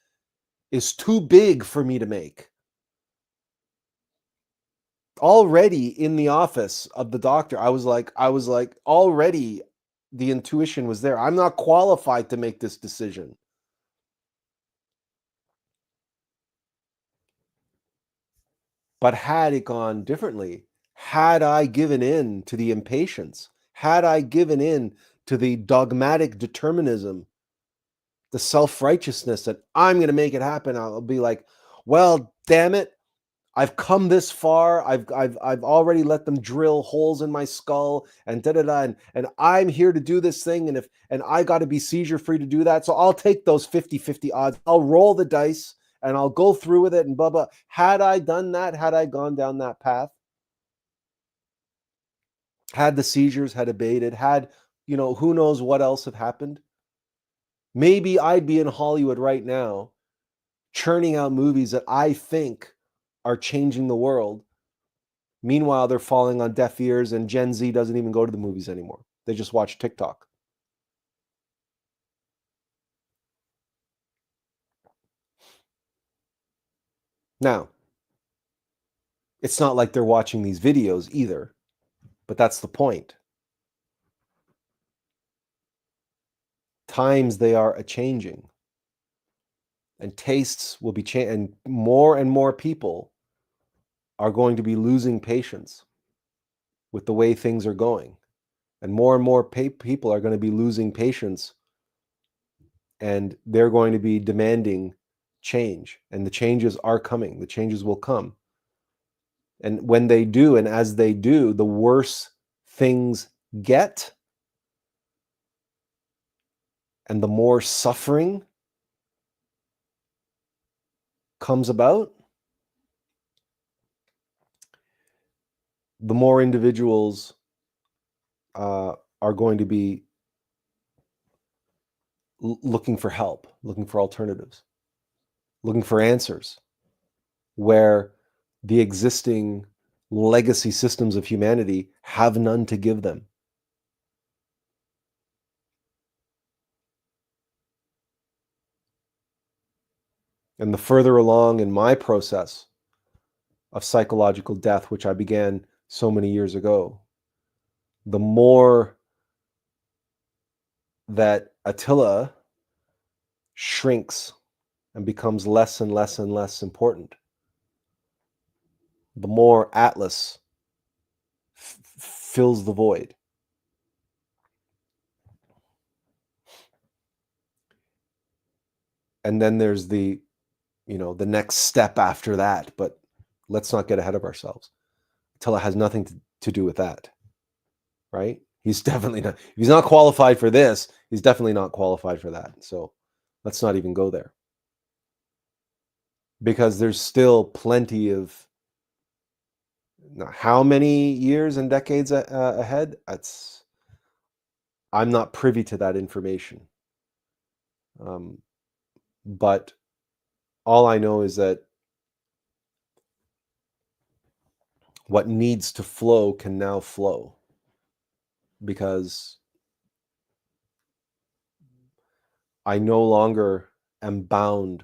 is too big for me to make. Already in the office of the doctor, I was like, already the intuition was there. I'm not qualified to make this decision. But had it gone differently, had I given in to the impatience, had I given in to the dogmatic determinism, the self-righteousness that I'm going to make it happen, I'll be like, well, damn it, I've come this far. I've already let them drill holes in my skull and and I'm here to do this thing, and I got to be seizure free to do that. So I'll take those 50-50 odds. I'll roll the dice and I'll go through with it and blah blah. Had I done that, had I gone down that path, had the seizures had abated, had, who knows what else had happened? Maybe I'd be in Hollywood right now churning out movies that I think are changing the world. Meanwhile, they're falling on deaf ears, and Gen Z doesn't even go to the movies anymore. They just watch TikTok. Now, it's not like they're watching these videos either, but that's the point. Times they are a-changing, and tastes will be changing, and more people are going to be losing patience with the way things are going, and more people are going to be losing patience, and they're going to be demanding change, and the changes are coming. The changes will come. And when they do, and as they do, the worse things get, and the more suffering comes about, the more individuals are going to be looking for help, looking for alternatives, looking for answers, where the existing legacy systems of humanity have none to give them. And the further along in my process of psychological death, which I began so many years ago, the more that Attila shrinks and becomes less and less and less important, the more Attlas fills the void. And then there's the next step after that, but let's not get ahead of ourselves. Attila has nothing to do with that, right? He's definitely not, if he's not qualified for this, he's definitely not qualified for that. So let's not even go there. Because there's still plenty of, how many years and decades ahead? I'm not privy to that information. But all I know is that what needs to flow can now flow, because I no longer am bound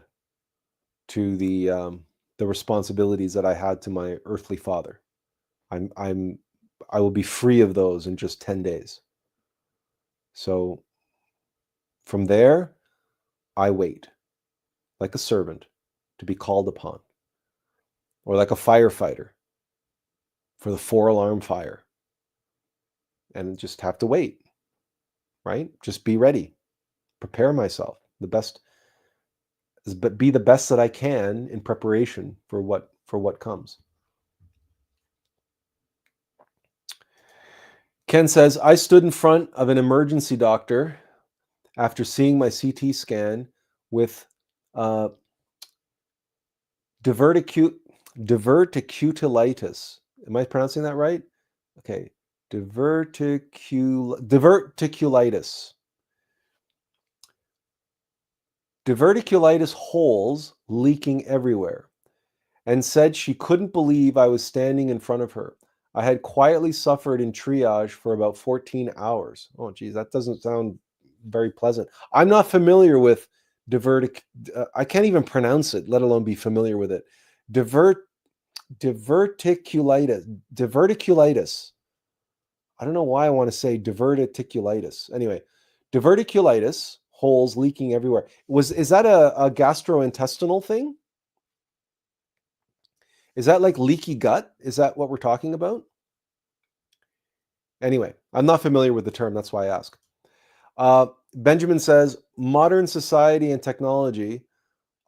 to the responsibilities that I had to my earthly father. I will be free of those in just 10 days. So from there, I wait like a servant to be called upon, or like a firefighter for the 4-alarm fire. and just have to wait, right? Just be ready, prepare myself but be the best that I can in preparation for what comes. Ken says, I stood in front of an emergency doctor after seeing my CT scan with diverticulitis. Am I pronouncing that right? Okay. Diverticulitis. Diverticulitis holes leaking everywhere, and said she couldn't believe I was standing in front of her. I had quietly suffered in triage for about 14 hours. Oh, geez, that doesn't sound very pleasant. I'm not familiar with I can't even pronounce it, let alone be familiar with it. Diverticulitis. Diverticulitis. I don't know why I want to say diverticulitis. Anyway, diverticulitis, holes leaking everywhere. Is that a gastrointestinal thing? Is that like leaky gut? Is that what we're talking about? Anyway, I'm not familiar with the term. That's why I ask. Benjamin says, modern society and technology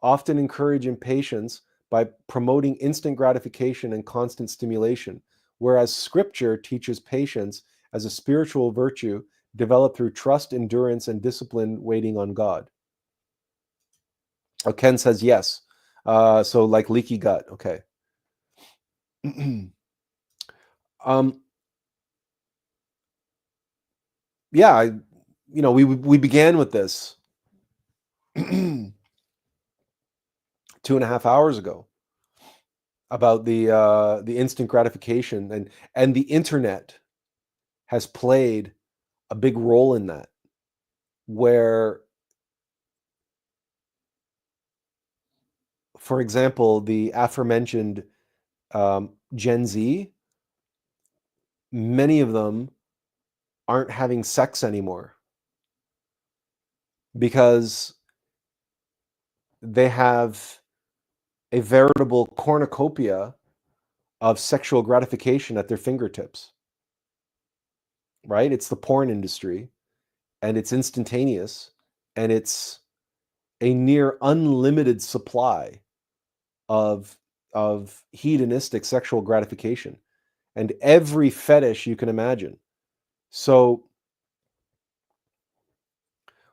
often encourage impatience by promoting instant gratification and constant stimulation, whereas scripture teaches patience as a spiritual virtue developed through trust, endurance, and discipline waiting on God. Oh, Ken says yes. So like leaky gut. Okay. Yeah, we began with this 2.5 hours ago about the instant gratification, and the internet has played a big role in that, where, for example, the aforementioned Gen Z, many of them aren't having sex anymore because they have a veritable cornucopia of sexual gratification at their fingertips, right? It's the porn industry, and it's instantaneous, and it's a near unlimited supply of hedonistic sexual gratification, and every fetish you can imagine. So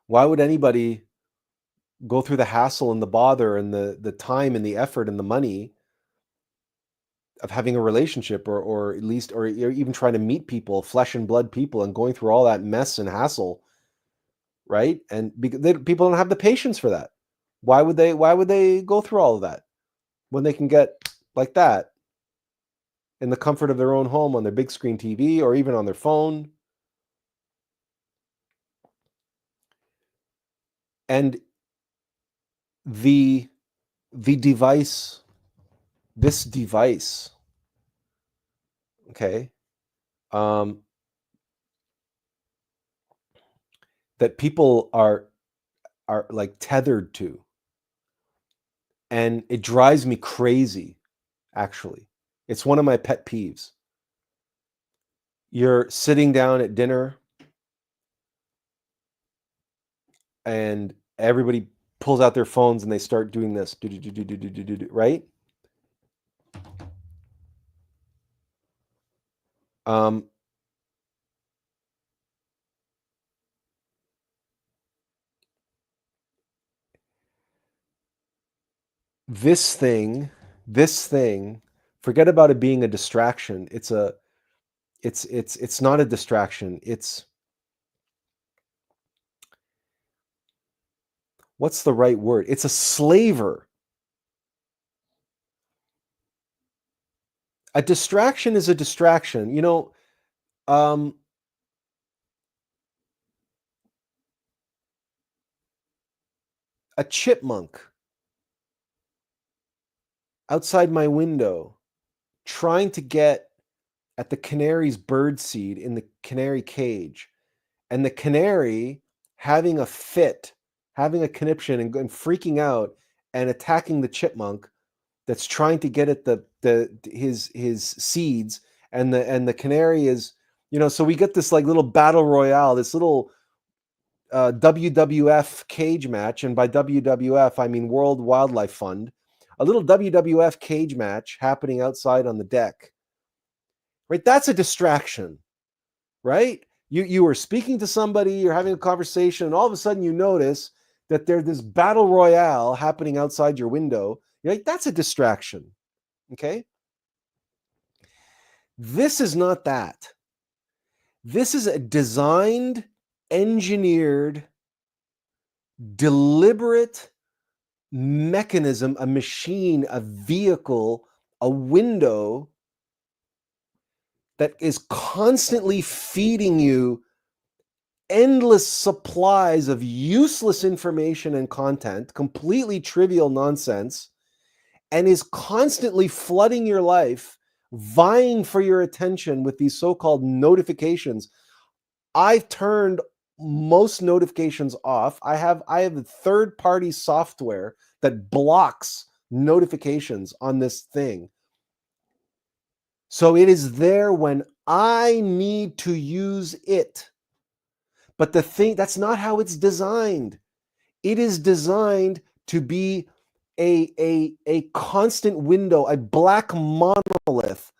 why would anybody go through the hassle and the bother and the time and the effort and the money of having a relationship, or at least, or even trying to meet people, flesh and blood people, and going through all that mess and hassle, right? And people don't have the patience for that. Why would they go through all of that when they can get like that in the comfort of their own home on their big screen TV or even on their phone? And the device, this device, okay, that people are like tethered to, and it drives me crazy. Actually, it's one of my pet peeves. You're sitting down at dinner and everybody pulls out their phones and they start doing this, right? This thing, forget about it being a distraction. It's not a distraction. It's, what's the right word? It's a slaver. A distraction is a distraction. A chipmunk outside my window trying to get at the canary's bird seed in the canary cage, and the canary having a fit, having a conniption, and freaking out and attacking the chipmunk that's trying to get at his seeds, and the canary is So we get this like little battle royale, this little WWF cage match, and by WWF I mean World Wildlife Fund, a little WWF cage match happening outside on the deck, right? That's a distraction, right? You are speaking to somebody, you're having a conversation, and all of a sudden you notice that there's this battle royale happening outside your window. You're like, that's a distraction, okay? This is not that. This is a designed, engineered, deliberate mechanism, a machine, a vehicle, a window that is constantly feeding you endless supplies of useless information and content, completely trivial nonsense, and is constantly flooding your life, vying for your attention with these so-called notifications. I've turned most notifications off. I have third-party software that blocks notifications on this thing. So it is there when I need to use it. But the thing, that's not how it's designed. It is designed to be a constant window, a black monolith,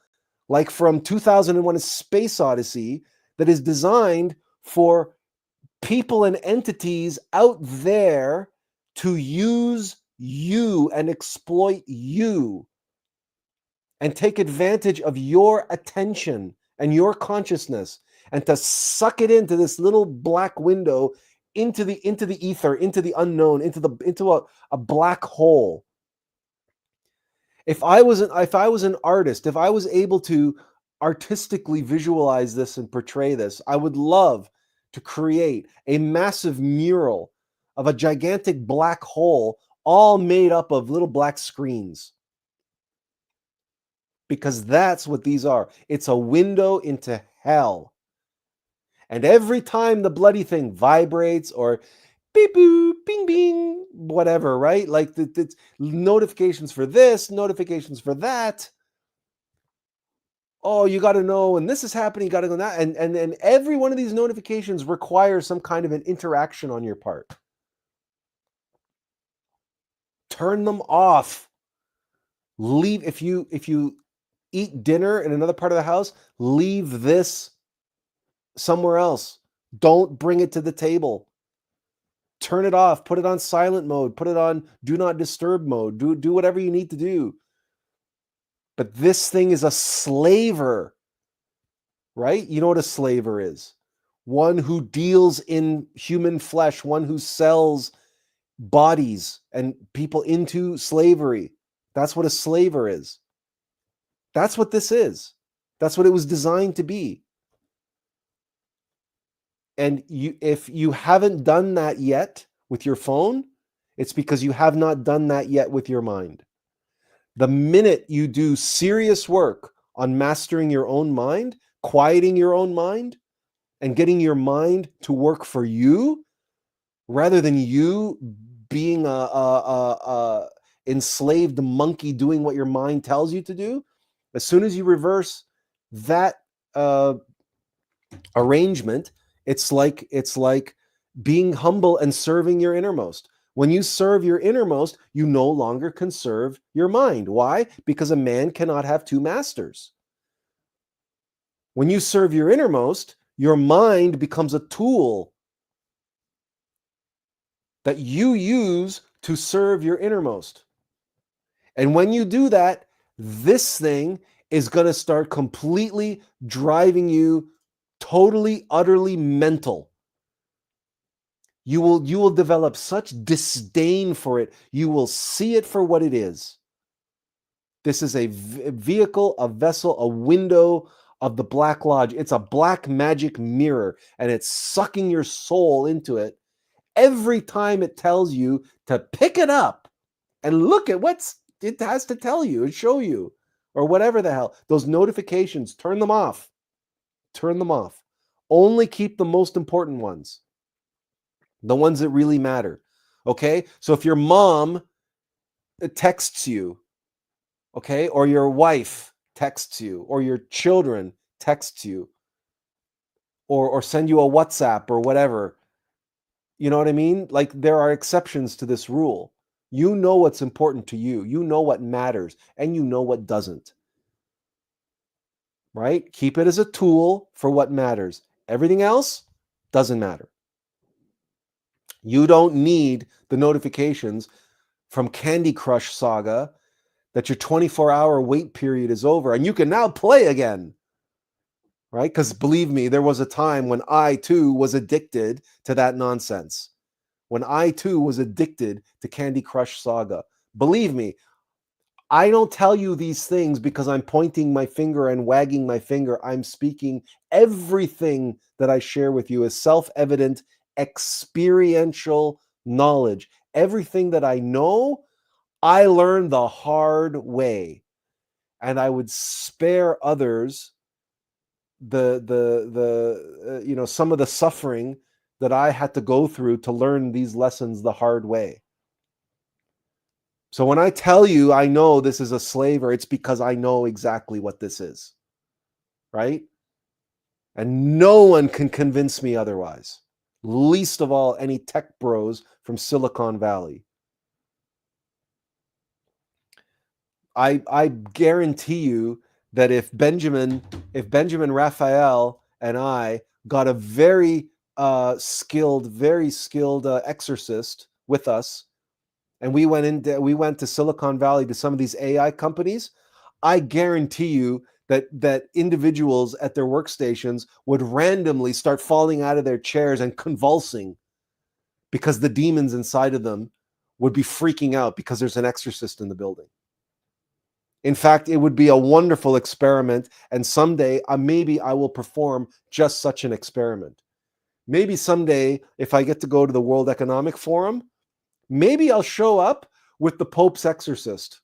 like from 2001: A Space Odyssey, that is designed for people and entities out there to use you and exploit you and take advantage of your attention and your consciousness, and to suck it into this little black window, into the ether, into the unknown, into a black hole. If I was an artist, if I was able to artistically visualize this and portray this, I would love to create a massive mural of a gigantic black hole, all made up of little black screens. Because that's what these are. It's a window into hell. And every time the bloody thing vibrates or beep boop, bing bing, whatever, right? Like the notifications for this, notifications for that. Oh, you got to know when this is happening, you got to go that. And every one of these notifications requires some kind of an interaction on your part. Turn them off. Leave, if you eat dinner in another part of the house, leave this somewhere else. Don't bring it to the table. Turn it off, put it on silent mode, put it on do not disturb mode, do whatever you need to do. But this thing is a slaver, right? You know what a slaver is? One who deals in human flesh, one who sells bodies and people into slavery. That's what a slaver is. That's what this is. That's what it was designed to be. And if you haven't done that yet with your phone, it's because you have not done that yet with your mind. The minute you do serious work on mastering your own mind, quieting your own mind, and getting your mind to work for you, rather than you being a enslaved monkey doing what your mind tells you to do, as soon as you reverse that arrangement, it's like being humble and serving your innermost. When you serve your innermost, you no longer can serve your mind. Why? Because a man cannot have two masters. When you serve your innermost, your mind becomes a tool that you use to serve your innermost. And when you do that, this thing is going to start completely driving you totally, utterly mental. You will develop such disdain for it. You will see it for what it is. This is a vehicle, a vessel, a window of the Black Lodge. It's a black magic mirror, and it's sucking your soul into it every time it tells you to pick it up and look at what it has to tell you and show you, or whatever the hell. Those notifications, turn them off. Turn them off. Only keep the most important ones. The ones that really matter. Okay? So if your mom texts you, okay, or your wife texts you, or your children texts you, or send you a WhatsApp or whatever. You know what I mean? Like, there are exceptions to this rule. You know what's important to you. You know what matters, and you know what doesn't. Right? Keep it as a tool for what matters. Everything else doesn't matter. You don't need the notifications from Candy Crush Saga that your 24-hour wait period is over and you can now play again. Right? Because believe me, there was a time when I too was addicted to that nonsense. When I too was addicted to Candy Crush Saga. Believe me, I don't tell you these things because I'm pointing my finger and wagging my finger. I'm speaking. Everything that I share with you is self-evident, experiential knowledge. Everything that I know, I learned the hard way. And I would spare others some of the suffering that I had to go through to learn these lessons the hard way. So when I tell you I know this is a slaver, it's because I know exactly what this is, right? And no one can convince me otherwise, least of all any tech bros from Silicon Valley. I guarantee you that if Benjamin Raphael and I got a very skilled exorcist with us, and we went to Silicon Valley to some of these AI companies, I guarantee you that individuals at their workstations would randomly start falling out of their chairs and convulsing because the demons inside of them would be freaking out because there's an exorcist in the building. In fact, it would be a wonderful experiment, and someday maybe I will perform just such an experiment. Maybe someday, if I get to go to the World Economic Forum, maybe I'll show up with the Pope's exorcist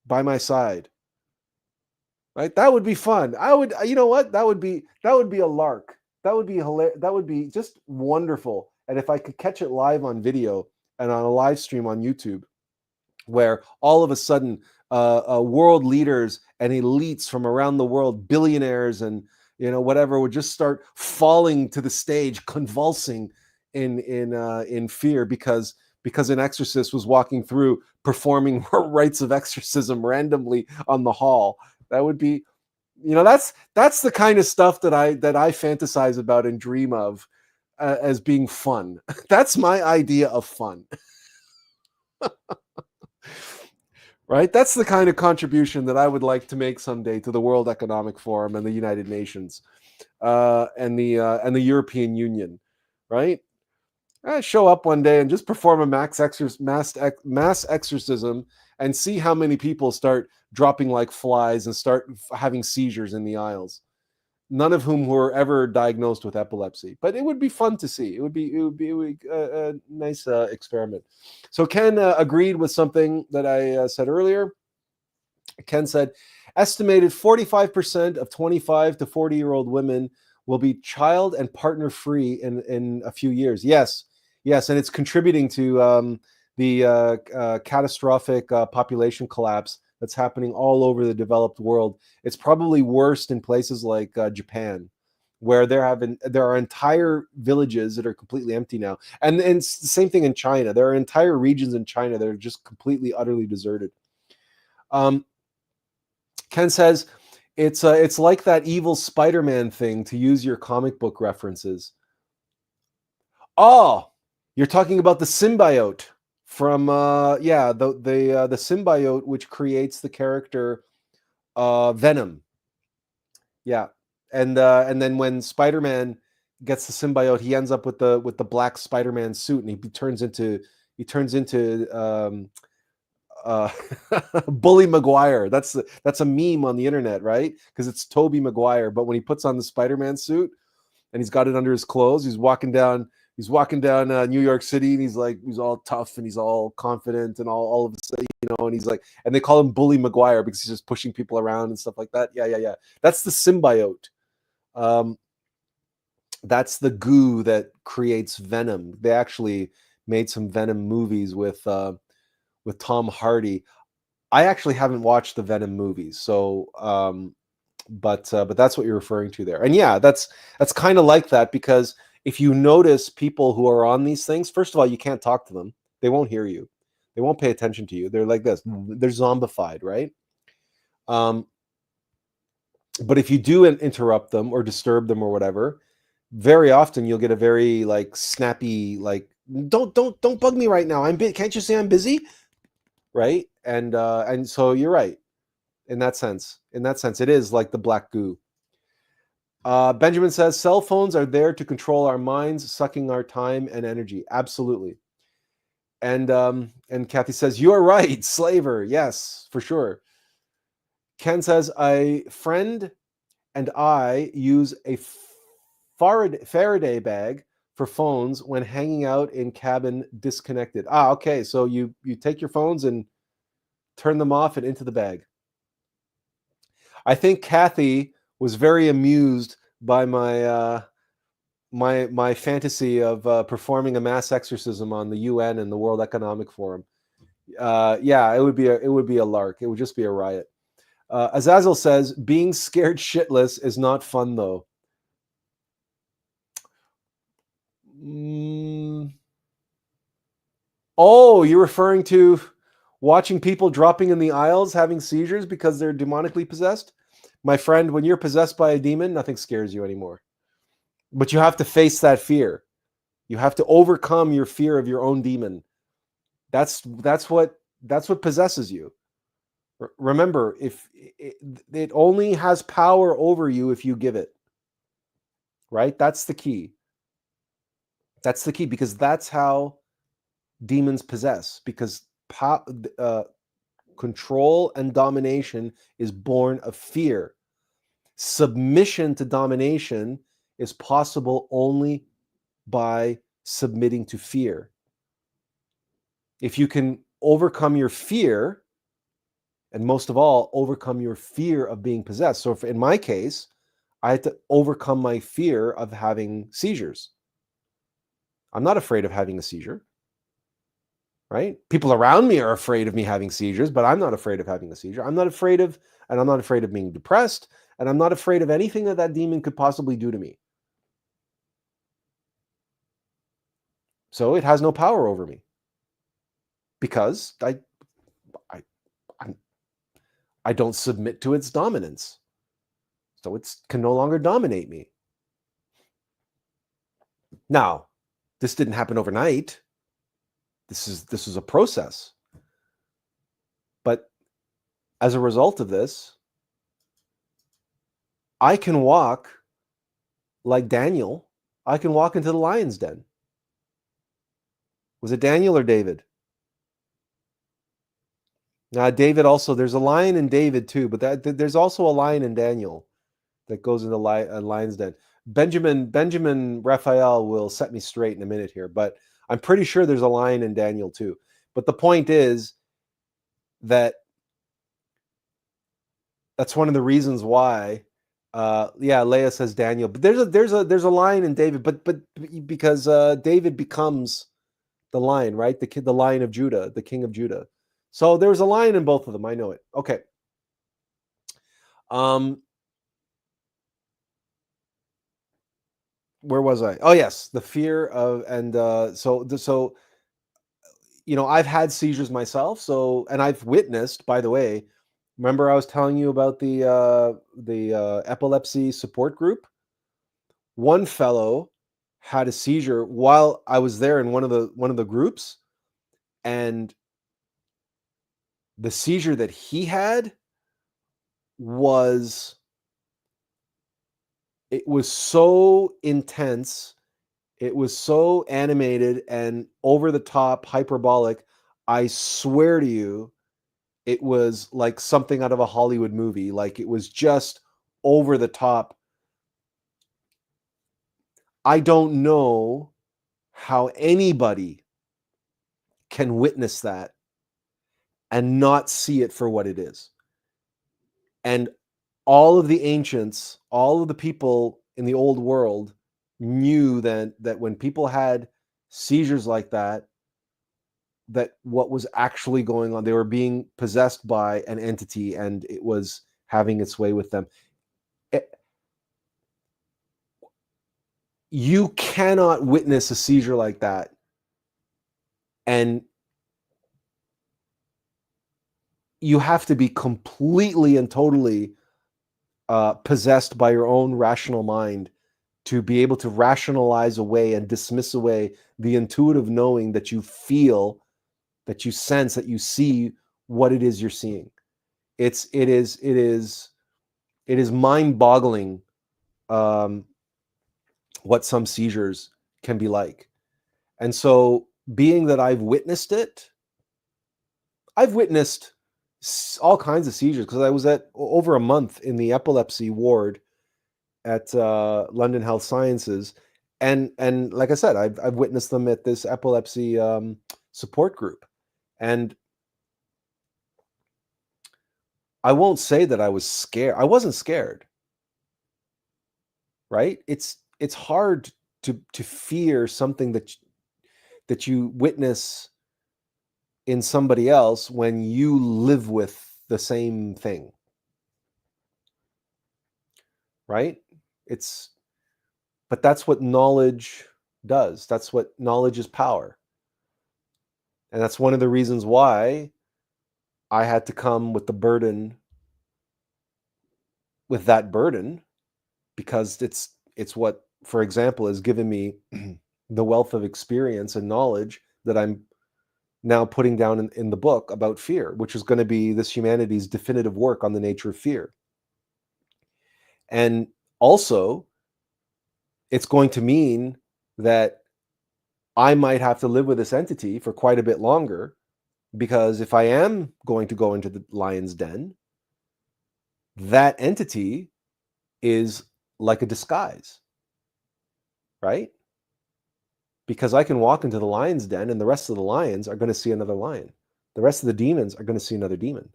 by my side. Right? That would be fun. You know what? That would be a lark. That would be hilarious. That would be just wonderful. And if I could catch it live on video and on a live stream on YouTube, where all of a sudden world leaders and elites from around the world, billionaires and whatever, would just start falling to the stage, convulsing in fear because an exorcist was walking through performing rites of exorcism randomly on the hall. That would be, that's the kind of stuff that I fantasize about and dream of as being fun. That's my idea of fun. Right? That's the kind of contribution that I would like to make someday to the World Economic Forum and the United Nations and the European Union. Right? Show up one day and just perform a mass exorcism and see how many people start dropping like flies and start having seizures in the aisles. None of whom were ever diagnosed with epilepsy, but it would be fun to see. It would be a nice experiment. So Ken agreed with something that I said earlier. Ken said, estimated 45% of 25 to 40-year-old women will be child and partner free in a few years. Yes, and it's contributing to the catastrophic population collapse that's happening all over the developed world. It's probably worst in places like Japan, where there are entire villages that are completely empty now, and it's the same thing in China. There are entire regions in China that are just completely, utterly deserted. Ken says it's like that evil Spider-Man thing, to use your comic book references. Oh, you're talking about the symbiote from the symbiote which creates the character Venom. Yeah, and then when Spider-Man gets the symbiote, he ends up with the black Spider-Man suit, and he turns into Bully Maguire. That's a meme on the internet, right? Because it's Tobey Maguire, but when he puts on the Spider-Man suit and he's got it under his clothes, he's walking down New York City, and he's all tough and he's all confident and all of a sudden, and he's like, and they call him Bully Maguire because he's just pushing people around and stuff like that. Yeah. That's the symbiote. That's the goo that creates Venom. They actually made some Venom movies with Tom Hardy. I actually haven't watched the Venom movies, so But that's what you're referring to there. And yeah, that's kind of like that, because if you notice people who are on these things, first of all, you can't talk to them. They won't hear you. They won't pay attention to you. They're like this. They're zombified, right? But if you do interrupt them or disturb them or whatever, very often you'll get a very like snappy, like, don't bug me right now. Can't you say I'm busy? Right? And so you're right. In that sense, it is like the black goo. Benjamin says cell phones are there to control our minds, sucking our time and energy. Absolutely. And Kathy says, you are right, slaver. Yes, for sure. Ken says, a friend and I use a Faraday bag for phones when hanging out in cabin disconnected. Okay. So you take your phones and turn them off and into the bag. I think Kathy was very amused by my my fantasy of performing a mass exorcism on the UN and the World Economic Forum. Yeah, it would be a lark. It would just be a riot. Azazel says, being scared shitless is not fun, though. Oh, you're referring to watching people dropping in the aisles having seizures because they're demonically possessed? My friend, when you're possessed by a demon, nothing scares you anymore. But you have to face that fear. You have to overcome your fear of your own demon. That's what possesses you. Remember, if it only has power over you if you give it. Right? That's the key. That's the key, because that's how demons possess. Because control and domination is born of fear. Submission to domination is possible only by submitting to fear. If you can overcome your fear, and most of all, overcome your fear of being possessed. So in my case, I had to overcome my fear of having seizures. I'm not afraid of having a seizure, right? People around me are afraid of me having seizures, but I'm not afraid of having a seizure. I'm not afraid of being depressed, and I'm not afraid of anything that demon could possibly do to me. So it has no power over me, because I don't submit to its dominance. So it can no longer dominate me. Now, this didn't happen overnight. This is a process. But as a result of this, I can walk like Daniel. I can walk into the lion's den. Was it Daniel or David? Now, David also, there's a lion in David too, but there's also a lion in Daniel that goes into lion's den. Benjamin Raphael will set me straight in a minute here, but I'm pretty sure there's a lion in Daniel too. But the point is that that's one of the reasons why. Leah says Daniel, but there's a lion in David, but because David becomes the lion, right? The lion of Judah, the king of Judah. So there's a lion in both of them. I know it. Okay. Where was I? Oh yes, the fear of, and so I've had seizures myself. So, and I've witnessed, by the way. Remember, I was telling you about the epilepsy support group. One fellow had a seizure while I was there in one of the groups, and the seizure that he had was so intense, it was so animated and over the top, hyperbolic. I swear to you, it was like something out of a Hollywood movie. Like, it was just over the top. I don't know how anybody can witness that and not see it for what it is. And all of the ancients, all of the people in the old world knew that when people had seizures like that what was actually going on, they were being possessed by an entity, and it was having its way with them. You cannot witness a seizure like that and you have to be completely and totally possessed by your own rational mind to be able to rationalize away and dismiss away the intuitive knowing that you feel, that you sense, that you see what it is you're seeing. It is mind-boggling what some seizures can be like. And so, being that I've witnessed it, I've witnessed all kinds of seizures because I was at over a month in the epilepsy ward at London Health Sciences, and like I said, I've witnessed them at this epilepsy support group, and I won't say that I was scared. I wasn't scared, right? It's hard to fear something that you witness in somebody else when you live with the same thing, right? It's But that's what knowledge does. That's what knowledge is power. And that's one of the reasons why I had to come with that burden, because it's what, for example, has given me the wealth of experience and knowledge that I'm now putting down in the book about fear, which is going to be this humanity's definitive work on the nature of fear. And also, it's going to mean that I might have to live with this entity for quite a bit longer, because if I am going to go into the lion's den, that entity is like a disguise, right? Because I can walk into the lion's den and the rest of the lions are going to see another lion. The rest of the demons are going to see another demon.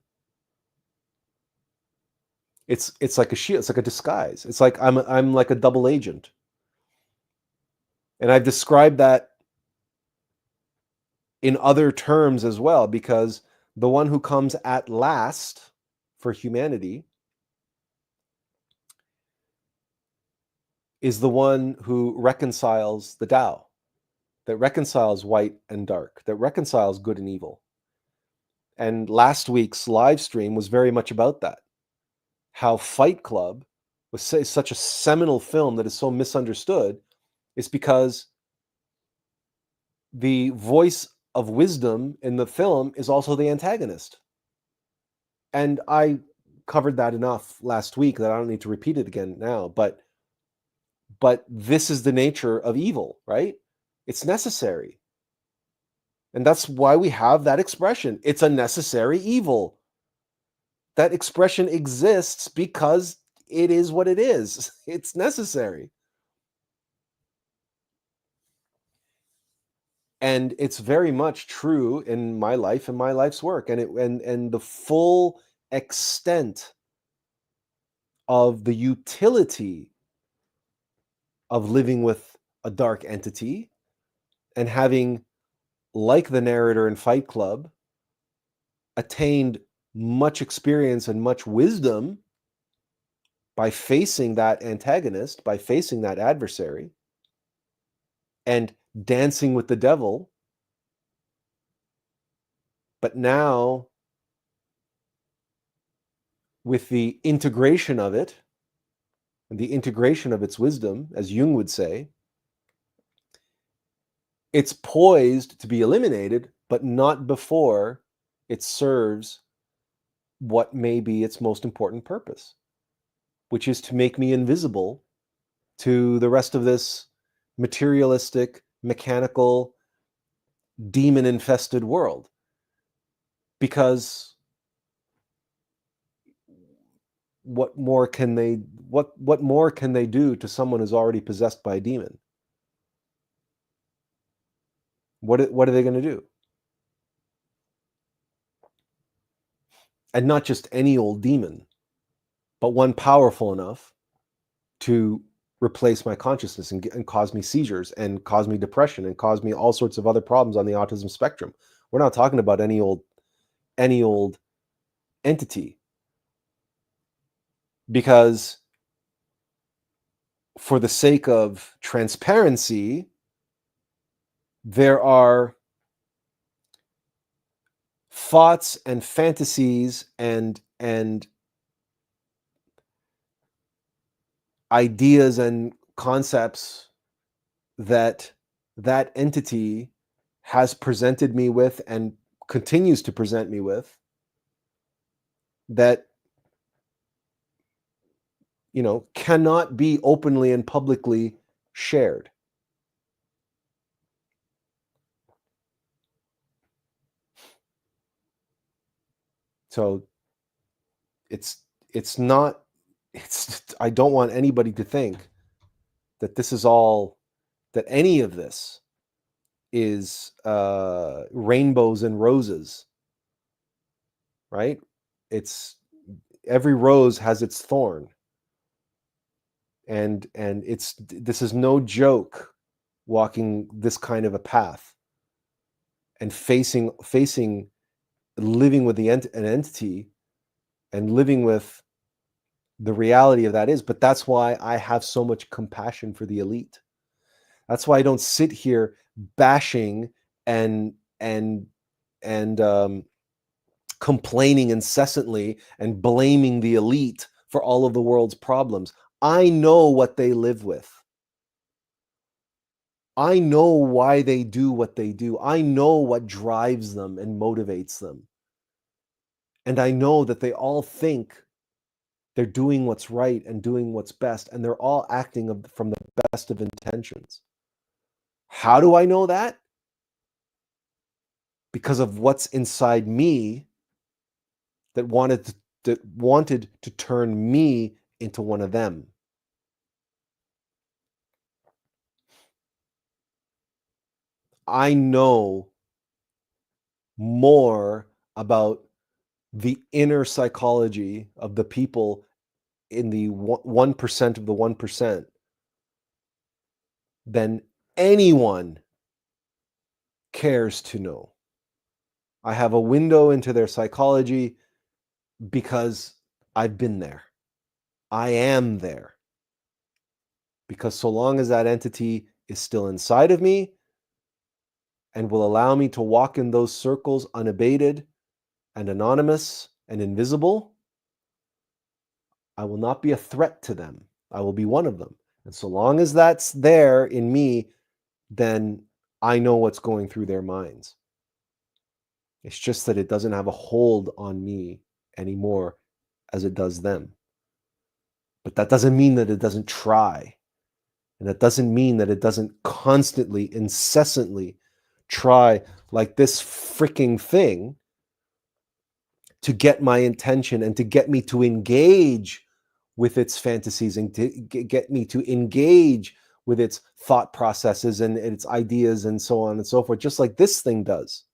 It's like a shield. It's like a disguise. It's like I'm like a double agent. And I've described that in other terms as well, because the one who comes at last for humanity is the one who reconciles the Tao, that reconciles white and dark, that reconciles good and evil. And last week's live stream was very much about that. How Fight Club was such a seminal film that is so misunderstood is because the voice of wisdom in the film is also the antagonist. And I covered that enough last week that I don't need to repeat it again now. But this is the nature of evil, right? It's necessary. And that's why we have that expression. It's a necessary evil. That expression exists because it is what it is. It's necessary. And it's very much true in my life and my life's work. And the full extent of the utility of living with a dark entity and having, like the narrator in Fight Club, attained much experience and much wisdom by facing that antagonist, by facing that adversary, and dancing with the devil. But now, with the integration of it, and the integration of its wisdom, as Jung would say, it's poised to be eliminated, but not before it serves what may be its most important purpose, which is to make me invisible to the rest of this materialistic, mechanical, demon-infested world. Because what more can they do to someone who's already possessed by a demon? What are they going to do? And not just any old demon, but one powerful enough to replace my consciousness and cause me seizures and cause me depression and cause me all sorts of other problems on the autism spectrum. We're not talking about any old entity, because for the sake of transparency, there are thoughts and fantasies and ideas and concepts that that entity has presented me with and continues to present me with, that cannot be openly and publicly shared. So it's not I don't want anybody to think that this is all, that any of this is rainbows and roses, right? It's every rose has its thorn, and this is no joke, walking this kind of a path and facing living with an entity and living with the reality of that is. But that's why I have so much compassion for the elite. That's why I don't sit here bashing and complaining incessantly and blaming the elite for all of the world's problems. I know what they live with. I know why they do what they do. I know what drives them and motivates them. And I know that they all think they're doing what's right and doing what's best, and they're all acting from the best of intentions. How do I know that? Because of what's inside me that wanted to turn me into one of them. I know more about the inner psychology of the people in the 1% of the 1% than anyone cares to know. I have a window into their psychology because I've been there. I am there. Because so long as that entity is still inside of me and will allow me to walk in those circles unabated and anonymous and invisible, I will not be a threat to them. I will be one of them. And so long as that's there in me, then I know what's going through their minds. It's just that it doesn't have a hold on me anymore as it does them. But that doesn't mean that it doesn't try. And that doesn't mean that it doesn't constantly, incessantly try, like this freaking thing, to get my intention and to get me to engage with its fantasies and to get me to engage with its thought processes and its ideas and so on and so forth, just like this thing does.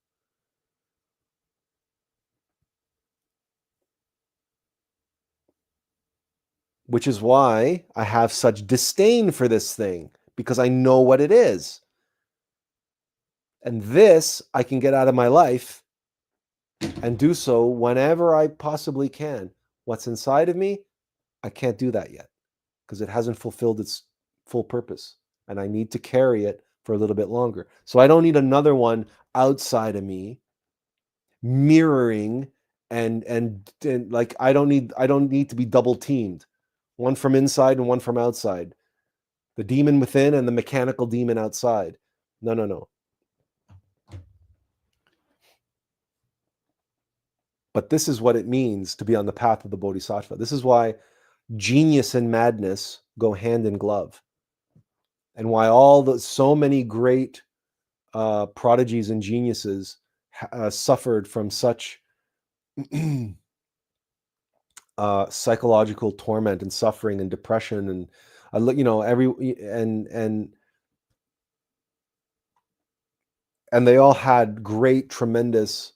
Which is why I have such disdain for this thing, because I know what it is. And this I can get out of my life and do so whenever I possibly can. What's inside of me, I can't do that yet because it hasn't fulfilled its full purpose. And I need to carry it for a little bit longer. So I don't need another one outside of me mirroring and like I don't need to be double teamed. One from inside and one from outside. The demon within and the mechanical demon outside. No. But this is what it means to be on the path of the Bodhisattva. This is why genius and madness go hand in glove, and why so many great prodigies and geniuses suffered from such psychological torment and suffering and depression and and they all had great, tremendous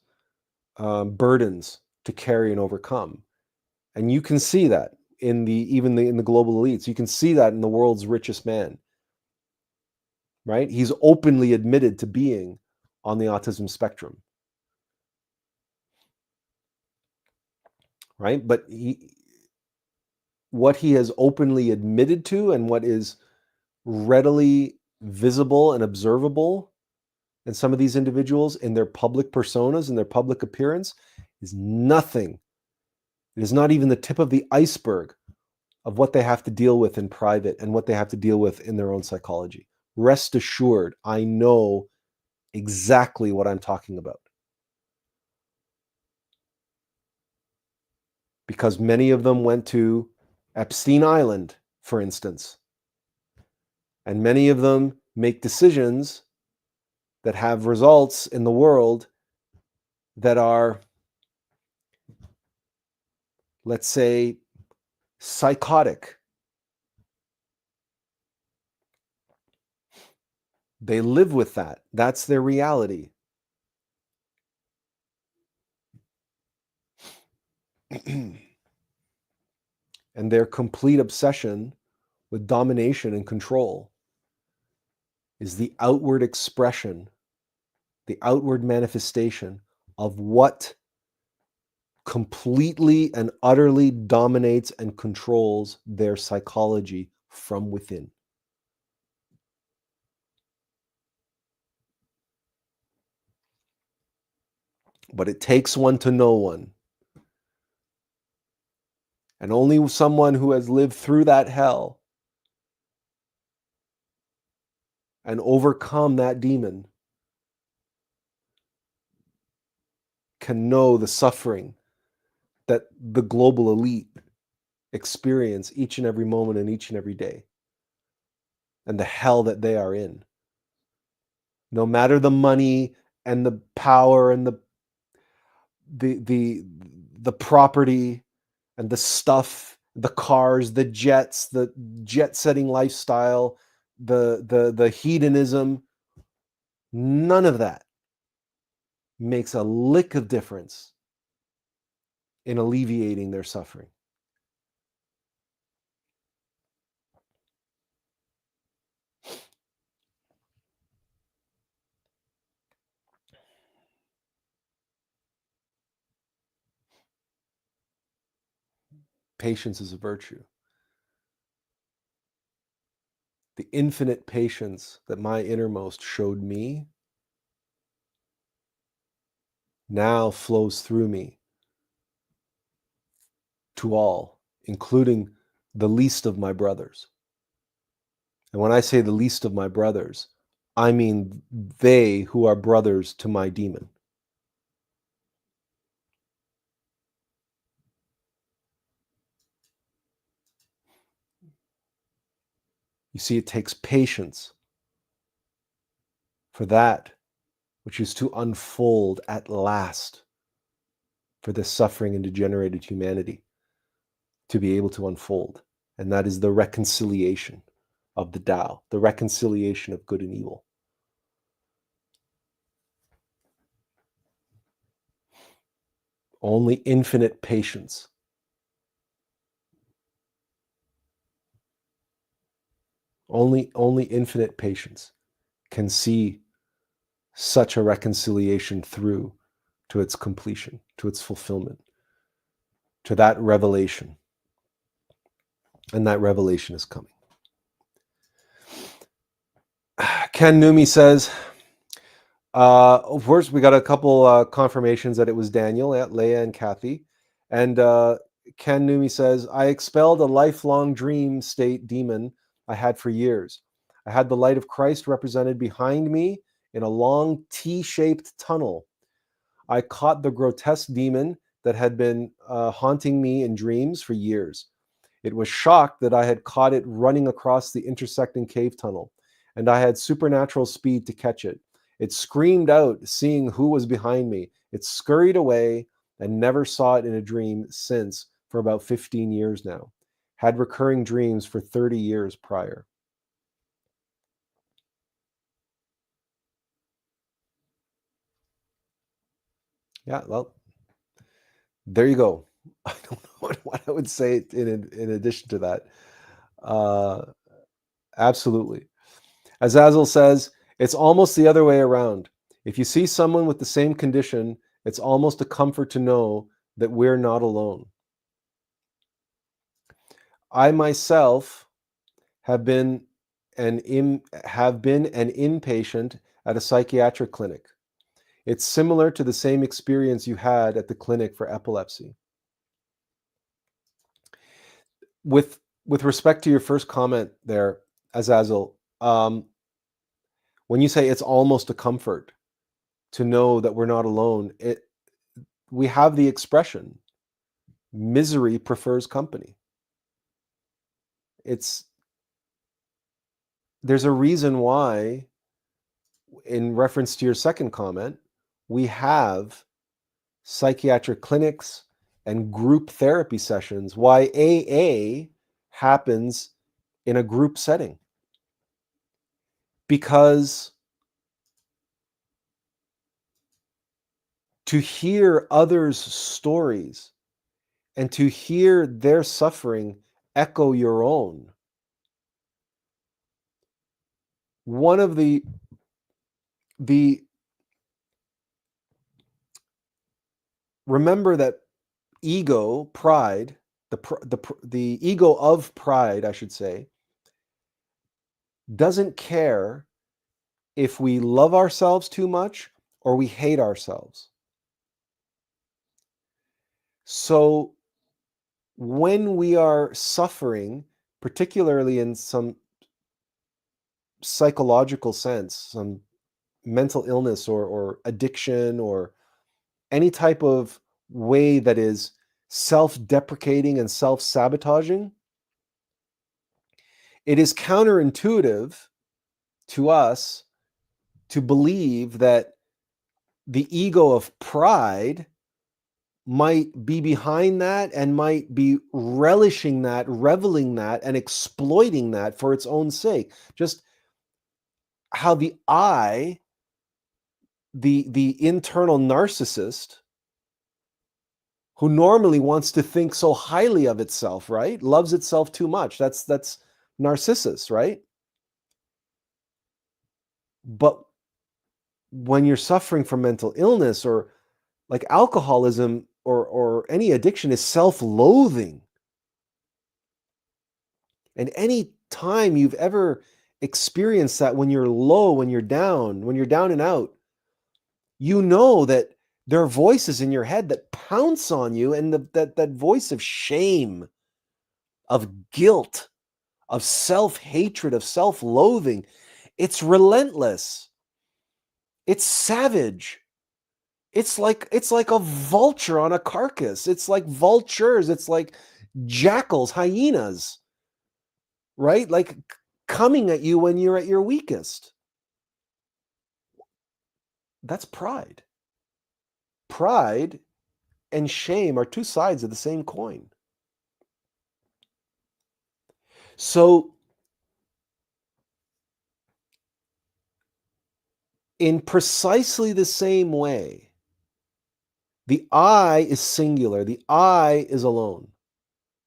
burdens to carry and overcome. And you can see that in the global elites. You can see that in the world's richest man, right? He's openly admitted to being on the autism spectrum, right? But what he has openly admitted to and what is readily visible and observable in some of these individuals in their public personas and their public appearance is nothing. It is not even the tip of the iceberg of what they have to deal with in private and what they have to deal with in their own psychology. Rest assured, I know exactly what I'm talking about. Because many of them went to Epstein Island, for instance. And many of them make decisions that have results in the world that are, let's say, psychotic. They live with that. That's their reality. And their complete obsession with domination and control is the outward expression, the outward manifestation of what completely and utterly dominates and controls their psychology from within. But it takes one to know one. And only someone who has lived through that hell and overcome that demon can know the suffering that the global elite experience each and every moment and each and every day, and the hell that they are in. No matter the money and the power and the property and the stuff, the cars, the jets, the jet-setting lifestyle, the hedonism, none of that makes a lick of difference in alleviating their suffering. Patience is a virtue. The infinite patience that my innermost showed me now flows through me to all, including the least of my brothers. And when I say the least of my brothers, I mean they who are brothers to my demon. You see, it takes patience for that which is to unfold at last for this suffering and degenerated humanity to be able to unfold. And that is the reconciliation of the Tao, the reconciliation of good and evil. Only infinite patience. Only infinite patience can see such a reconciliation through to its completion, to its fulfillment, to that revelation. And that revelation is coming. Ken Numi says, first, we got a couple confirmations that it was Daniel, Leia, and Kathy. And Ken Numi says, I expelled a lifelong dream state demon I had for years. I had the light of Christ represented behind me in a long T-shaped tunnel. I caught the grotesque demon that had been haunting me in dreams for years. It was shocked that I had caught it running across the intersecting cave tunnel, and I had supernatural speed to catch it. It screamed out, seeing who was behind me. It scurried away and never saw it in a dream since for about 15 years now. Had recurring dreams for 30 years prior. Yeah, well, there you go. I don't know what I would say in addition to that. Absolutely. Azazel says, it's almost the other way around. If you see someone with the same condition, it's almost a comfort to know that we're not alone. I myself have been an inpatient at a psychiatric clinic. It's similar to the same experience you had at the clinic for epilepsy. With respect to your first comment there, Azazel, when you say it's almost a comfort to know that we're not alone, we have the expression, misery prefers company. There's a reason why, in reference to your second comment, we have psychiatric clinics and group therapy sessions, why AA happens in a group setting. Because to hear others' stories and to hear their suffering echo your own, one of the remember that ego, pride, the ego of pride, I should say, doesn't care if we love ourselves too much or we hate ourselves. So when we are suffering, particularly in some psychological sense, some mental illness or addiction or any type of way that is self-deprecating and self-sabotaging, it is counterintuitive to us to believe that the ego of pride might be behind that and might be relishing that, reveling that, and exploiting that for its own sake. Just how the I, the internal narcissist, who normally wants to think so highly of itself, right? Loves itself too much. That's Narcissus, right? But when you're suffering from mental illness or like alcoholism or any addiction is self-loathing. And any time you've ever experienced that, when you're low, when you're down and out, you know that there are voices in your head that pounce on you, and that voice of shame, of guilt, of self-hatred, of self-loathing, it's relentless. It's savage. It's like a vulture on a carcass. It's like vultures. It's like jackals, hyenas, right? Like coming at you when you're at your weakest. That's pride. Pride and shame are two sides of the same coin. So, in precisely the same way, the I is singular, the I is alone.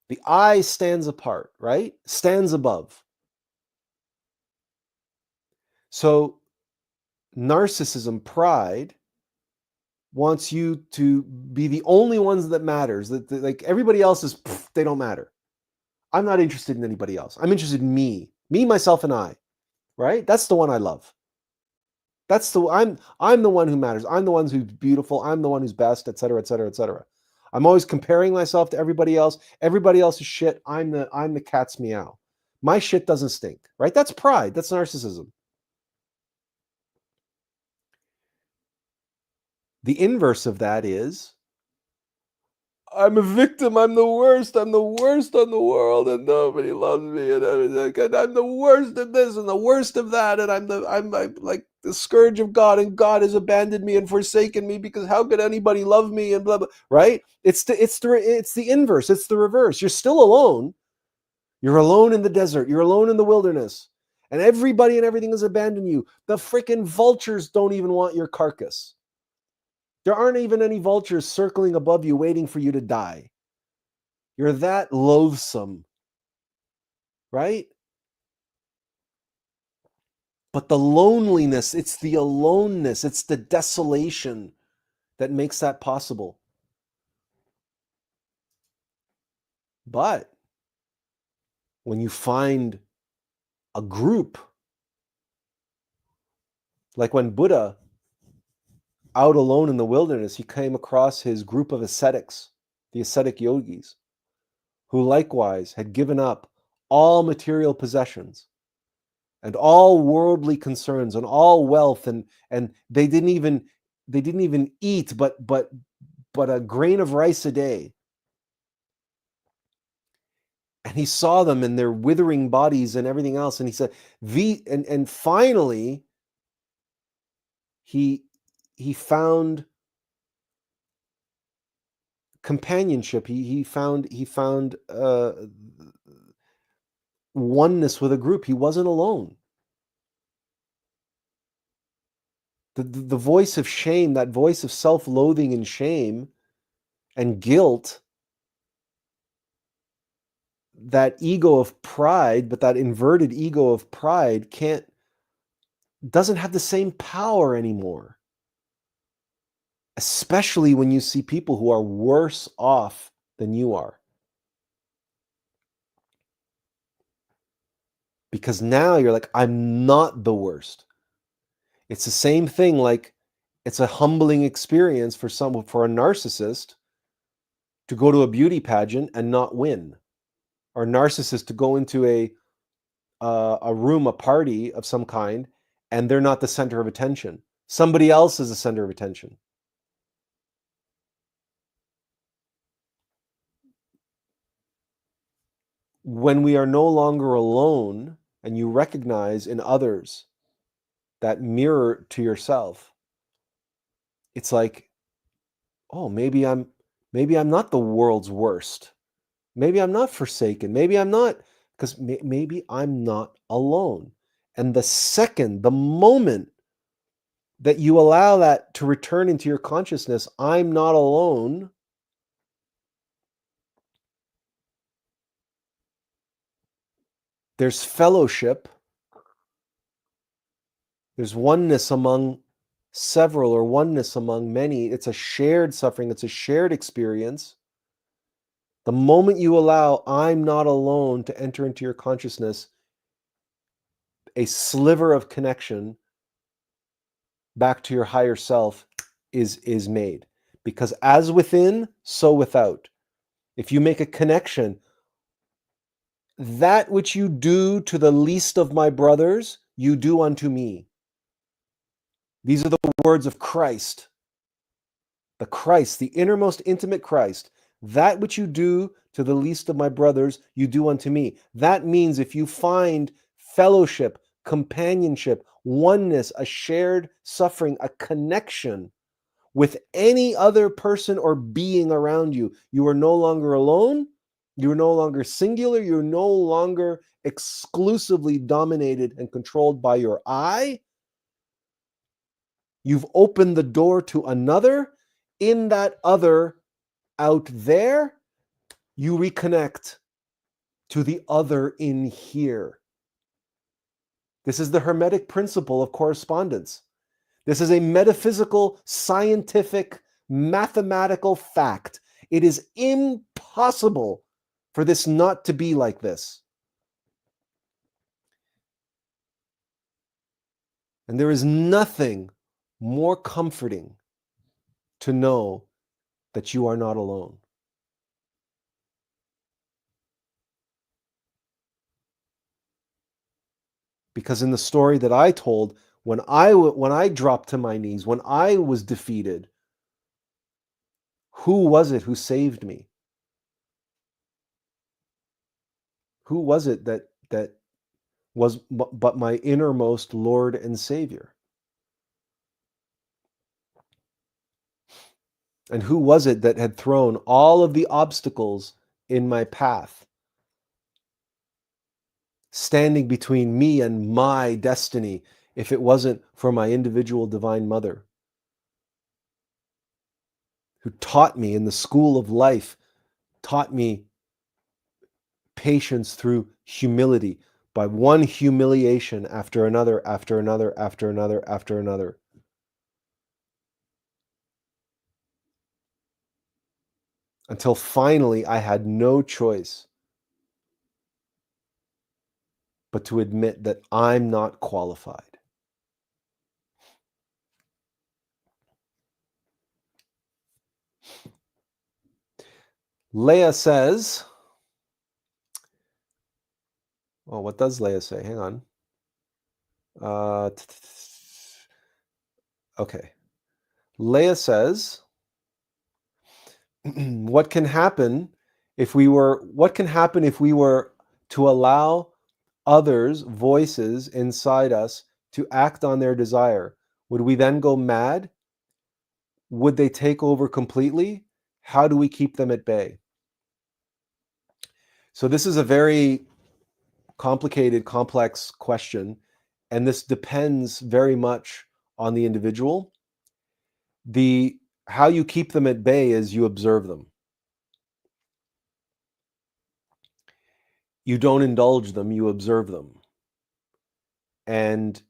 The I stands apart, right? Stands above. So, narcissism, pride, wants you to be the only ones that matters. That like everybody else is, they don't matter. I'm not interested in anybody else. I'm interested in me, myself, and I. Right? That's the one I love. I'm the one who matters. I'm the one who's beautiful. I'm the one who's best, etc., etc., etc. I'm always comparing myself to everybody else. Everybody else is shit. I'm the cat's meow. My shit doesn't stink. Right? That's pride. That's narcissism. The inverse of that is, I'm a victim. I'm the worst. I'm the worst on the world, and nobody loves me. And I'm the worst of this and the worst of that. And I'm like the scourge of God, and God has abandoned me and forsaken me, because how could anybody love me? And blah blah. Right? It's the inverse. It's the reverse. You're still alone. You're alone in the desert. You're alone in the wilderness, and everybody and everything has abandoned you. The freaking vultures don't even want your carcass. There aren't even any vultures circling above you waiting for you to die. You're that loathsome, right? But the loneliness, it's the aloneness, it's the desolation that makes that possible. But when you find a group, like when Buddha, out alone in the wilderness, he came across his group of ascetics, the ascetic yogis, who likewise had given up all material possessions and all worldly concerns and all wealth, and they didn't even eat but a grain of rice a day. And he saw them in their withering bodies and everything else, and he said, and finally he found companionship. He found oneness with a group. He wasn't alone. The voice of shame, that voice of self-loathing and shame and guilt, that ego of pride, but that inverted ego of pride doesn't have the same power anymore. Especially when you see people who are worse off than you are. Because now you're like, I'm not the worst. It's the same thing, like it's a humbling experience for a narcissist to go to a beauty pageant and not win, or a narcissist to go into a room, a party of some kind, and they're not the center of attention. Somebody else is the center of attention. When we are no longer alone and you recognize in others that mirror to yourself, it's like, oh, maybe I'm not the world's worst. Maybe I'm not forsaken. Maybe I'm not, because maybe I'm not alone. And the moment that you allow that to return into your consciousness, I'm not alone, there's fellowship, there's oneness among several or oneness among many. It's a shared suffering, it's a shared experience. The moment you allow I'm not alone to enter into your consciousness, a sliver of connection back to your higher self is made. Because as within, so without. If you make a connection, that which you do to the least of my brothers, you do unto me. These are the words of Christ. The Christ, the innermost intimate Christ. That which you do to the least of my brothers, you do unto me. That means if you find fellowship, companionship, oneness, a shared suffering, a connection with any other person or being around you, you are no longer alone. You are no longer singular. You're no longer exclusively dominated and controlled by your I. You've opened the door to another. In that other out there, you reconnect to the other in here. This is the Hermetic principle of correspondence. This is a metaphysical, scientific, mathematical fact. It is impossible for this not to be like this. And there is nothing more comforting to know that you are not alone. Because in the story that I told, when I dropped to my knees, when I was defeated, who was it who saved me? Who was it that was but my innermost Lord and Savior? And who was it that had thrown all of the obstacles in my path, standing between me and my destiny, if it wasn't for my individual Divine Mother, who taught me in the school of life, taught me patience through humility, by one humiliation after another, after another, after another, after another. Until finally I had no choice but to admit that I'm not qualified. Leah says, oh, what does Leah say? Hang on. Okay. Leah says, what can happen if we were to allow others' voices inside us to act on their desire? Would we then go mad? Would they take over completely? How do we keep them at bay? So this is a very complicated, complex question, and this depends very much on the individual. How you keep them at bay is you observe them. You don't indulge them, you observe them. And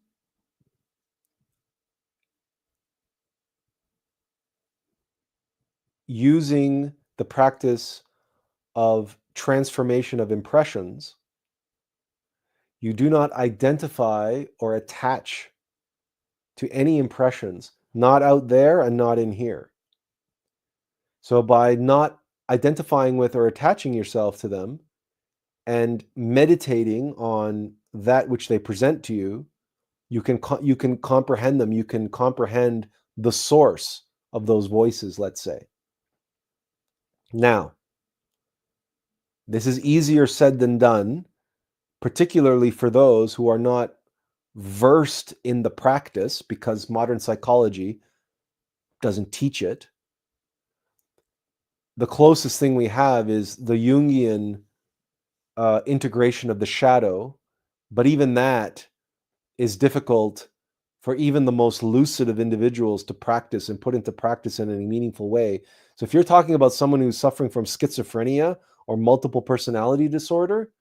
using the practice of transformation of impressions, you do not identify or attach to any impressions, not out there and not in here. So by not identifying with or attaching yourself to them and meditating on that which they present to you, you can comprehend them. You can comprehend the source of those voices, let's say. Now, this is easier said than done, particularly for those who are not versed in the practice, because modern psychology doesn't teach it. The closest thing we have is the Jungian integration of the shadow, but even that is difficult for even the most lucid of individuals to practice and put into practice in a meaningful way. So if you're talking about someone who's suffering from schizophrenia or multiple personality disorder,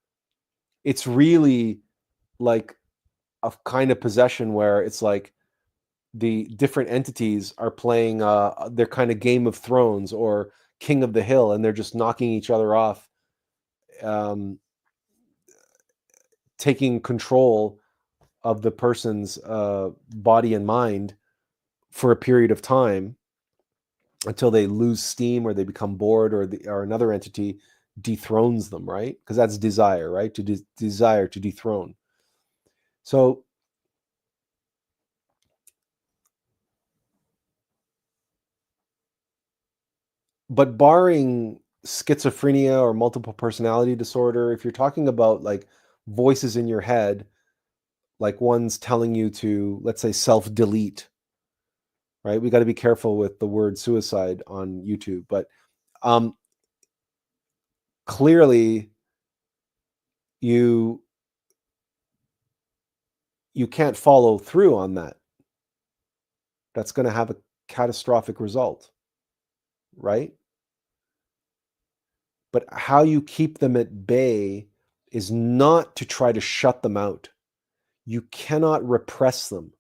it's really like a kind of possession where it's like the different entities are playing their kind of Game of Thrones or King of the Hill, and they're just knocking each other off, taking control of the person's body and mind for a period of time until they lose steam or they become bored, or another entity dethrones them, right? Because that's desire, right? To desire to dethrone. So but barring schizophrenia or multiple personality disorder, if you're talking about like voices in your head, like one's telling you to, let's say, self-delete, right? We got to be careful with the word suicide on YouTube, but clearly you can't follow through on that. That's going to have a catastrophic result, right? But how you keep them at bay is not to try to shut them out. You cannot repress them.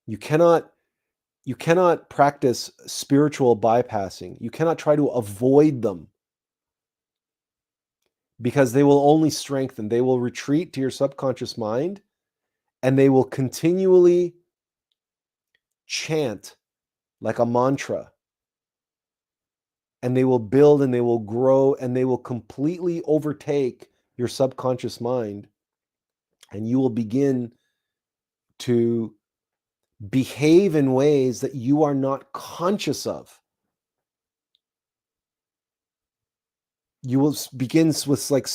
You cannot practice spiritual bypassing. You cannot try to avoid them, because they will only strengthen. They will retreat to your subconscious mind, and they will continually chant like a mantra, and they will build and they will grow and they will completely overtake your subconscious mind, and you will begin to behave in ways that you are not conscious of. You will begin with like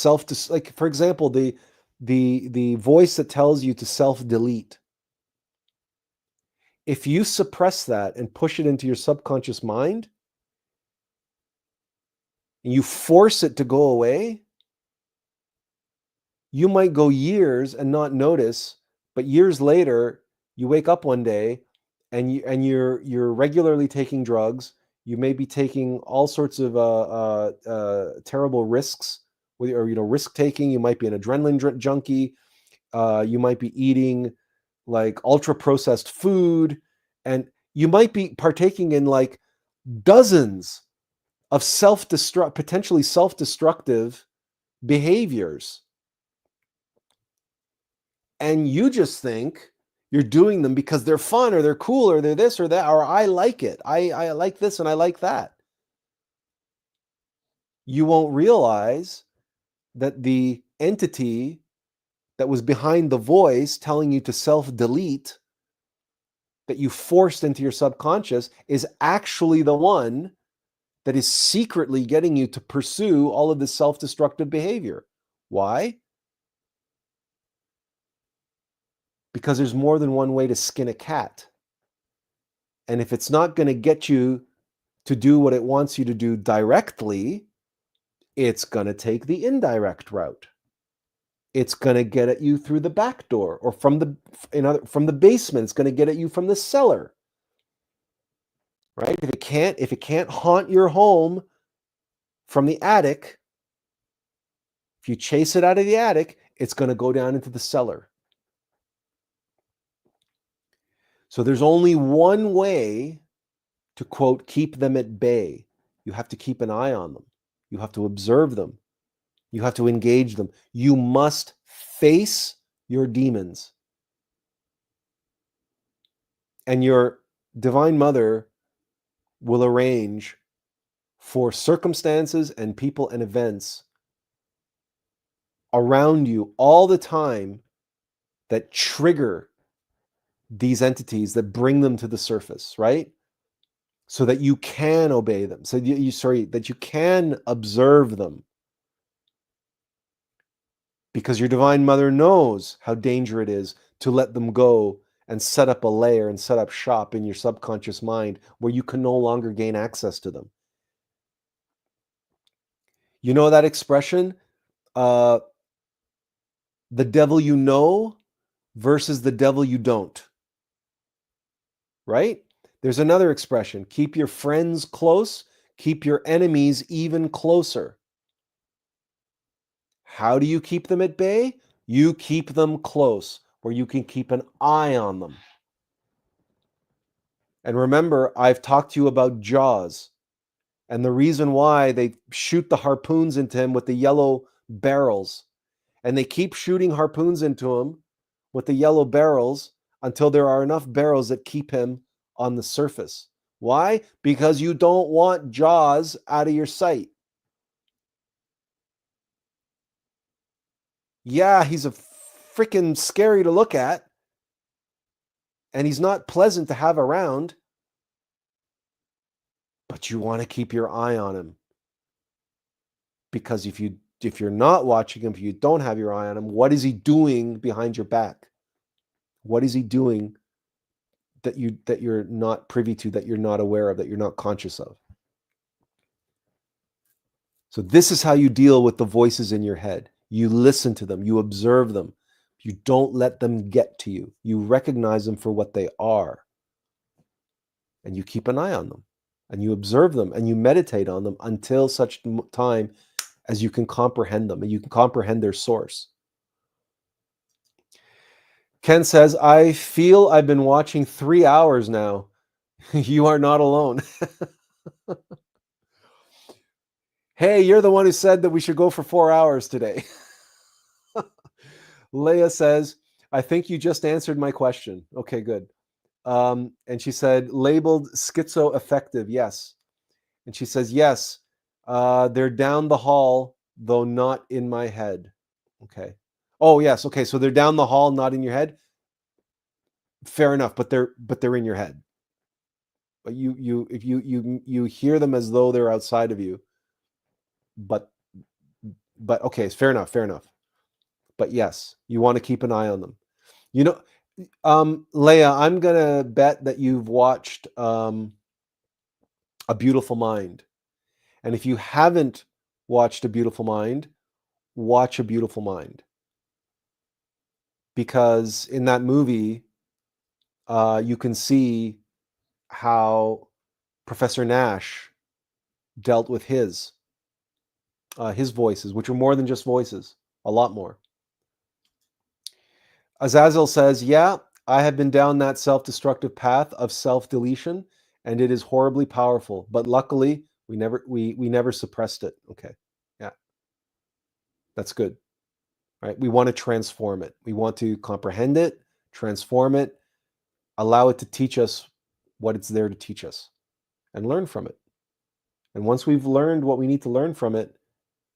like, for example, the voice that tells you to self-delete. If you suppress that and push it into your subconscious mind, and you force it to go away, you might go years and not notice, but years later, you wake up one day and you're regularly taking drugs. You may be taking all sorts of terrible risks, or risk taking. You might be an adrenaline junkie. You might be eating like ultra processed food, and you might be partaking in like dozens of potentially self-destructive behaviors. and you just think you're doing them because they're fun or they're cool or they're this or that, or I like it. I like this and I like that. You won't realize that the entity that was behind the voice telling you to self-delete, that you forced into your subconscious, is actually the one that is secretly getting you to pursue all of this self-destructive behavior. Why? Because there's more than one way to skin a cat. And if it's not going to get you to do what it wants you to do directly, it's going to take the indirect route. It's going to get at you through the back door, or from the basement. It's going to get at you from the cellar. Right? If it can't haunt your home from the attic, if you chase it out of the attic, it's going to go down into the cellar. So there's only one way to, quote, keep them at bay. You have to keep an eye on them. You have to observe them. You have to engage them. You must face your demons. And your Divine Mother will arrange for circumstances and people and events around you all the time that trigger these entities, that bring them to the surface, right? So that you can obey them. So that you can observe them. Because your Divine Mother knows how dangerous it is to let them go and set up a layer and set up shop in your subconscious mind where you can no longer gain access to them. You know that expression, the devil you know versus the devil you don't, right? There's another expression, keep your friends close, keep your enemies even closer. How do you keep them at bay? You keep them close, where you can keep an eye on them. And remember, I've talked to you about Jaws, and the reason why they shoot the harpoons into him with the yellow barrels. And they keep shooting harpoons into him with the yellow barrels until there are enough barrels that keep him on the surface. Why? Because you don't want Jaws out of your sight. Yeah, he's a freaking scary to look at, and he's not pleasant to have around, but you want to keep your eye on him. Because if you're not watching him, if you don't have your eye on him, what is he doing behind your back? What is he doing that you're not privy to, that you're not aware of, that you're not conscious of? So this is how you deal with the voices in your head. You listen to them, you observe them. You don't let them get to you. You recognize them for what they are. And you keep an eye on them. And you observe them and you meditate on them until such time as you can comprehend them and you can comprehend their source. Ken says, I feel I've been watching 3 hours now. You are not alone. Hey, you're the one who said that we should go for 4 hours today. Leah says, I think you just answered my question. Okay, good. And she said, labeled schizoaffective. Yes. And she says, yes, they're down the hall, though not in my head. Okay. Oh, yes. Okay. So they're down the hall, not in your head. Fair enough, but they're in your head. But you hear them as though they're outside of you. But okay, it's fair enough. But yes, you want to keep an eye on them. You know, Leah, I'm gonna bet that you've watched A Beautiful Mind. And if you haven't watched A Beautiful Mind, watch A Beautiful Mind. Because in that movie, you can see how Professor Nash dealt with his voices, which are more than just voices, a lot more. Azazel says, yeah, I have been down that self-destructive path of self-deletion, and it is horribly powerful. But luckily, we never suppressed it. Okay. Yeah. That's good. right? We want to transform it. We want to comprehend it, transform it, allow it to teach us what it's there to teach us, and learn from it. And once we've learned what we need to learn from it,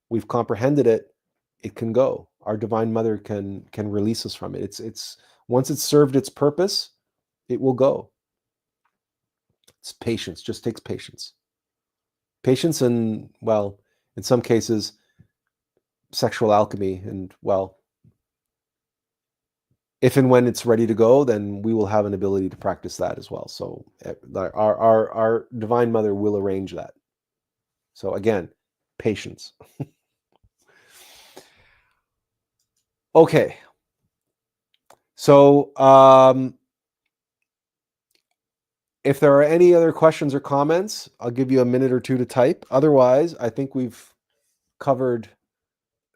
we've comprehended it, it can go. Our Divine Mother can release us from it. It's once it's served its purpose, it will go. It's patience, just takes patience. Patience and, well, in some cases, sexual alchemy. And, well, if and when it's ready to go, then we will have an ability to practice that as well. So our Divine Mother will arrange that. So again, patience. Okay. So if there are any other questions or comments, I'll give you a minute or two to type. Otherwise, I think we've covered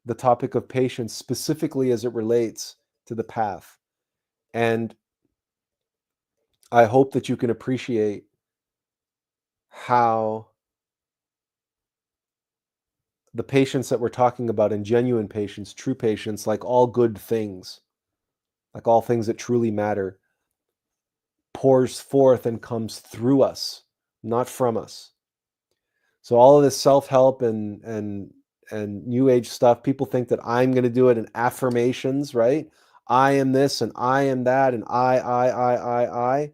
the topic of patience specifically as it relates to the path. And I hope that you can appreciate how the patience that we're talking about, and genuine patience, true patience, like all good things, like all things that truly matter, pours forth and comes through us, not from us. So all of this self-help and new age stuff, people think that I'm going to do it in affirmations, right? I am this and I am that and I.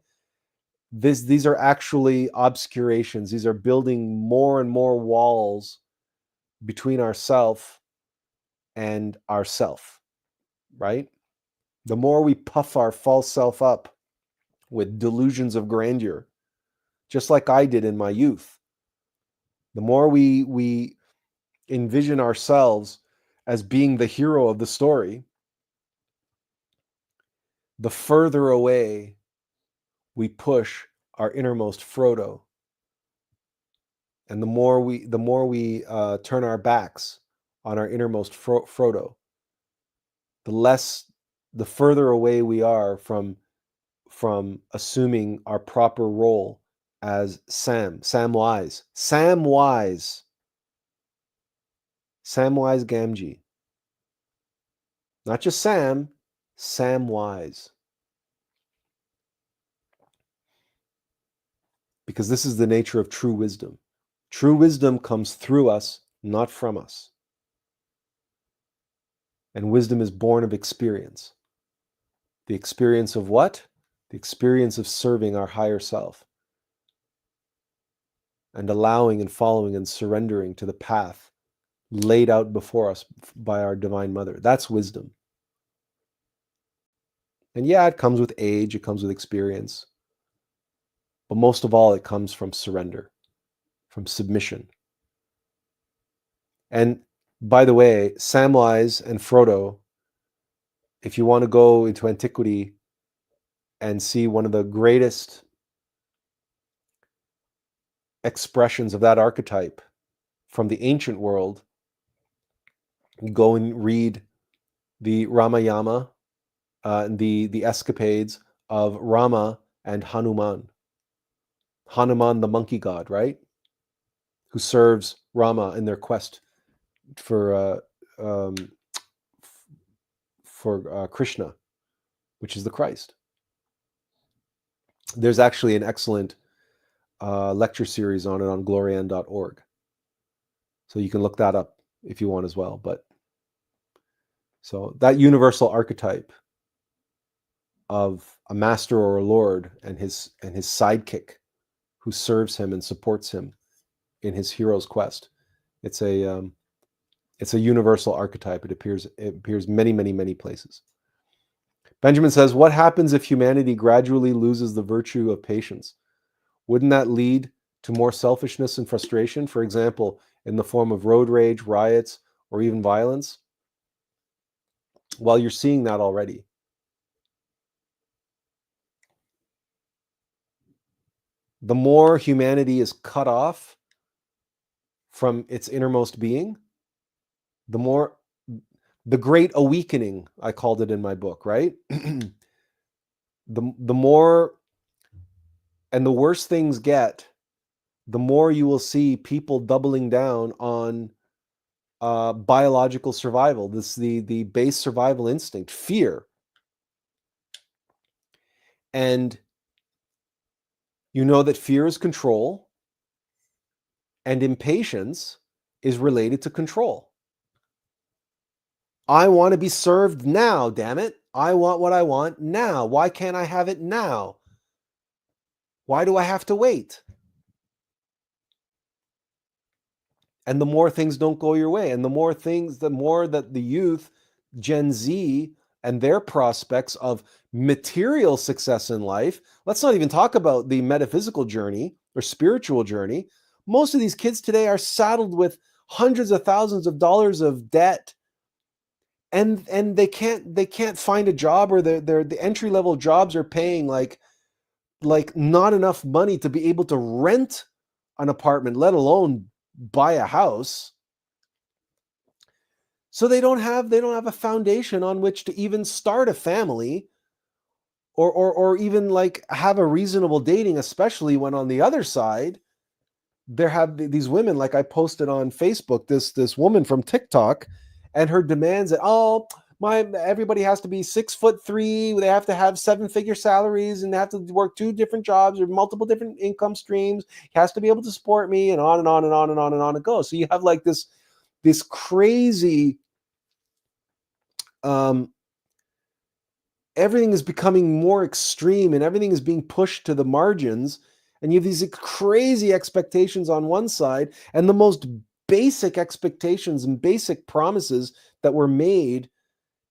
These are actually obscurations. These are building more and more walls between ourself and ourself, right? The more we puff our false self up with delusions of grandeur, just like I did in my youth, the more we envision ourselves as being the hero of the story, the further away we push our innermost Frodo, and the more we turn our backs on our innermost Frodo, the further away we are from assuming our proper role as Samwise Gamgee. Not just Samwise. Because this is the nature of true wisdom. True wisdom comes through us, not from us. And wisdom is born of experience. The experience of what? The experience of serving our higher self and allowing and following and surrendering to the path laid out before us by our Divine Mother. That's wisdom. And yeah, it comes with age, it comes with experience. But most of all, it comes from surrender, from submission. And by the way, Samwise and Frodo, if you want to go into antiquity and see one of the greatest expressions of that archetype from the ancient world, you go and read the Ramayana, the escapades of Rama and Hanuman. Hanuman, the monkey god, right? Who serves Rama in their quest for Krishna, which is the Christ. There's actually an excellent lecture series on it on glorian.org. So you can look that up if you want as well. But so that universal archetype of a master or a lord and his sidekick who serves him and supports him in his hero's quest. It's a universal archetype. It appears many places. Benjamin says, what happens if humanity gradually loses the virtue of patience? Wouldn't that lead to more selfishness and frustration, for example, in the form of road rage, riots, or even violence? Well, you're seeing that already. The more humanity is cut off from its innermost being, the great awakening, I called it in my book, right? the more and the worse things get, the more you will see people doubling down on biological survival, the base survival instinct, fear. And you know that fear is control, and impatience is related to control. I want to be served now, damn it. I want what I want now. Why can't I have it now? Why do I have to wait? And the more things don't go your way, and the more that the youth, Gen Z, and their prospects of material success in life, let's not even talk about the metaphysical journey or spiritual journey. Most of these kids today are saddled with hundreds of thousands of dollars of debt, and they can't find a job, or the entry level jobs are paying like not enough money to be able to rent an apartment, let alone buy a house. So they don't have a foundation on which to even start a family, or even like have a reasonable dating, especially when on the other side there have these women, like I posted on Facebook, this woman from TikTok, and her demands that, oh, my everybody has to be 6'3", they have to have 7-figure salaries, and they have to work 2 different jobs or multiple different income streams. He has to be able to support me, and on and on and on and on and on it goes. So you have like this crazy, everything is becoming more extreme, and everything is being pushed to the margins, and you have these crazy expectations on one side, and the most basic expectations and basic promises that were made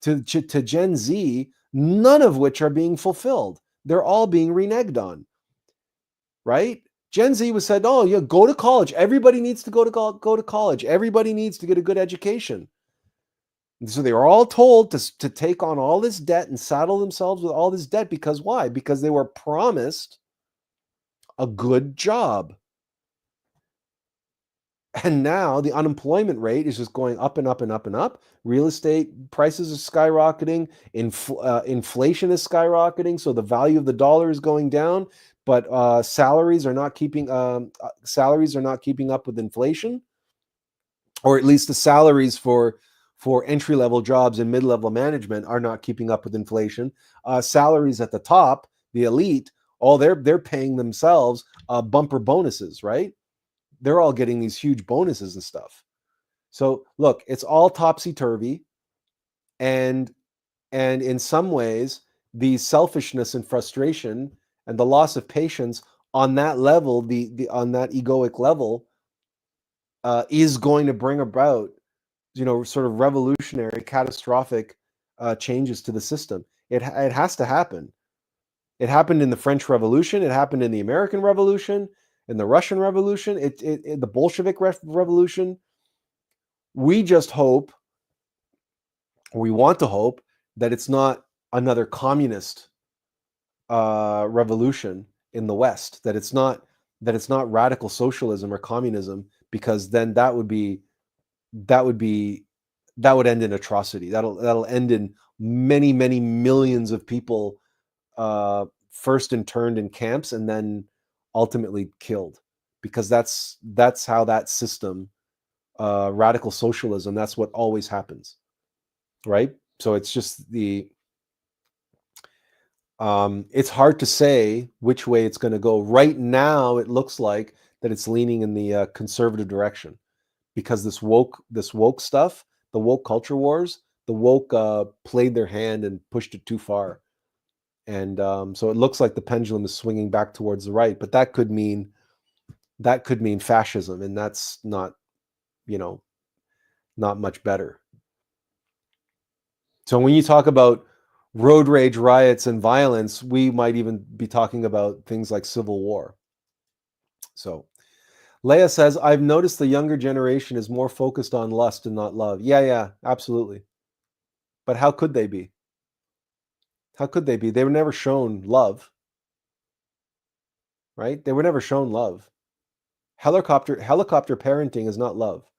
to Gen Z, none of which are being fulfilled. They're all being reneged on, right? Gen Z was said, oh, yeah, go to college. Everybody needs to go to college. Everybody needs to get a good education. And so they were all told to take on all this debt and saddle themselves with all this debt. Because why? Because they were promised a good job. And now the unemployment rate is just going up and up and up and up. Real estate prices are skyrocketing. Inflation is skyrocketing. So the value of the dollar is going down. But salaries are not keeping up with inflation, or at least the salaries for entry-level jobs and mid-level management are not keeping up with inflation. Salaries at the top, the elite, they're paying themselves bumper bonuses, right? They're all getting these huge bonuses and stuff. So look, it's all topsy-turvy, and in some ways, the selfishness and frustration and the loss of patience on that level, on that egoic level, is going to bring about, sort of revolutionary, catastrophic changes to the system. It has to happen. It happened in the French Revolution. It happened in the American Revolution, in the Russian Revolution, the Bolshevik Revolution. We just hope, we want to hope, that it's not another communist revolution in the West. That it's not radical socialism or communism, because then that would end in atrocity. That'll end in many, many millions of people first interned in camps and then ultimately killed, because that's how that system, radical socialism, that's what always happens, right? So it's just it's hard to say which way it's going to go. Right now, it looks like that it's leaning in the conservative direction, because this woke stuff, the woke culture wars, the woke played their hand and pushed it too far. And so it looks like the pendulum is swinging back towards the right, but that could mean fascism, and that's not much better. So when you talk about road rage, riots, and violence, we might even be talking about things like civil war. So Leia says, I've noticed the younger generation is more focused on lust and not love. Yeah, absolutely. But how could they be? How could they be? They were never shown love, right? They were never shown love. Helicopter parenting is not love.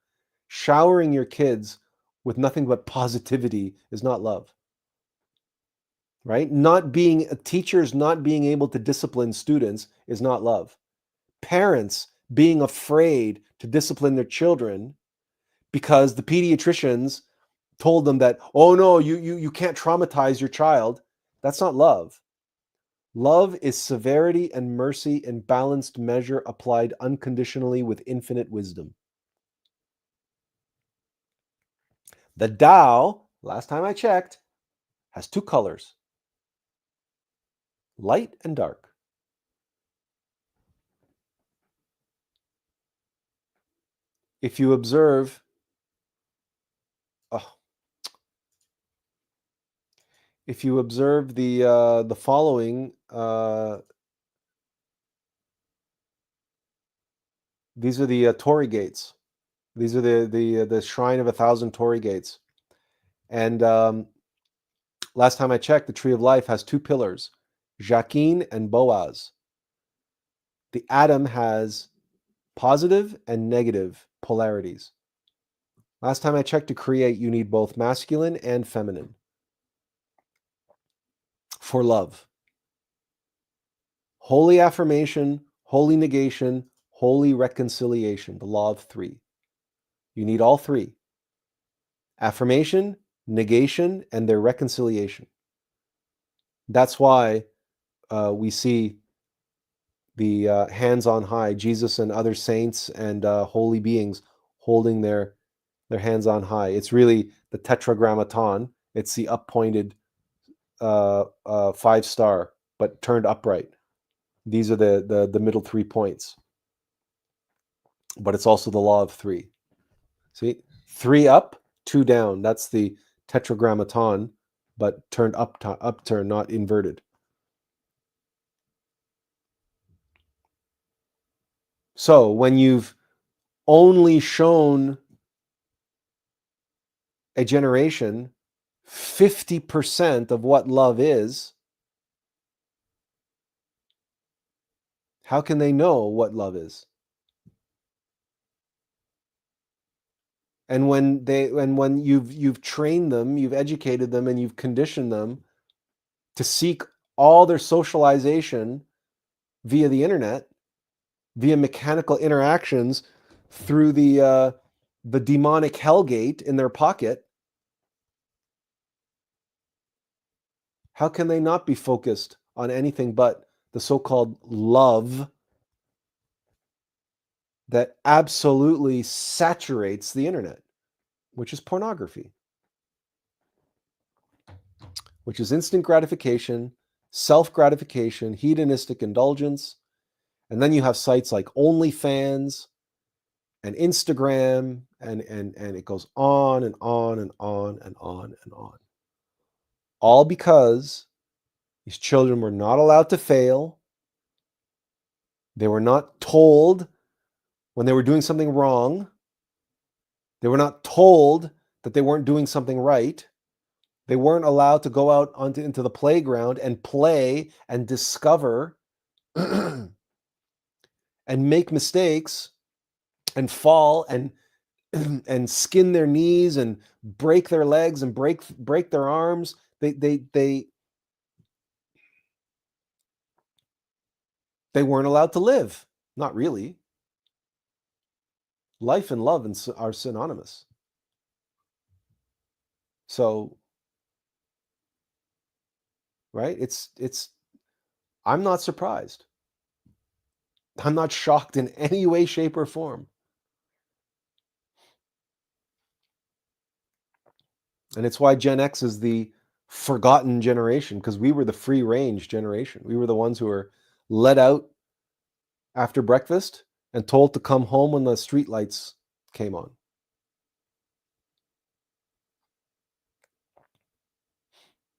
Showering your kids with nothing but positivity is not love, right? Teachers not being able to discipline students is not love. Parents being afraid to discipline their children, because the pediatricians told them that, oh no, you can't traumatize your child. That's not love. Love is severity and mercy in balanced measure applied unconditionally with infinite wisdom. The Tao, last time I checked, has two colors, light and dark. If you observe, if you observe the following, these are the Torii gates. These are the shrine of 1,000 Torii gates. And last time I checked, the tree of life has two pillars, Jachin and Boaz. The atom has positive and negative polarities. Last time I checked, to create, you need both masculine and feminine for love. Holy affirmation, holy negation, holy reconciliation, the law of three. You need all three. Affirmation, negation, and their reconciliation. That's why we see the hands on high, Jesus and other saints and holy beings holding their hands on high. It's really the tetragrammaton. It's the up-pointed 5-star, but turned upright. These are the middle 3 points. But it's also the law of three. See, 3 up, 2 down. That's the tetragrammaton, but turned upturn, not inverted. So when you've only shown a generation 50% of what love is, how can they know what love is? And when you've trained them, you've educated them, and you've conditioned them to seek all their socialization via the internet, via mechanical interactions through the demonic hellgate in their pocket, how can they not be focused on anything but the so-called love that absolutely saturates the internet, which is pornography, which is instant gratification, self-gratification, hedonistic indulgence. And then you have sites like OnlyFans and Instagram, and it goes on and on and on and on and on. All because these children were not allowed to fail. They were not told when they were doing something wrong. They were not told that they weren't doing something right. They weren't allowed to go out into the playground and play and discover and make mistakes and fall and and skin their knees and break their legs and break their arms. They weren't allowed to live. Not really. Life and love are synonymous. So, right? It's I'm not surprised. I'm not shocked in any way, shape, or form. And it's why Gen X is the forgotten generation, because we were the free range generation. We were the ones who were let out after breakfast and told to come home when the street lights came on.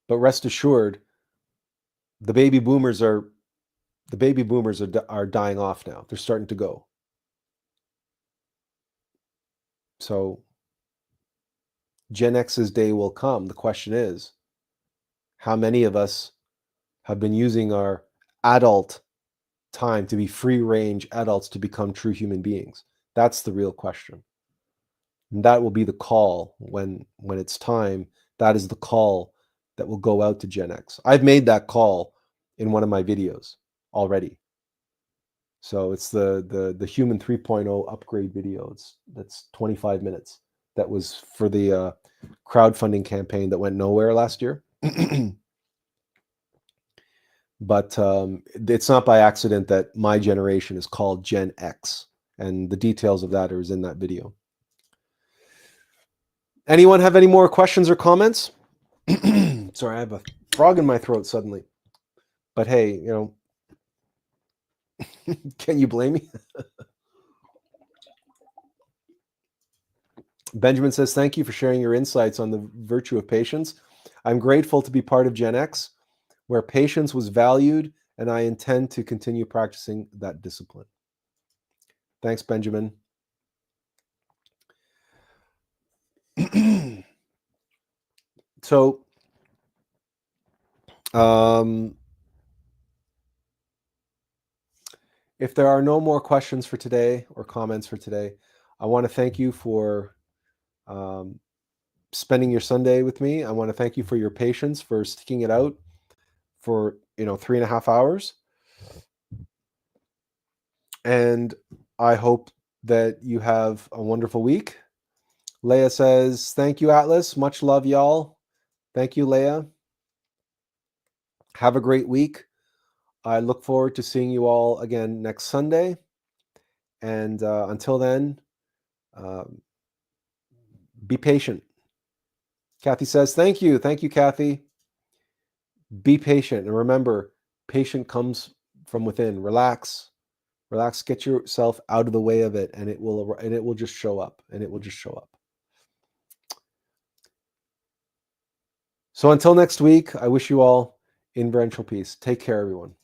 But rest assured, the baby boomers are dying off now. They're starting to go. So Gen X's day will come. The question is, how many of us have been using our adult time to be free range adults to become true human beings? That's the real question. And that will be the call when it's time. That is the call that will go out to Gen X. I've made that call in one of my videos already. So it's the Human 3.0 upgrade video. That's 25 minutes. that was for the crowdfunding campaign that went nowhere last year. But it's not by accident that my generation is called Gen X, and the details of that is in that video. Anyone have any more questions or comments? Sorry, I have a frog in my throat suddenly. But hey, you know, can you blame me? Benjamin says, thank you for sharing your insights on the virtue of patience. I'm grateful to be part of Gen X, where patience was valued, and I intend to continue practicing that discipline. Thanks, Benjamin. So, if there are no more questions for today or comments for today, I want to thank you for spending your Sunday with me. I want to thank you for your patience, for sticking it out for 3.5 hours. And I hope that you have a wonderful week. Leah says, thank you, Atlas. Much love, y'all. Thank you, Leah. Have a great week. I look forward to seeing you all again next Sunday. And until then, be patient. Kathy says, thank you. Thank you, Kathy. Be patient. And remember, patience comes from within. Relax. Relax. Get yourself out of the way of it, and it will just show up. And it will just show up. So until next week, I wish you all inferential peace. Take care, everyone.